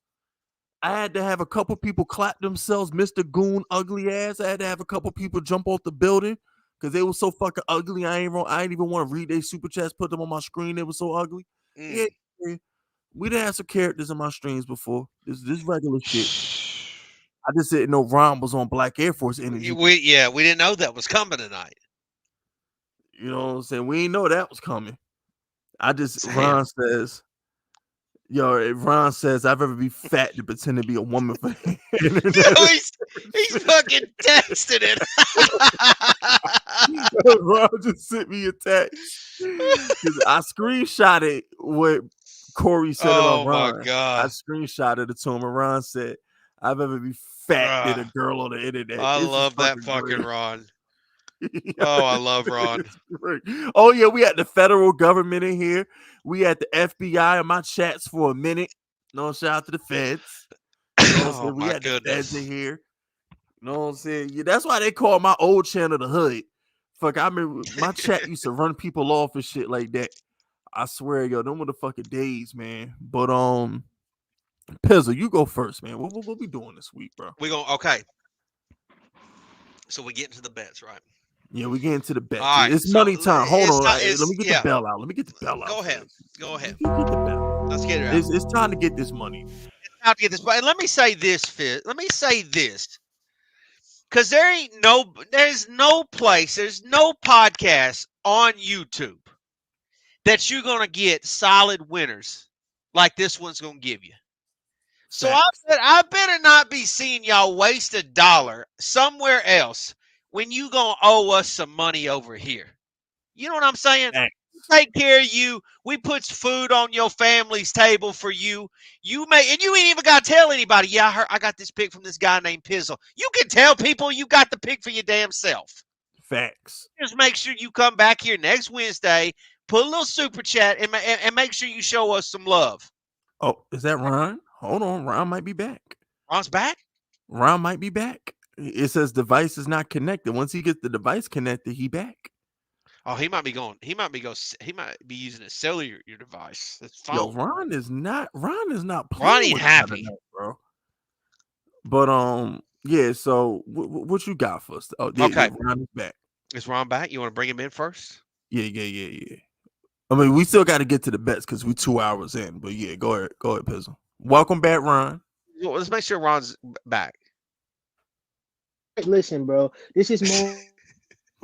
I had to have a couple people clap themselves, Mr. Goon, ugly ass. I had to have a couple people jump off the building because they were so fucking ugly. I ain't even want to read their super chats, put them on my screen. They were so ugly. Yeah, we done had some characters in my streams before. This regular shit. I just didn't know Ron was on Black Air Force energy. We didn't know that was coming tonight. You know what I'm saying? We didn't know that was coming. Ron says, yo, if Ron says I've ever be fat to pretend to be a woman for the internet. he's fucking texting it. Ron just sent me a text. I screenshotted what Corey said about Ron. Oh my god! I screenshotted it to him, and Ron said, "I've ever be fat than a girl on the internet." I love that fucking Ron. Yeah. Oh, I love Ron. Oh yeah, we had the federal government in here. We had the FBI in my chats for a minute. No, shout out to the feds. You know Oh we my had goodness! the feds in here. You know what I'm saying? Yeah, that's why they call my old channel the Hood. Fuck, I remember my chat used to run people off and shit like that. I swear, yo, them were the fucking days, man. But Pizzle, you go first, man. What we doing this week, bro? Okay. So we get into the bets, right? Yeah, we get into the bets. All right, it's money time. Hold on. Let it's- me get the bell out. Let me get the bell out. Go ahead. first. Go ahead. Get the bell. Let's get it out. It's time to get this money. It's time to get this. And let me say this, Fitz. Let me say this. Because there's no place, there's no podcast on YouTube that you're going to get solid winners like this one's going to give you. So I better not be seeing y'all waste $1 somewhere else when you going to owe us some money over here. You know what I'm saying? Thanks. Take care of you. We put food on your family's table for you. And you ain't even got to tell anybody. Yeah, I got this pick from this guy named Pizzle. You can tell people you got the pick for your damn self. Facts. Just make sure you come back here next Wednesday, put a little super chat, and make sure you show us some love. Oh, is that Ron? Hold on. Ron might be back. Ron's back? Ron might be back. It says device is not connected. Once he gets the device connected, he back. Oh, he might be using a cellular device. That's fine. Yo, Ron is not Ron playing ain't with happy. internet, bro. But yeah. So what you got for us? Oh, Okay. Ron is back. Is Ron back? You want to bring him in first? Yeah. I mean, we still got to get to the bets because we 2 hours in. But yeah, go ahead, Pizzle. Welcome back, Ron. Well, let's make sure Ron's back. Listen, bro, this is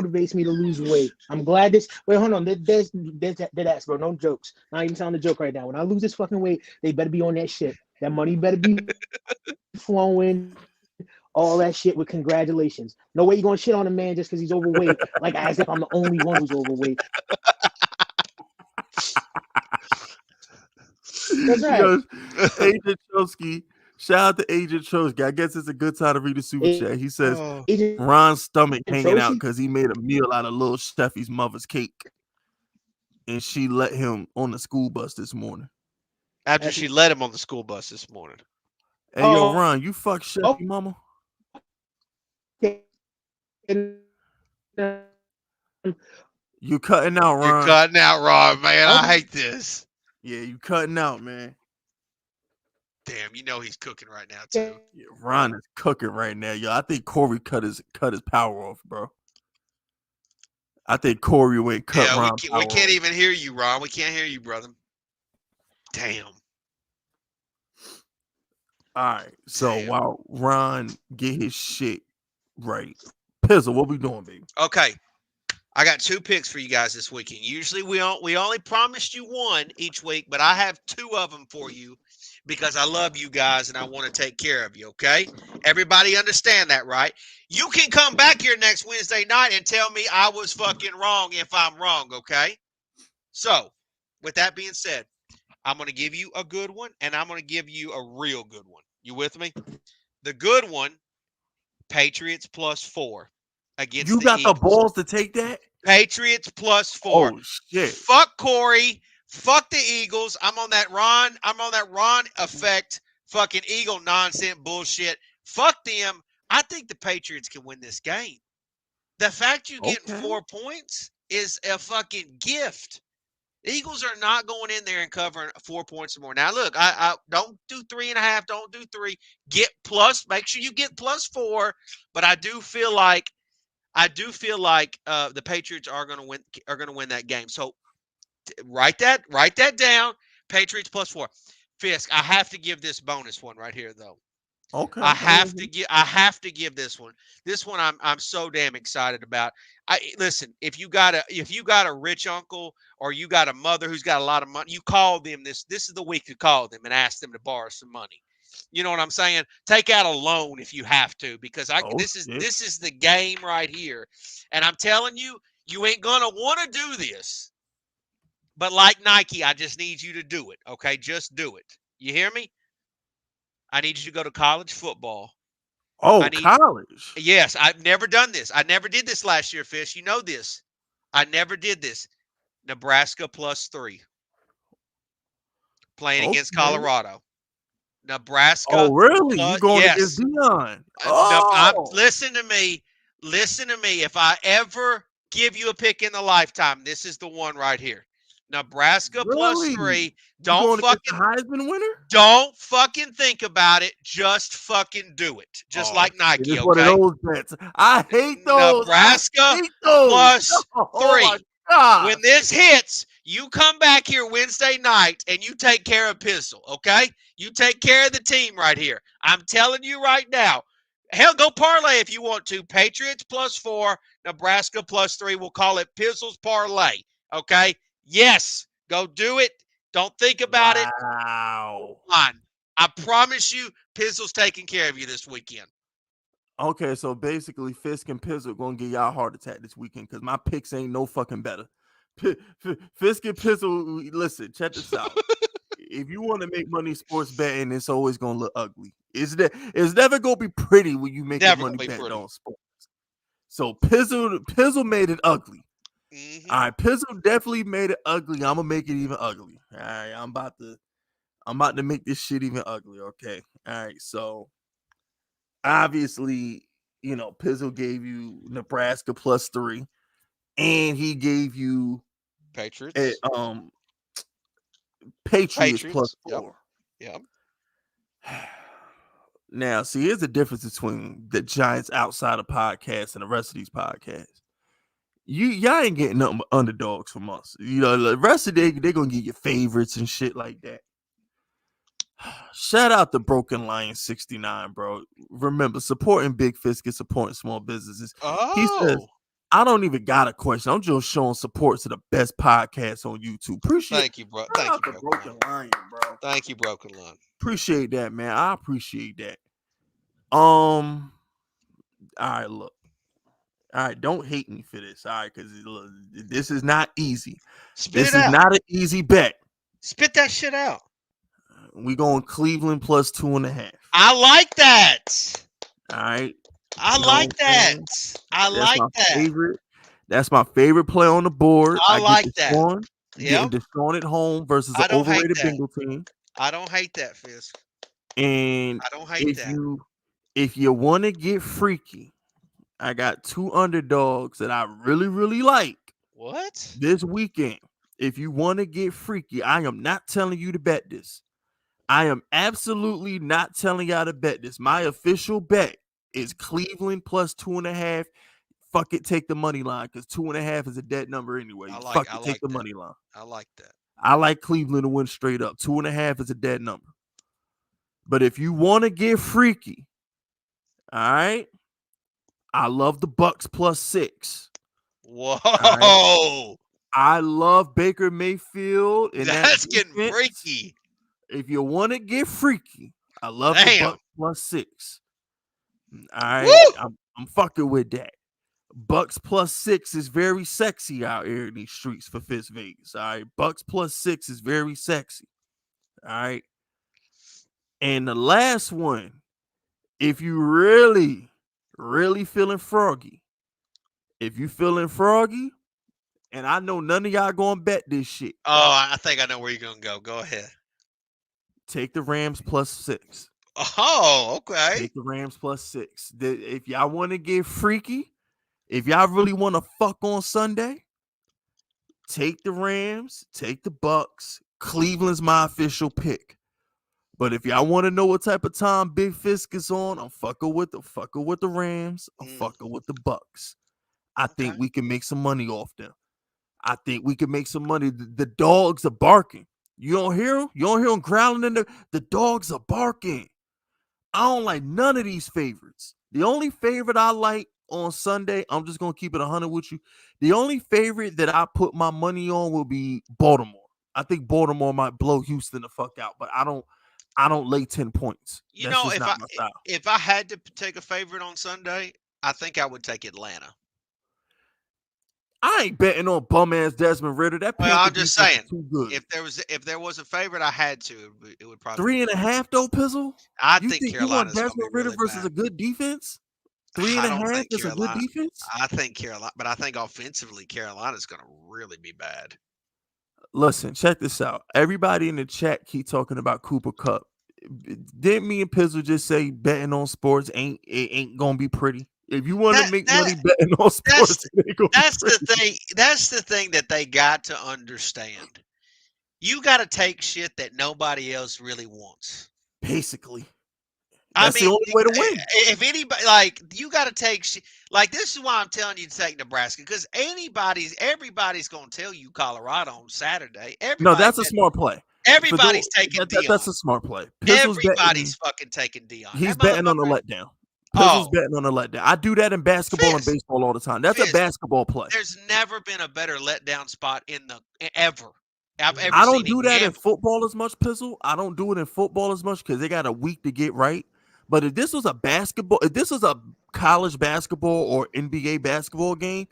motivates me to lose weight. I'm glad this. Wait, hold on. There's that, bro. No jokes. Not even telling a joke right now. When I lose this fucking weight, they better be on that shit. That money better be flowing. All that shit with congratulations. No way you gonna shit on a man just because he's overweight, like as if I'm the only one who's overweight. That's right. Yo, Agent Chosky. Shout out to Agent Chosky. I guess it's a good time to read the super chat. He says Ron's stomach hanging out because he made a meal out of little Steffi's mother's cake, and she let him on the school bus this morning. After she let him on the school bus this morning. Hey, yo, Ron, you fuck Steffi mama? You cutting out, Ron. You're cutting out, Ron, man. I hate this. Yeah, you cutting out, man. Damn, you know he's cooking right now too. Yeah, Ron is cooking right now, yo. I think Corey cut his power off, bro. I think Corey went cut Ron. We can't even hear you, Ron. We can't hear you, brother. Damn. All right, so while Ron get his shit right, Pizzle, what we doing, baby? Okay, I got 2 picks for you guys this weekend. Usually we only promised you 1 each week, but I have 2 of them for you because I love you guys and I want to take care of you, okay? Everybody understand that, right? You can come back here next Wednesday night and tell me I was fucking wrong if I'm wrong, okay? So, with that being said, I'm going to give you a good one and I'm going to give you a real good one. You with me? The good one, Patriots +4 against you the got Eagles. The balls to take that? Patriots +4. Oh shit! Fuck Corey. Fuck the Eagles. I'm on that Ron effect. Fucking Eagle nonsense bullshit. Fuck them. I think the Patriots can win this game. The fact you getting 4 points is a fucking gift. Eagles are not going in there and covering 4 points or more. Now, look, I don't do 3.5. Don't do 3. Get plus. Make sure you get +4. But I do feel like the Patriots are going to win that game. So write that down. Patriots +4. Fisk, I have to give this bonus one right here though. Okay. I have to give this one. This one I'm so damn excited about. Listen, if you got a rich uncle or you got a mother who's got a lot of money, you call them this is the week to call them and ask them to borrow some money. You know what I'm saying? Take out a loan if you have to, because this is the game right here. And I'm telling you, you ain't gonna want to do this. But like Nike, I just need you to do it. Okay, just do it. You hear me? I need you to go to college football. College? Yes, I've never done this. I never did this last year, Fish. You know this. I never did this. Nebraska +3. Playing against Colorado. Nebraska. Oh, really? You going against Dion? Listen to me. Listen to me. If I ever give you a pick in the lifetime, this is the one right here. Nebraska +3. Don't fucking Heisman winner. Don't fucking think about it. Just fucking do it. Just like Nike. Okay. One of those bets. I hate those. Nebraska +3. When this hits, you come back here Wednesday night and you take care of Pizzle. Okay, you take care of the team right here. I'm telling you right now. Hell, go parlay if you want to. Patriots +4, Nebraska +3. We'll call it Pizzle's parlay. Okay. Yes, go do it. Don't think about it. Wow. I promise you, Pizzle's taking care of you this weekend. Okay, so basically, Fisk and Pizzle are going to get y'all a heart attack this weekend because my picks ain't no fucking better. Fisk and Pizzle, listen, check this out. If you want to make money sports betting, it's always going to look ugly. It's never going to be pretty when you make money betting on sports. So Pizzle made it ugly. Mm-hmm. All right, Pizzle definitely made it ugly. I'm gonna make it even ugly. All right, I'm about to make this shit even ugly. Okay, all right. So obviously, Pizzle gave you Nebraska +3, and he gave you Patriots. Patriots +4. Yep. Now, see, here's the difference between the Giants outside of podcasts and the rest of these podcasts. Y'all ain't getting nothing but underdogs from us. You know, the rest of they're gonna get your favorites and shit like that. Shout out to Broken Lion 69, bro. Remember, supporting Big Fiscus, supporting small businesses. He says, Oh, I don't even got a question. I'm just showing support to the best podcast on YouTube. Appreciate thank you, bro. Shout Thank out you, to Broken Broken Lion. Lion, bro. Thank you, Broken Lion. Appreciate that, man. I appreciate that. All right, look. All right, don't hate me for this. All right, because this is not easy. Spit This it is out. not an easy bet. Spit that shit out. We going Cleveland plus 2.5. I like that. All right. I You know like what I'm saying? that. I That's like my that. favorite. That's my favorite play on the board. I like get that. Deshaun, getting Yep. Deshaun at home versus I an don't hate overrated that. Bengal team. I don't hate that, Fizz. And I don't hate that. if you want to get freaky, I got 2 underdogs that I really, really like What? this weekend. If you want to get freaky, I am not telling you to bet this. I am absolutely not telling y'all to bet this. My official bet is Cleveland plus 2.5. Fuck it, take the money line because 2.5 is a dead number anyway. Take the money line. I like that. I like Cleveland to win straight up. 2.5 is a dead number. But if you want to get freaky, all right, I love the Bucks plus 6. Whoa. Right. I love Baker Mayfield. And That's getting freaky. If you want to get freaky, I love the Bucks plus 6. All right. Woo! I'm fucking with that. Bucks plus 6 is very sexy out here in these streets for Fitz Vegas. All right. Bucks plus 6 is very sexy. All right. And the last one, if you really, really feeling froggy, and I know none of y'all gonna bet this shit. Oh, I think I know where you're gonna go. Go ahead. Take the Rams plus 6. Oh, okay. Take the Rams plus 6. If y'all want to get freaky, if y'all really want to fuck on Sunday, take the Rams, take the Bucks. Cleveland's my official pick. But if y'all want to know what type of time Big Fisk is on, I'm fucking with the Rams. I'm fucking with the Bucks. I think we can make some money off them. I think we can make some money. The dogs are barking. You don't hear them? You don't hear them growling in there? The dogs are barking. I don't like none of these favorites. The only favorite I like on Sunday, I'm just going to keep it 100 with you. The only favorite that I put my money on will be Baltimore. I think Baltimore might blow Houston the fuck out, but I don't lay 10 points. You That's know, just if I had to take a favorite on Sunday, I think I would take Atlanta. I ain't betting on bum ass Desmond Ritter. That I'm just saying, too good. If there was a favorite, I had to. It would probably 3.5 though, Pizzle. I you think you want Carolina's Desmond Ritter really versus bad. a good defense? 3.5 is a good defense. I think Carolina, but I think offensively, Carolina's going to really be bad. Listen, check this out. Everybody in the chat keep talking about Cooper Kupp. Didn't me and Pizzle just say betting on sports ain't gonna be pretty? If you want to make money betting on sports, that's the thing. That's the thing that they got to understand. You got to take shit that nobody else really wants. Basically, that's the only way to win. If anybody you got to take shit this is why I'm telling you to take Nebraska because everybody's gonna tell you Colorado on Saturday. No, that's a smart play. Everybody's taking Deion. That's a smart play. Everybody's fucking taking Deion. He's betting on the letdown. Pizzle's betting on a letdown. I do that in basketball and baseball all the time. That's a basketball play. There's never been a better letdown spot ever. I've ever I don't seen do that in football as much, Pizzle. I don't do it in football as much because they got a week to get right. But if this was a college basketball or NBA basketball game,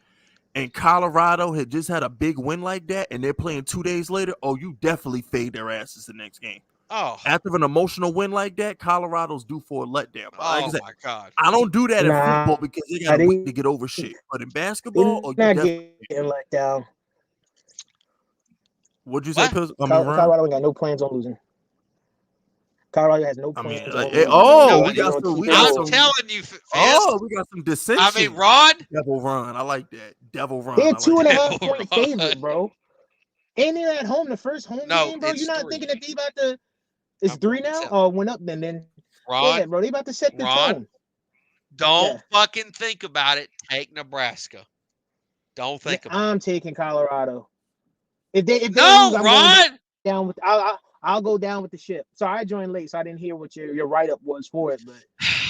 and Colorado had just had a big win like that, and they're playing 2 days later, you definitely fade their asses the next game. Oh, after an emotional win like that, Colorado's due for a letdown. Like my God! I don't do that in football because they got to get over shit. But in basketball, you not getting let down. What'd you say, Pizzle? Colorado ain't got no plans on losing. Colorado has no plans. I'm telling you, Fizz. We got some dissension. I mean, Ron. Devil run. I like that. Devil run. They're 2.5 point favorite, bro. Ain't it at home the first home game, bro? You're not thinking that they about to. It's 3 now. Went up then. Ron, Yeah, bro. They about to set the Ron, tone. don't Yeah. fucking think about it. Take Nebraska. Don't think about I'm it. taking Colorado. If they No, lose, I'm Ron. going down with. I'll go down with the ship. Sorry, I joined late, so I didn't hear what your write up was for it. But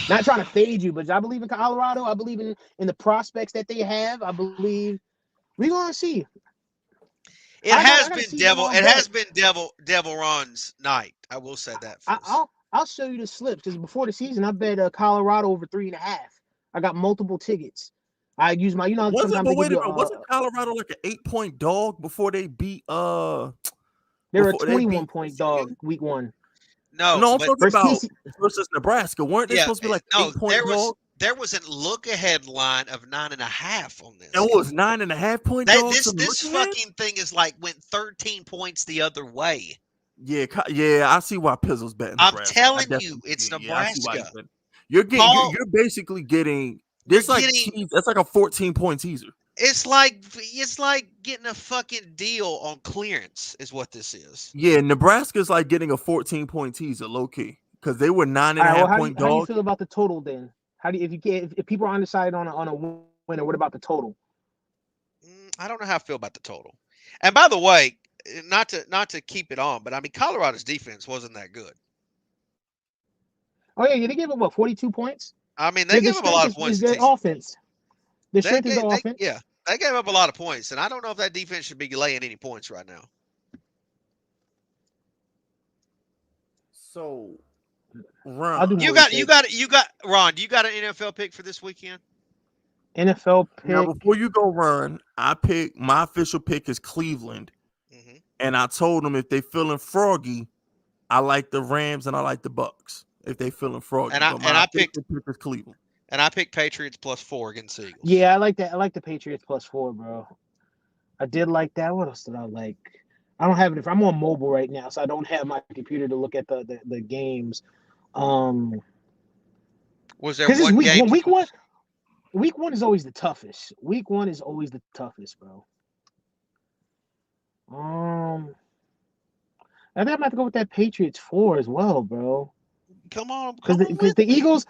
not trying to fade you, but I believe in Colorado. I believe in the prospects that they have. I believe we're gonna see. It I has gotta been see devil. them It bet. has been devil Ron's night. I will say that. For us. I'll show you the slips because before the season, I bet Colorado over 3.5. I got multiple tickets. I use my, sometimes they give you wasn't Colorado like an 8-point dog before they beat they're a before they 21 beat point TCU? dog week 1. No, No, I'm but talking Versus about TC versus Nebraska. Weren't they yeah, supposed to be like no. 8-point dog? There was a look ahead line of 9.5 on this. It was 9.5-point dogs. This fucking thing is like went 13 points the other way. Yeah, I see why Pizzle's betting I'm Nebraska. telling you, it's Nebraska. You're basically getting this that's like a 14-point teaser. It's like getting a fucking deal on clearance is what this is. Yeah, Nebraska's like getting a 14-point teaser, low key, because they were 9.5-point dogs. How do you feel about the total then? How do you, if people are undecided on a winner, what about the total? I don't know how I feel about the total. And by the way, not to keep it on, but I mean Colorado's defense wasn't that good. Oh yeah, they gave up 42 points. I mean they gave up a lot of points. Is their offense? The strength is the offense. Yeah, they gave up a lot of points, and I don't know if that defense should be laying any points right now. So, Ron, you got Ron. Do you got an NFL pick for this weekend? NFL pick. Now, before you go, Ron, my official pick is Cleveland, and I told them if they feeling froggy, I like the Rams and I like the Bucks. If they feeling froggy, and I picked Cleveland. And I picked Patriots +4 against the Eagles. Yeah, I like that. I like the Patriots +4, bro. I did like that. What else did I like? I don't have it. I'm on mobile right now, so I don't have my computer to look at the games. Was there one game? Week one is always the toughest. Week 1 is always the toughest, bro. I think I'm about to go with that Patriots 4 as well, bro. Come on, because the Eagles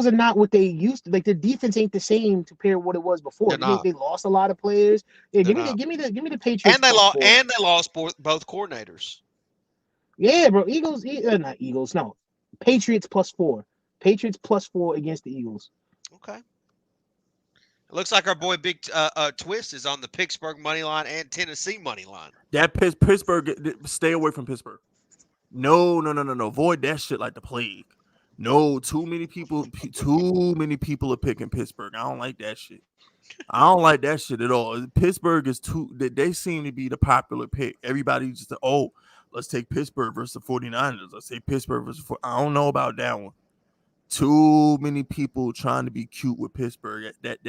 are not what they used to. Like, the defense ain't the same compared to what it was before. They lost a lot of players. Yeah, give me the Patriots. And they lost both coordinators. Yeah, bro. Not Eagles. No, Patriots +4. Patriots +4 against the Eagles. Okay. It looks like our boy Big Twist is on the Pittsburgh money line and Tennessee money line. That Pittsburgh, stay away from Pittsburgh. No. Avoid that shit like the plague. No, too many people are picking Pittsburgh. I don't like that shit. I don't like that shit at all. Pittsburgh is they seem to be the popular pick. Everybody just, let's take Pittsburgh versus the 49ers. Let's take Pittsburgh versus I don't know about that one. Too many people trying to be cute with Pittsburgh. That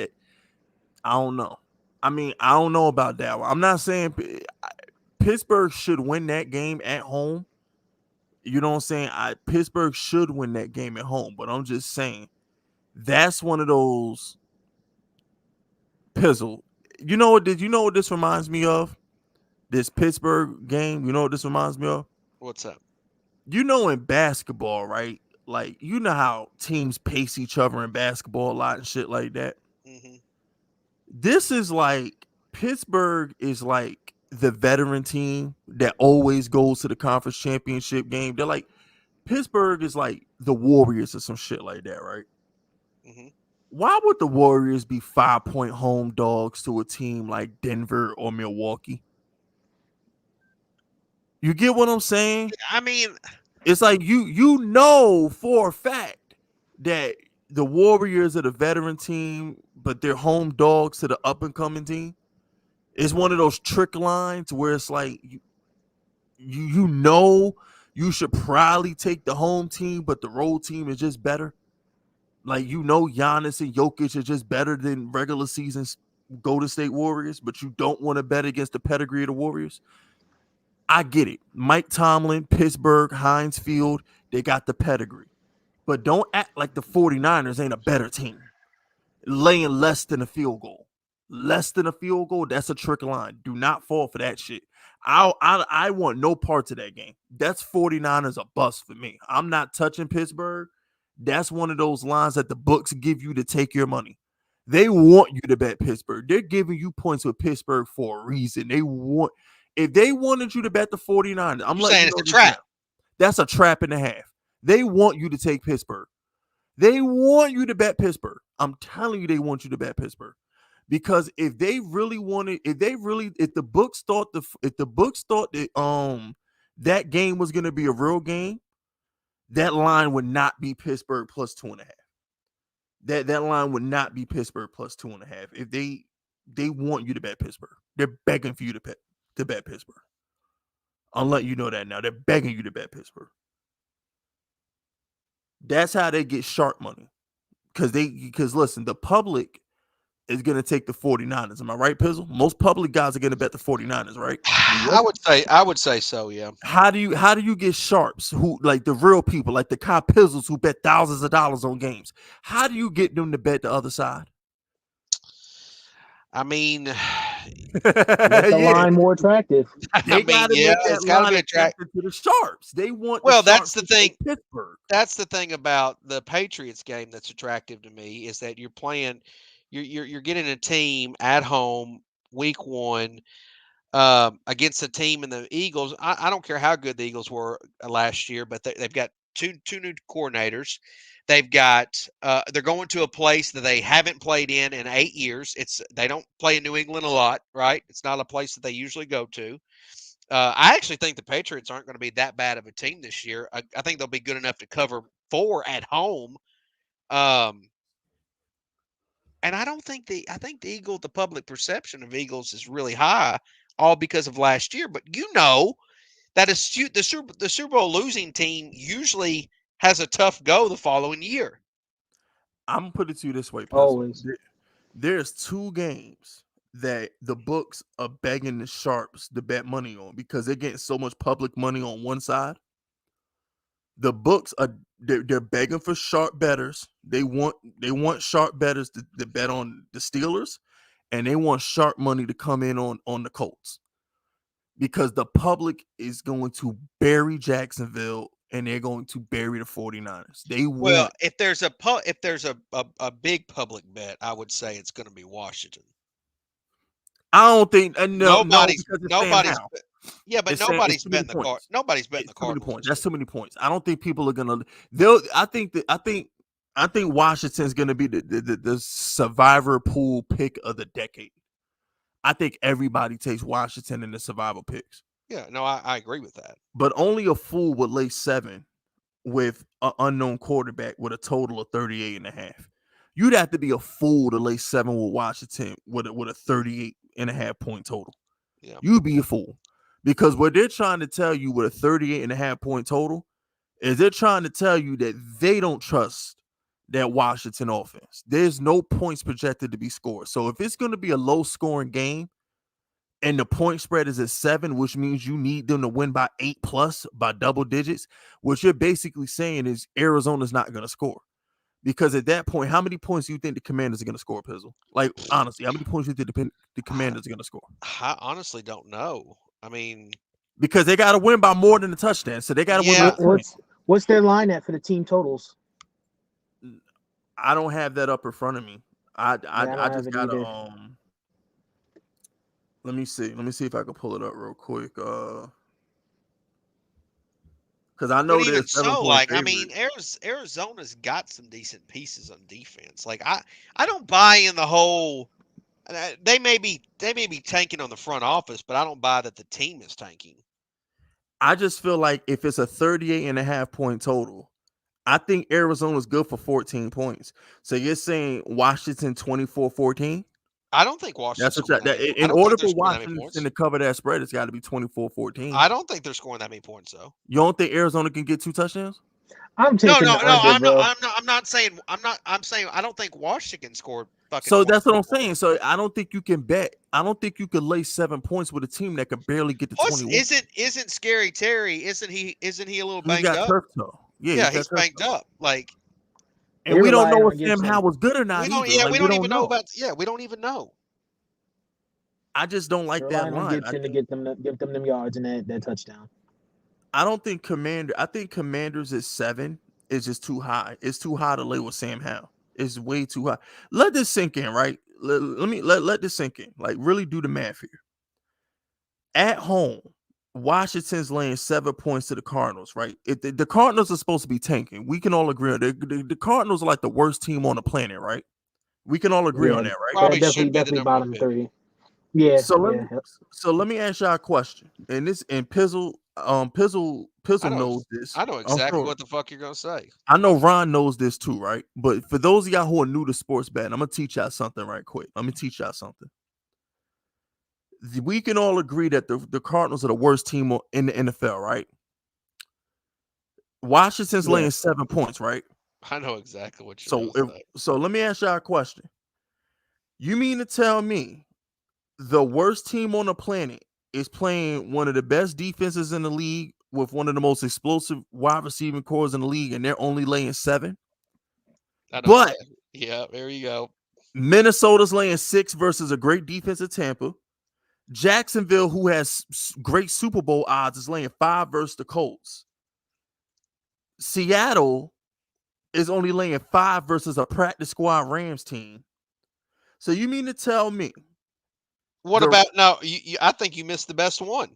I don't know. I mean, I don't know about that one. I'm not saying Pittsburgh should win that game at home. You know what I'm saying? Pittsburgh should win that game at home, but I'm just saying that's one of those pizzle. You know what this reminds me of? This Pittsburgh game. You know what this reminds me of? What's up? You know, in basketball, right? Like, you know how teams pace each other in basketball a lot and shit like that. Mm-hmm. This is like Pittsburgh is like the veteran team that always goes to the conference championship game. They're like, Pittsburgh is like the Warriors or some shit like that, right? Mm-hmm. Why would the Warriors be 5-point home dogs to a team like Denver or Milwaukee? You get what I'm saying? I mean, it's like you know for a fact that the Warriors are the veteran team, but they're home dogs to the up-and-coming team. It's one of those trick lines where it's like you know you should probably take the home team, but the road team is just better. Like, you know, Giannis and Jokic are just better than regular season Golden State Warriors, but you don't want to bet against the pedigree of the Warriors. I get it. Mike Tomlin, Pittsburgh, Heinz Field, they got the pedigree. But don't act like the 49ers ain't a better team. Laying less than a field goal. Less than a field goal, that's a trick line. Do not fall for that shit. I want no parts of that game. That's 49ers a bust for me. I'm not touching Pittsburgh. That's one of those lines that the books give you to take your money. They want you to bet Pittsburgh. They're giving you points with Pittsburgh for a reason. If they wanted you to bet the 49ers, I'm You're letting saying you know it's a trap. now. That's a trap and a half. They want you to take Pittsburgh. They want you to bet Pittsburgh. I'm telling you, they want you to bet Pittsburgh. Because if the books thought that that game was gonna be a real game, that line would not be Pittsburgh plus 2.5. That line would not be Pittsburgh plus 2.5. If they want you to bet Pittsburgh, they're begging for you to bet Pittsburgh. I'll let you know that now. They're begging you to bet Pittsburgh. That's how they get sharp money. Because listen, the public is going to take the 49ers. Am I right, Pizzle? Most public guys are going to bet the 49ers, right? I would say so, yeah. How do you get sharps who like the real people, like the Kyle Pizzles who bet thousands of dollars on games? How do you get them to bet the other side? I mean, Make the line more attractive. They got to make that it's got to line be attractive. to the sharps. They want. Well, the that's sharps the to thing. take Pittsburgh. That's the thing about the Patriots game that's attractive to me is that you're playing, you're getting a team at home week one against a team in the Eagles. I don't care how good the Eagles were last year, but they've got two new coordinators. They've got they're going to a place that they haven't played in 8 years. They don't play in New England a lot, right? It's not a place that they usually go to. I actually think the Patriots aren't going to be that bad of a team this year. I think they'll be good enough to cover 4 at home. And I think the public perception of Eagles is really high, all because of last year. But you know that the Super Bowl losing team usually has a tough go the following year. I'm gonna put it to you this way, Pizzle. Always. There's 2 games that the books are begging the sharps to bet money on because they're getting so much public money on one side. The books they're begging for sharp bettors. They want sharp bettors to bet on the Steelers, and they want sharp money to come in on the Colts because the public is going to bury Jacksonville and they're going to bury the 49ers. Well, if there's a big public bet, I would say it's going to be Washington. I don't think nobody's yeah, but nobody's betting the card. Nobody's betting the Cardinals. That's too many points. I don't think people are gonna. I think Washington's gonna be the survivor pool pick of the decade. I think everybody takes Washington in the survival picks. Yeah, no, I agree with that. But only a fool would lay 7 with an unknown quarterback with a total of 38.5. You'd have to be a fool to lay 7 with Washington with a 38.5 point total. Yeah. You'd be a fool. Because what they're trying to tell you with a 38.5 point total is they're trying to tell you that they don't trust that Washington offense. There's no points projected to be scored. So if it's going to be a low scoring game and the point spread is at 7, which means you need them to win by 8+ by double digits, what you're basically saying is Arizona's not going to score. Because at that point, how many points do you think the Commanders are going to score, Pizzle? Like, honestly, how many points do you think the Commanders are going to score? I honestly don't know. I mean, because they got to win by more than a touchdown, so they got to win. By what's their line at for the team totals? I don't have that up in front of me. I just got to let me see if I can pull it up real quick. Because I know there's I mean, Arizona's got some decent pieces on defense. Like I don't buy in the whole. They may be tanking on the front office, but I don't buy that the team is tanking. I just feel like if it's a 38.5 point total, I think Arizona's good for 14 points. So you're saying Washington 24-14? I don't think Washington. In order for Washington to cover that spread, it's got to be 24-14. I don't think they're scoring that many points, though. You don't think Arizona can get 2 touchdowns? I'm taking I'm not saying. I'm saying I don't think Washington scored. So that's what I'm saying. So I don't think you can bet. I don't think you could lay 7 points with a team that could barely get to 21. Isn't Scary Terry? Isn't he a little banged up? Turf toe. Yeah, he's banged up. Like, and we don't know if Sam Howell was good or not. We don't even know about. Yeah, we don't even know. I just don't like that Relying on line. Gibson to give them yards and that touchdown. I don't think I think Commanders at 7 is just too high. It's too high to lay with Sam Howell. It's way too high. Let this sink in, right? Let this sink in. Like, really do the math here. At home, Washington's laying 7 points to the Cardinals, right? The Cardinals are supposed to be tanking. We can all agree on the Cardinals are like the worst team on the planet, right? We can all agree on that, right? Probably should be the definitely number bottom one pick. 3. Yeah. So let me ask y'all a question. And Pizzle knows this. I know exactly what the fuck you're gonna say. I know Ron knows this too, right? But for those of y'all who are new to sports betting, I'm gonna teach y'all something right quick. Let me teach y'all something. We can all agree that the Cardinals are the worst team in the NFL, right? Washington's laying 7 points, right? I know exactly what you're gonna say. So let me ask y'all a question. You mean to tell me the worst team on the planet is playing one of the best defenses in the league with one of the most explosive wide receiving cores in the league, and they're only laying 7? But yeah, there you go. Minnesota's laying 6 versus a great defense of Tampa. Jacksonville, who has great Super Bowl odds, is laying 5 versus the Colts. Seattle is only laying 5 versus a practice squad Rams team. So you mean to tell me? What about no? I think you missed the best one.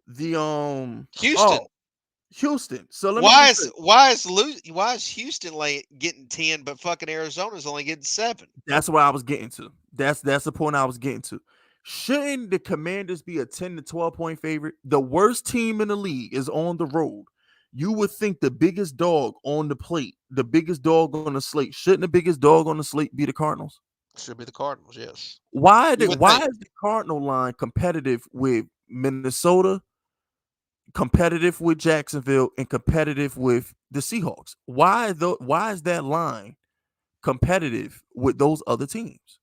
The Houston. Houston. So let why is Houston getting 10, but fucking Arizona's only getting 7? That's what I was getting to. That's the point I was getting to. Shouldn't the Commanders be a 10 to 12 point favorite? The worst team in the league is on the road. You would think the biggest dog on the plate, the biggest dog on the slate, shouldn't the biggest dog on the slate be the Cardinals? Should be the Cardinals, yes. Why is the Cardinal line competitive with Minnesota, competitive with Jacksonville, and competitive with the Seahawks? Why is that line competitive with those other teams?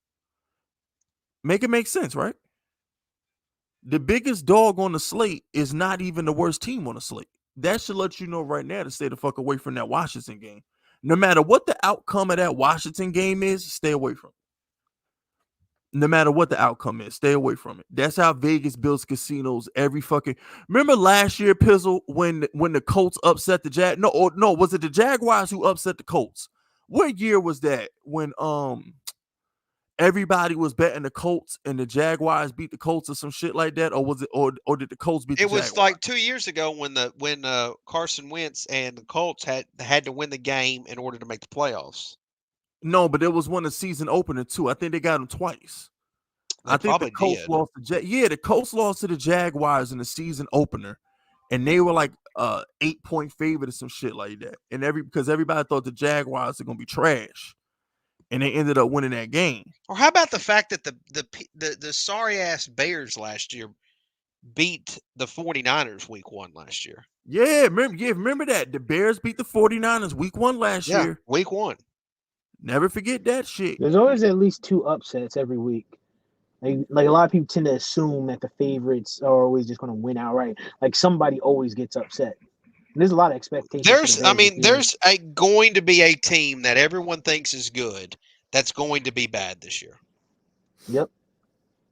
Make it make sense, right? The biggest dog on the slate is not even the worst team on the slate. That should let you know right now to stay the fuck away from that Washington game. No matter what the outcome of that Washington game is, stay away from it. No matter what the outcome is, stay away from it. That's how Vegas builds casinos every fucking. Remember last year, Pizzle, when the Colts upset the No, was it the Jaguars who upset the Colts? What year was that? When everybody was betting the Colts and the Jaguars beat the Colts or some shit like that, or was it, or did the Colts beat the Jaguars? It was like 2 years ago when Carson Wentz and the Colts had to win the game in order to make the playoffs. No, but it was one of the season opener too. I think they got them twice. I think the Colts lost the Colts lost to the Jaguars in the season opener, and they were like 8-point favorite or some shit like that. And because everybody thought the Jaguars are gonna be trash. And they ended up winning that game. Or how about the fact that the sorry ass Bears last year beat the 49ers week 1 last year? Yeah, remember that. The Bears beat the 49ers week 1 last year. Week 1. Never forget that shit. There's always at least 2 upsets every week. Like a lot of people tend to assume that the favorites are always just going to win outright. Like somebody always gets upset. There's a lot of expectations. There's going to be a team that everyone thinks is good that's going to be bad this year. Yep.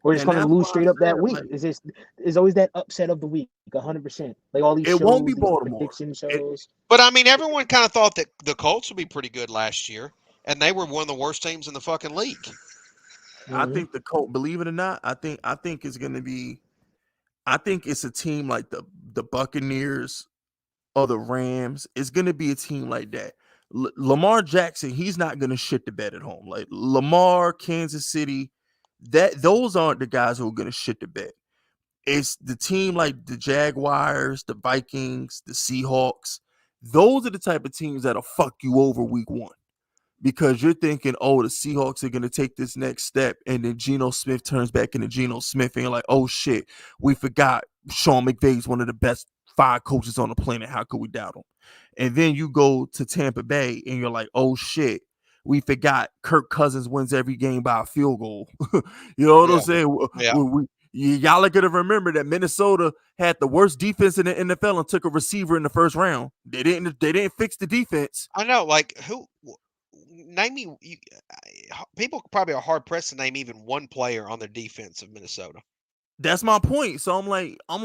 We're just going to lose straight up that week. It's always that upset of the week, 100%. Like all these shows, won't be Baltimore. Prediction shows. But I mean, everyone kind of thought that the Colts would be pretty good last year, and they were one of the worst teams in the fucking league. I think the Colts, believe it or not, I think it's going to be. I think it's a team like the Buccaneers or the Rams. It's going to be a team like that. Lamar Jackson, he's not going to shit the bed at home. Like Lamar, Kansas City, those aren't the guys who are going to shit the bed. It's the team like the Jaguars, the Vikings, the Seahawks. Those are the type of teams that'll fuck you over week 1. Because you're thinking, oh, the Seahawks are going to take this next step. And then Geno Smith turns back into Geno Smith. And you're like, oh, shit, we forgot Sean McVay's one of the best 5 coaches on the planet. How could we doubt him? And then you go to Tampa Bay and you're like, oh, shit, we forgot Kirk Cousins wins every game by a field goal. You know what I'm saying? Y'all are going to remember that Minnesota had the worst defense in the NFL and took a receiver in the first round. They didn't fix the defense. I know, like name me. People probably are hard pressed to name even one player on their defense of Minnesota. That's my point. So I'm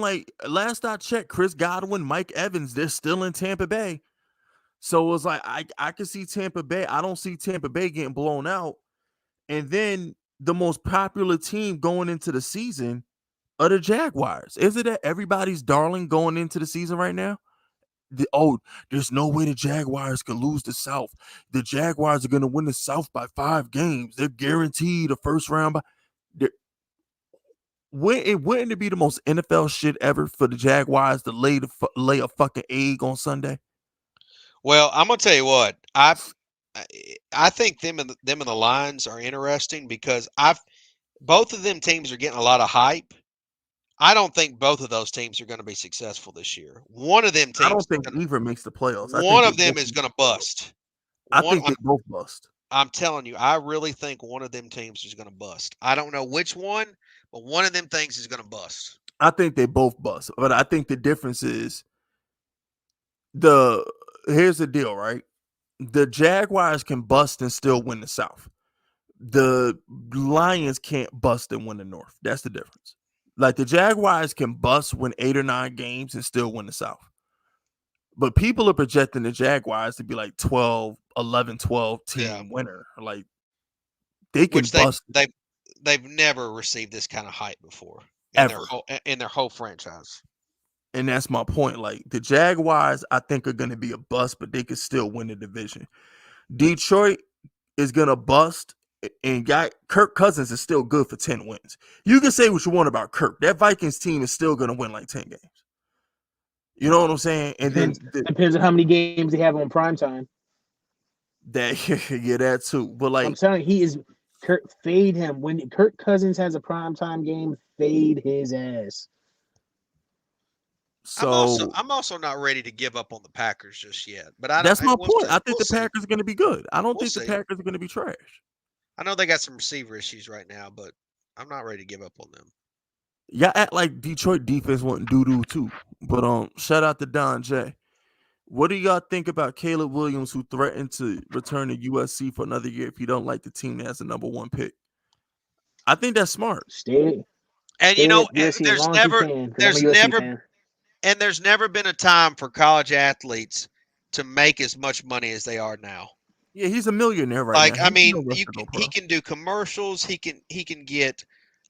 like, last I checked, Chris Godwin, Mike Evans, they're still in Tampa Bay. So it was like I can see Tampa Bay. I don't see Tampa Bay getting blown out. And then the most popular team going into the season are the Jaguars. Is it that everybody's darling going into the season right now? There's no way the Jaguars can lose the South. The Jaguars are going to win the South by 5 games. They're guaranteed a first round. Wouldn't it be the most NFL shit ever for the Jaguars to lay a fucking egg on Sunday? Well, I'm gonna tell you what. I think them and the Lions are interesting because both of them teams are getting a lot of hype. I don't think both of those teams are going to be successful this year. One of them teams. I don't think either makes the playoffs. One of them is going to bust. I think they both bust. I'm telling you, I really think one of them teams is going to bust. I don't know which one, but one of them things is going to bust. I think they both bust, but I think the difference is here's the deal, right? The Jaguars can bust and still win the South. The Lions can't bust and win the North. That's the difference. Like the Jaguars can bust, win 8 or 9 games and still win the South. But people are projecting the Jaguars to be like 11, 12 team winner. Like they can bust. They've never received this kind of hype before in their whole franchise. And that's my point. Like the Jaguars, I think are going to be a bust, but they could still win the division. Detroit is going to bust, and Kirk Cousins is still good for 10 wins. You can say what you want about Kirk. That Vikings team is still going to win like 10 games. You know what I'm saying? And depends on how many games they have on primetime. That too. But like I'm telling you, fade him. When Kirk Cousins has a primetime game, fade his ass. So I'm also not ready to give up on the Packers just yet. But that's my point. I think the Packers are going to be good. I don't think the Packers are going to be trash. I know they got some receiver issues right now, but I'm not ready to give up on them. Y'all act like Detroit defense wasn't doo-doo too. But shout out to Don J. What do y'all think about Caleb Williams, who threatened to return to USC for another year if he don't like the team that has the number 1 pick? I think that's smart. There's never been a time for college athletes to make as much money as they are now. Yeah, he's a millionaire right now. I mean, he can do commercials. He can get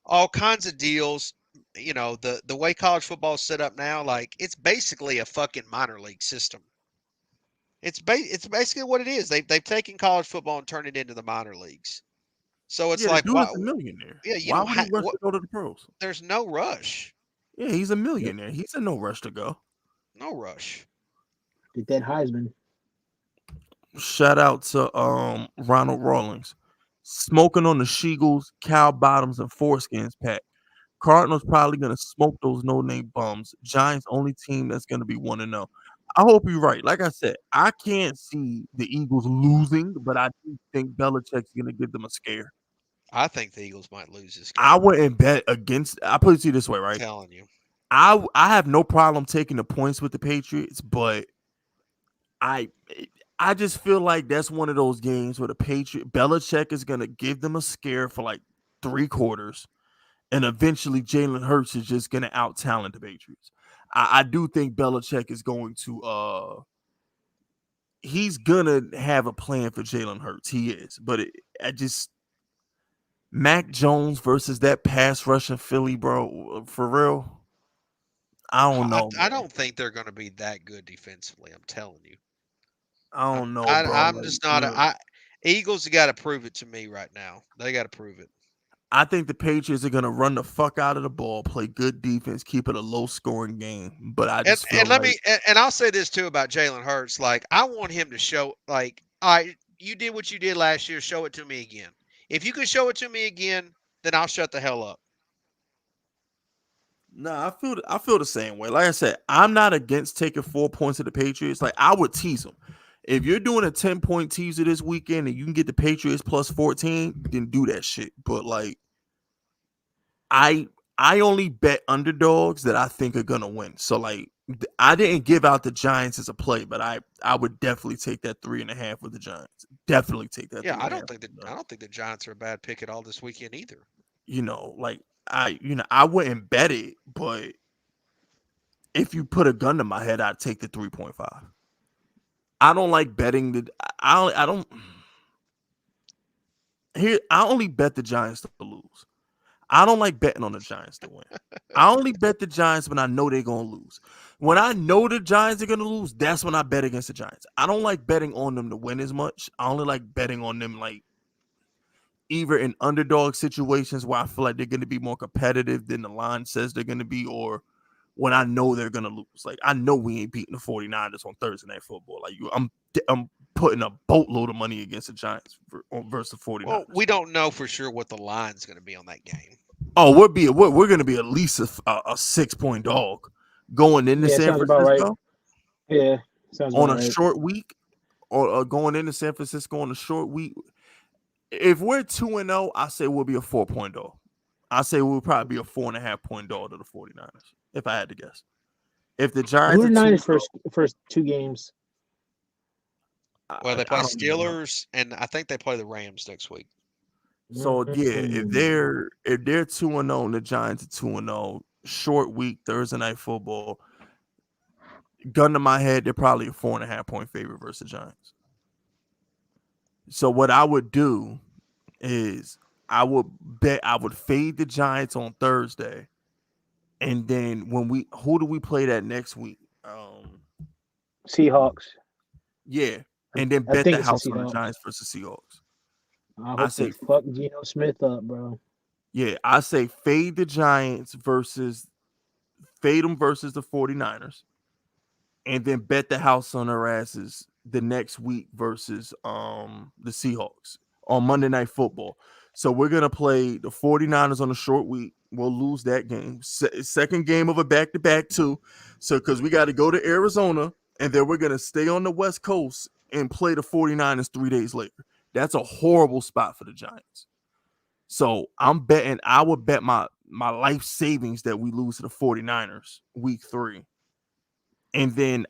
all kinds of deals. You know, the way college football is set up now, like it's basically a fucking minor league system. It's basically what it is. They've taken college football and turned it into the minor leagues. So it's like, why, a millionaire. Yeah, why would he rush to go to the pros? There's no rush. Yeah, he's a millionaire. He's in no rush to go. No rush. Get that Heisman. Shout out to Ronald Rawlings. Smoking on the Sheagles, cow bottoms, and foreskins pack. Cardinals probably gonna smoke those no-name bums. Giants only team that's gonna be 1-0. I hope you're right. Like I said, I can't see the Eagles losing, but I do think Belichick's gonna give them a scare. I think the Eagles might lose this game. I wouldn't bet against. I put it to you this way, right? I'm telling you, I have no problem taking the points with the Patriots, but I just feel like that's one of those games where Belichick is gonna give them a scare for like 3 quarters, and eventually Jalen Hurts is just gonna out-talent the Patriots. I do think Belichick is going to he's gonna have a plan for Jalen Hurts. He is, but Mac Jones versus that pass rushing Philly, bro, for real. I don't know. I don't think they're going to be that good defensively. I'm telling you. I don't know. Bro. I'm just not. Eagles got to prove it to me right now. They got to prove it. I think the Patriots are going to run the fuck out of the ball, play good defense, keep it a low scoring game. But I just and I'll say this too about Jalen Hurts. Like I want him to show, like, all right, you did what you did last year. Show it to me again. If you can show it to me again, then I'll shut the hell up. No, I feel the same way. Like I said, I'm not against taking 4 points to the Patriots. Like I would tease them. If you're doing a 10-point teaser this weekend and you can get the Patriots plus 14, then do that shit. But like, I I only bet underdogs that I think are gonna win. So like, I didn't give out the Giants as a play, but I would definitely take that 3.5 with the Giants. Definitely take that. Yeah, 3.5 I don't think with the I Giants. don't think the Giants are a bad pick at all this weekend either. Like I wouldn't bet it, but if you put a gun to my head, I'd take the 3.5. I don't like betting the. I don't. Here, I only bet the Giants to lose. I don't like betting on the Giants to win. I only bet the Giants when I know they're gonna lose. When I know the Giants are gonna lose, that's when I bet against the Giants. I don't like betting on them to win as much. I only like betting on them like either in underdog situations where I feel like they're gonna be more competitive than the line says they're gonna be, or when I know they're gonna lose. Like I know we ain't beating the 49ers on Thursday Night Football. Like I'm putting a boatload of money against the Giants versus the 49ers. Well, we don't know for sure what the line's going to be on that game. Oh, we're going to be at least a 6-point dog going into San sounds about Francisco right. Yeah, sounds on about a right. short week, or going into San Francisco on a short week. If we're 2-0, I say we'll be a 4-point dog. I say we'll probably be a 4.5-point dog to the 49ers, if I had to guess. If the Giants Who are are Niners 2-0, first 2 games? Well, they play I don't even know. Steelers, and I think they play the Rams next week. So yeah, if Mm. they're 2-0 and the Giants are 2-0, short week, Thursday Night Football. Gun to my head, they're probably a 4.5-point favorite versus the Giants. So what I would do is I would fade the Giants on Thursday, and then who do we play that next week? Seahawks. Yeah, and then I bet think the it's the house on the Seahawks. Giants versus Seahawks. I I hope say they fuck Geno Smith up, bro. Yeah, I say fade the Giants versus the 49ers, and then bet the house on their asses the next week versus the Seahawks on Monday Night Football. So we're gonna play the 49ers on a short week. We'll lose that game. Second game of a back-to-back too. So because we got to go to Arizona, and then we're gonna stay on the West Coast and play the 49ers 3 days later. That's a horrible spot for the Giants. So I'm betting, I would bet my life savings that we lose to the 49ers week 3. And then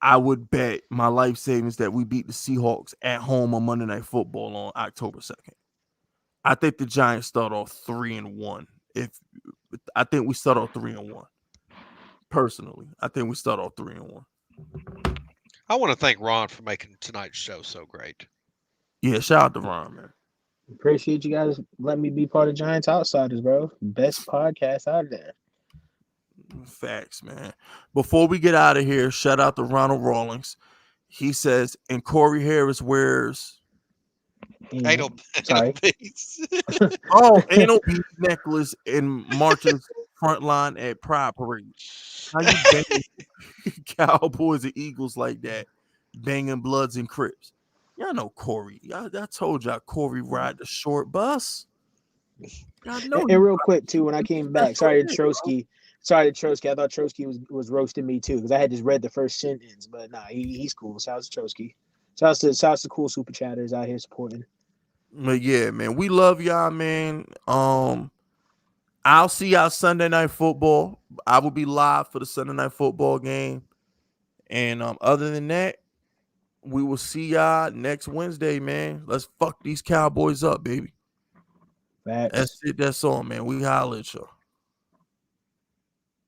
I would bet my life savings that we beat the Seahawks at home on Monday Night Football on October 2nd. I think the Giants start off 3-1. I think we start off 3-1. Personally, I think we start off 3-1. I want to thank Ron for making tonight's show so great. Yeah, shout out to Ron, man. Appreciate you guys letting me be part of Giants Outsiders, bro. Best podcast out there. Facts, man. Before we get out of here, shout out to Ronald Rawlings. He says, and Corey Harris wears Anal Sorry. beads. anal bead necklace in March's front line at Pride Parade. How you banging Cowboys and Eagles like that, banging Bloods and Crips? Y'all know Corey. I told y'all Corey ride the short bus. Y'all know. And real quick too, when I came back, sorry to Trotsky. I thought Trotsky was roasting me too because I had just read the first sentence, but nah, he's cool. Shout out to Trotsky. Shout out to cool super chatters out here supporting. But yeah, man, we love y'all, man. I'll see y'all Sunday Night Football. I will be live for the Sunday Night Football game. And other than that, we will see y'all next Wednesday, man. Let's fuck these Cowboys up, baby. Facts. That's it. That's all, man. We holla at y'all.